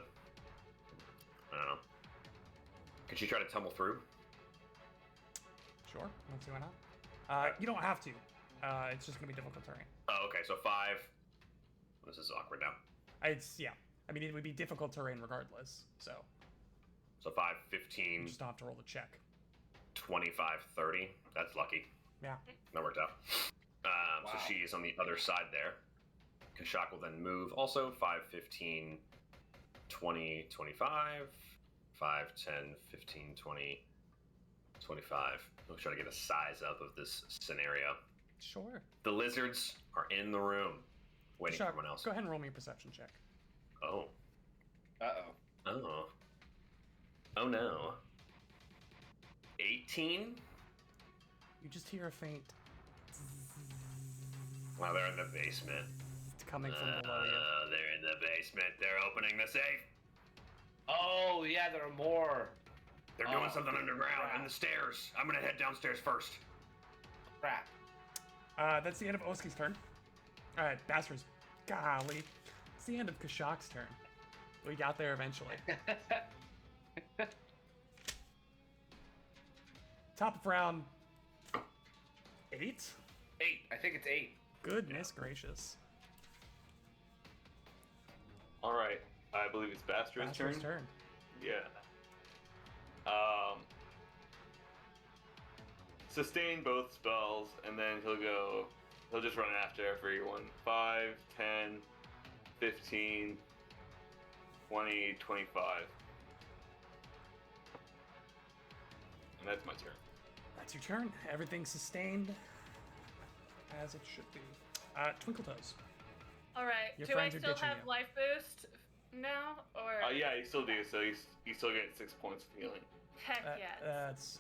don't know. Could she try to tumble through?
Sure. Let's see why not. You don't have to. It's just gonna be difficult terrain.
Oh, okay. So 5. This is awkward now.
Yeah. I mean, it would be difficult terrain regardless. So
So 5,
you
15,
just don't have to roll the check.
25, 30. That's lucky.
Yeah.
That worked out. So
Wow.
she is on the other side there. Kashak will then move also 5, 15, 20, 25. 5, 10, 15, 20, 25. We'll try to get a size up of this scenario.
Sure.
The lizards are in the room waiting for
Kashak,
everyone else.
go ahead and roll me a perception check.
Oh.
Uh-oh.
Oh. Oh no. 18?
You just hear a faint
Wow, they're in the basement.
coming from below you.
They're in the basement. They're opening the safe.
Oh, yeah, there are more.
They're doing
Oh,
something underground
crap.
in the stairs. I'm gonna head downstairs first.
Crap.
That's the end of Oski's turn. Alright, Bastards. Golly. It's the end of Kashak's turn. We got there eventually. Top of round 8?
8. I think it's 8.
Goodness gracious.
All right. I believe it's Bastra's turn.
Bastards' turn.
Yeah. Sustain both spells, and then he'll just run after everyone. 5, 10, 15, 20, 25. And that's my turn.
That's your turn. Everything's sustained as it should be. Twinkle Toes.
all right.
Your
Do I
friends are
still
ditching
have
you.
life boost now, or
Yeah, you still do. So you still get 6 points of healing.
heck yes?
That's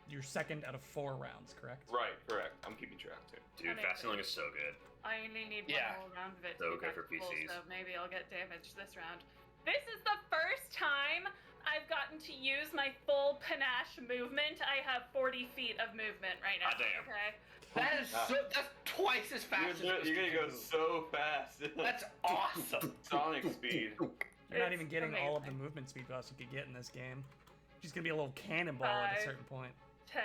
your second out of 4 rounds, correct?
Right, correct. I'm keeping track too.
Dude,
Amazing.
fast healing is so good.
I only need
Yeah.
one whole round of it to
So
be
good
back
for
to full,
PCs.
so maybe I'll get damaged this round. This is the first time I've gotten to use my full panache movement. I have 40 feet of movement right now.
Ah, damn.
Okay.
That is that's twice as fast as
You're gonna go
Mr.
so fast.
That's awesome.
Sonic speed.
You're not
It's
even getting all of the
amazing.
movement speed buffs you could get in this game. She's gonna be a little cannonball at a
5,
certain point.
10,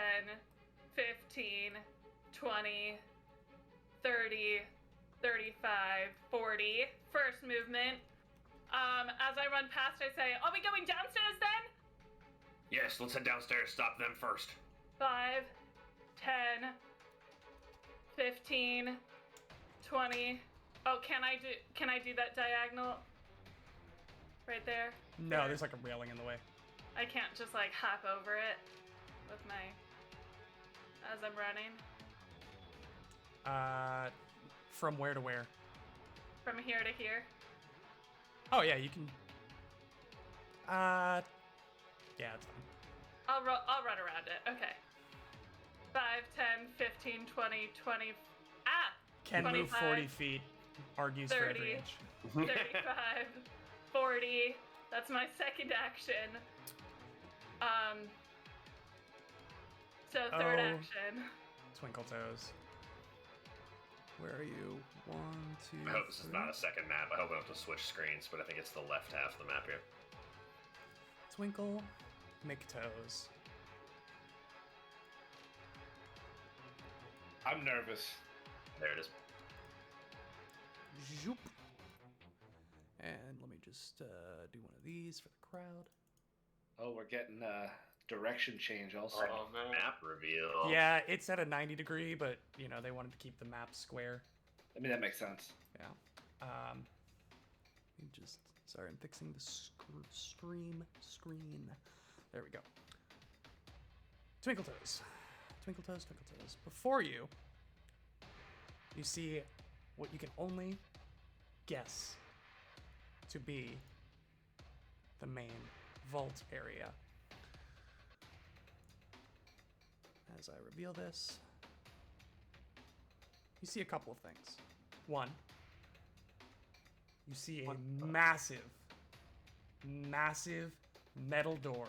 15, 20, 30, 35, 40. First movement. As I run past, I say, are we going downstairs then?
Yes, let's head downstairs. Stop them first.
5, 10, 15, 20. Oh, can I do that diagonal? Right there?
No, there's like a railing in the way.
I can't just like hop over it with my as I'm running.
From where to where?
From here to here.
Oh yeah, you can. Yeah, it's fine.
I'll run around it. Okay. 5, 10, 15, 20, 20. Ah!
Can move
25,
40 feet. Argues for every
30.
inch.
35, 40. That's my second action. So third
Oh.
action.
Twinkle Toes. Where are you? 1, 2.
I hope this is
3.
not a second map. I hope I don't have to switch screens, but I think it's the left half of the map here.
Twinkle McToes.
I'm nervous.
There it is.
Zoop. And let me just do one of these for the crowd.
Oh, we're getting direction change also.
Oh, man.
Map reveal.
Yeah, it's at a 90 degree, but you know they wanted to keep the map square.
I mean, that makes sense.
Yeah. Let me just sorry, I'm fixing the stream screen. There we go. Twinkle Toes. Twinkle Toes, Twinkle Toes. Before you, you see what you can only guess to be the main vault area. As I reveal this, you see a couple of things. One, you see a massive metal door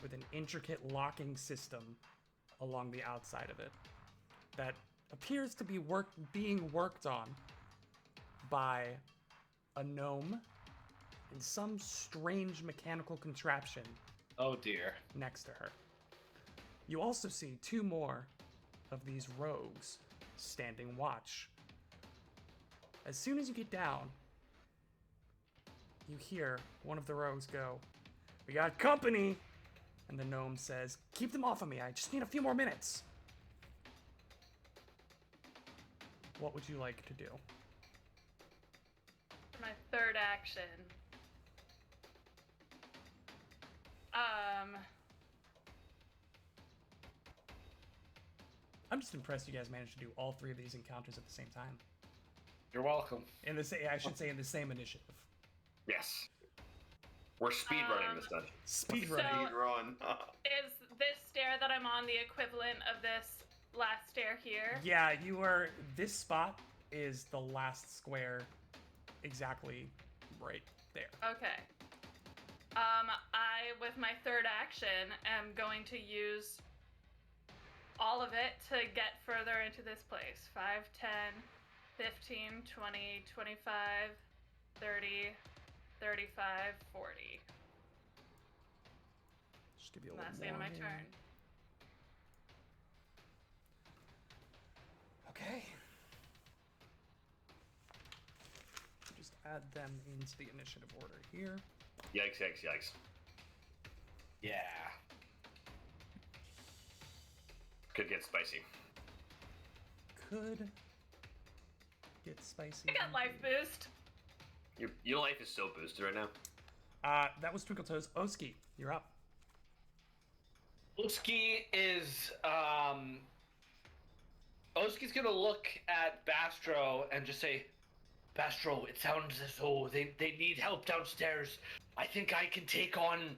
with an intricate locking system along the outside of it that appears to be being worked on by a gnome in some strange mechanical contraption
Oh dear.
next to her. You also see two more of these rogues standing watch. As soon as you get down, you hear one of the rogues go, "We got company!" And the gnome says, "Keep them off of me, I just need a few more minutes." What would you like to do?
For my third action.
I'm just impressed you guys managed to do all three of these encounters at the same time.
You're welcome.
In the I should say in the same initiative.
Yes. We're speedrunning this dungeon.
Speed
So-
running.
Speed run.
Is this stair that I'm on the equivalent of this last stair here?
Yeah, you are. This spot is the last square, exactly right there.
Okay. I, with my third action, am going to use all of it to get further into this place. 5, 10, 15, 20, 25, 30, 35, 40.
Just give you a
And
little
that's the end of my
more here.
turn.
Okay. Just add them into the initiative order here.
Yikes, yikes, yikes.
Yeah.
Could get spicy.
Could get spicy.
I got life boost.
Your life is so boosted right now.
That was Twinkle Toes. Oski, you're up.
Oski is Oski's gonna look at Bastro and just say, Bastro, it sounds as though they need help downstairs. I think I can take on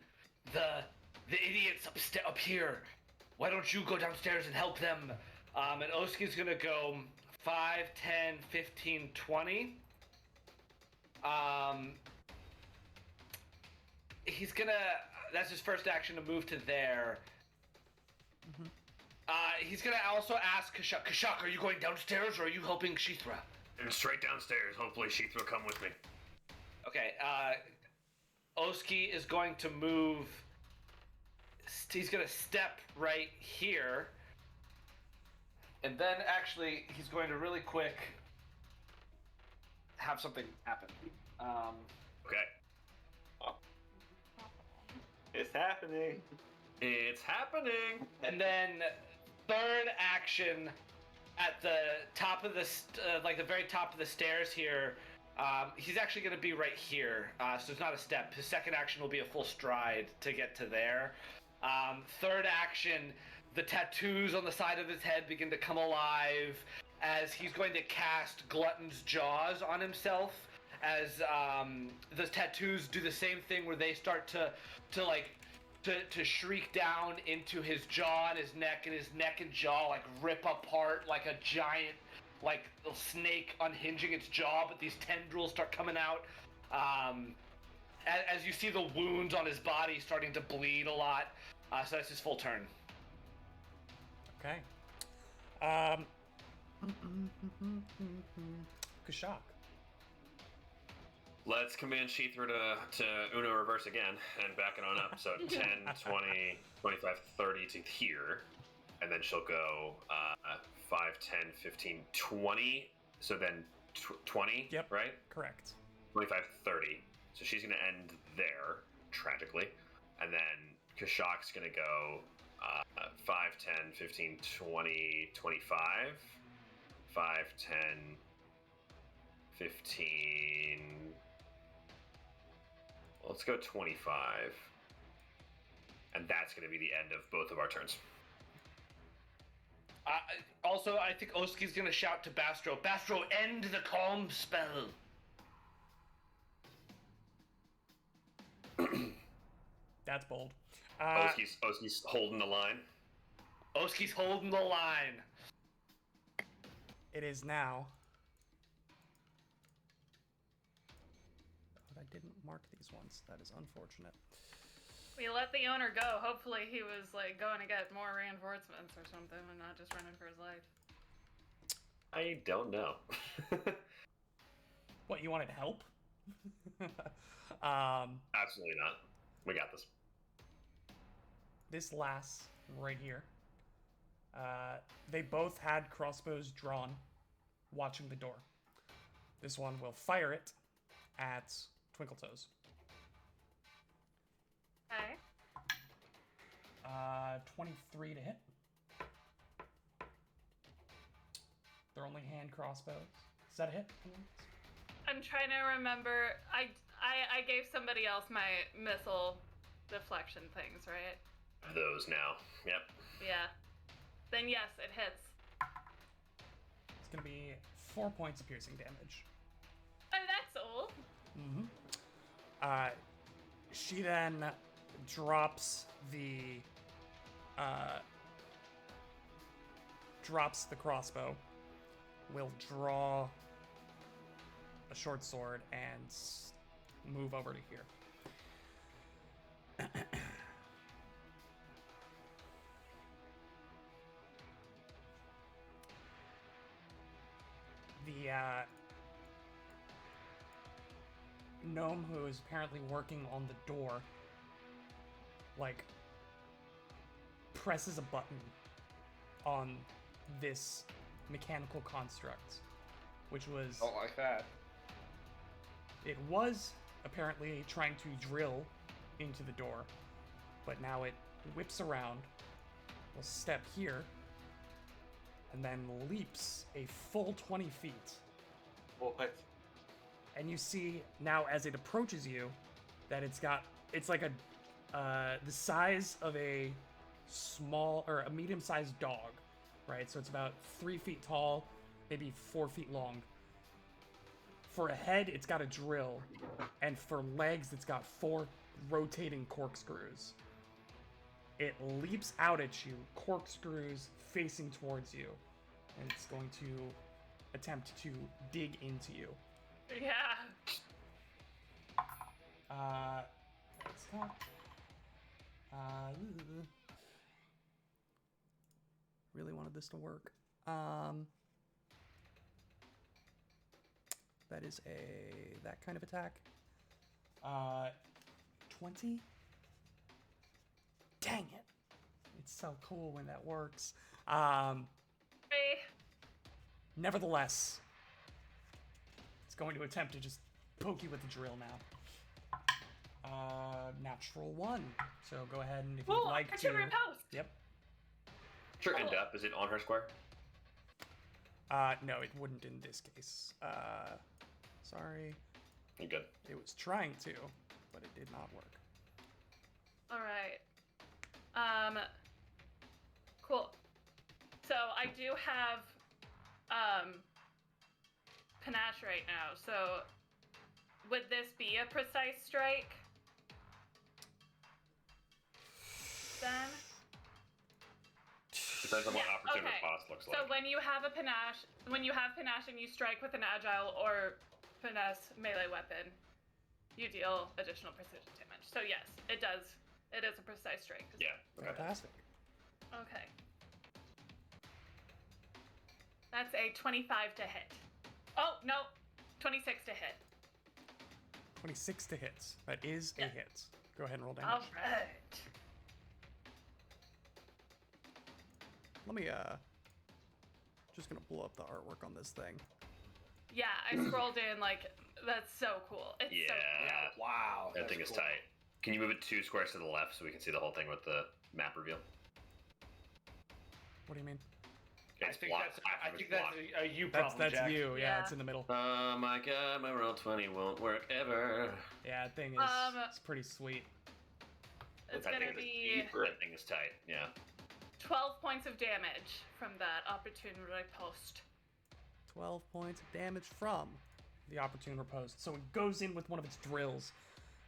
the idiots up here. Why don't you go downstairs and help them? And Oski's gonna go 5, 10, 15, 20. He's gonna, that's his first action to move to there. He's gonna also ask Kashak, Kashak, are you going downstairs or are you helping Shithra?
And straight downstairs. Hopefully Sheath will come with me.
Okay, Oski is going to move, he's gonna step right here. And then actually, he's going to really quick have something happen.
Okay.
It's happening.
It's happening.
And then third action at the top of the like the very top of the stairs here. He's actually going to be right here, so it's not a step. His second action will be a full stride to get to there. Third action, the tattoos on the side of his head begin to come alive as he's going to cast Glutton's Jaws on himself. As the tattoos do the same thing where they start to shriek down into his jaw and his neck and jaw like rip apart like a giant like a snake unhinging its jaw, but these tendrils start coming out. As you see the wounds on his body starting to bleed a lot. So that's his full turn.
Okay. Kashak.
Let's command Sheathra to Uno reverse again and back it on up. So 10, 20, 25, 30 to here. And then she'll go 5, 10, 15, 20. So then 20.
Yep.
Right.
Correct.
25, 30. So she's going to end there, tragically. And then Kashak's going to go 5, 10, 15, 20, 25. 5, 10, 15. Let's go 25. And that's going to be the end of both of our turns.
Also, I think Oski's gonna shout to Bastro, Bastro, end the calm spell.
That's bold.
Oski's holding the line.
Oski's holding the line.
It is now. But I didn't mark these ones. That is unfortunate.
We let the owner go. Hopefully he was like going to get more reinforcements or something and not just running for his life.
I don't know.
What, you wanted help?
Absolutely not. We got this.
This lass right here. They both had crossbows drawn, watching the door. This one will fire it at Twinkletoes.
Okay.
23 to hit. They're only hand crossbows. Is that a hit?
I'm trying to remember. I gave somebody else my missile deflection things, right?
Those now. Yep.
Yeah. Then yes, it hits.
It's gonna be 4 points of piercing damage.
Oh, that's all.
She then drops the crossbow. Will draw a short sword and move over to here. The gnome who is apparently working on the door, like, presses a button on this mechanical construct, which was...
Don't like that.
It was apparently trying to drill into the door, but now it whips around, will step here, and then leaps a full 20 feet.
What?
And you see now as it approaches you that it's like the size of a small or a medium-sized dog, right? So it's about 3 feet tall, maybe 4 feet long. For a head, it's got a drill, and for legs, it's got 4 rotating corkscrews. It leaps out at you, corkscrews facing towards you, and it's going to attempt to dig into you.
Yeah.
Let's go. Really wanted this to work. That is that kind of attack. 20? Dang it. It's so cool when that works.
Hey.
Nevertheless, it's going to attempt to just poke you with the drill now. Natural 1. So go ahead and if you'd like to...
artillery post.
Yep.
Sure, end up. Is it on her square?
No, it wouldn't in this case. Sorry.
You're good.
It was trying to, but it did not work.
All right. Cool. So I do have panache right now. So would this be a precise strike? Then?
Depends on what
Yeah,
opportunity
okay.
cost looks like.
So when you have panache and you strike with an agile or finesse melee weapon, you deal additional precision damage. So yes, it does. It is a precise strike.
Yeah. Okay.
Fantastic.
Okay. That's a 25 to hit. Oh, no. 26 to hit.
26 to hit. That is a
Yeah.
hit. Go ahead and roll damage.
All right.
Let me, just gonna blow up the artwork on this thing.
Yeah, I scrolled in like that's so cool. It's so cool.
Yeah.
Wow.
That
that's
thing is
cool.
tight. Can you move it 2 squares to the left so we can see the whole thing with the map reveal?
What do you mean?
I
It's
think
blocked.
that's, I
Half of
think
it's
that's
blocked.
a you
That's
problem, Jack.
you. Yeah,
Yeah.
it's in the middle.
Oh my god, my roll 20 won't work ever.
Yeah, that thing is it's pretty sweet.
It's
That
gonna
thing is
be
deep. That thing is tight. Yeah.
12 points of damage from that opportunity post.
12 points of damage from the opportune riposte. So it goes in with one of its drills,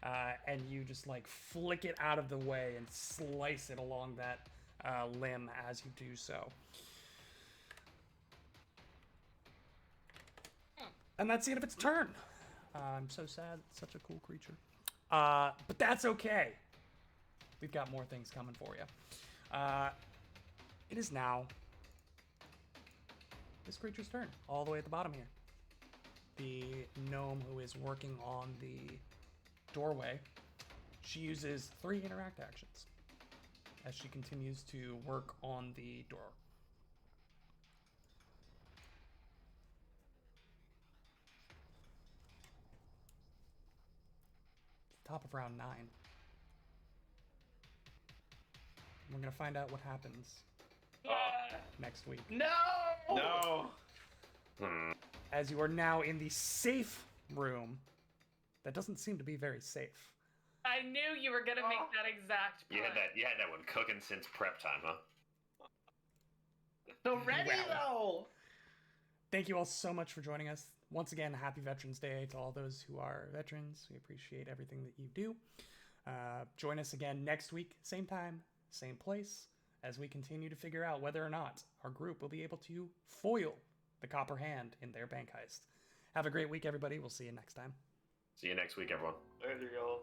and you just like flick it out of the way and slice it along that limb as you do so. And that's the end of its turn. I'm so sad. It's such a cool creature. But that's okay. We've got more things coming for you. It is now this creature's turn, all the way at the bottom here. The gnome who is working on the doorway, she uses 3 interact actions as she continues to work on the door. Top of round 9. We're gonna find out what happens next week.
No.
No.
Hmm.
As you are now in the safe room that doesn't seem to be very safe.
I knew you were gonna make that exact
You
point.
had that one cooking since prep time, huh?
So ready
Well. Thank you all so much for joining us. Once again, happy Veterans Day to all those who are veterans. We appreciate everything that you do. Join us again next week, same time, same place, as we continue to figure out whether or not our group will be able to foil the Copper Hand in their bank heist. Have a great week, everybody. We'll see you next time.
See you next week, everyone.
Later, y'all.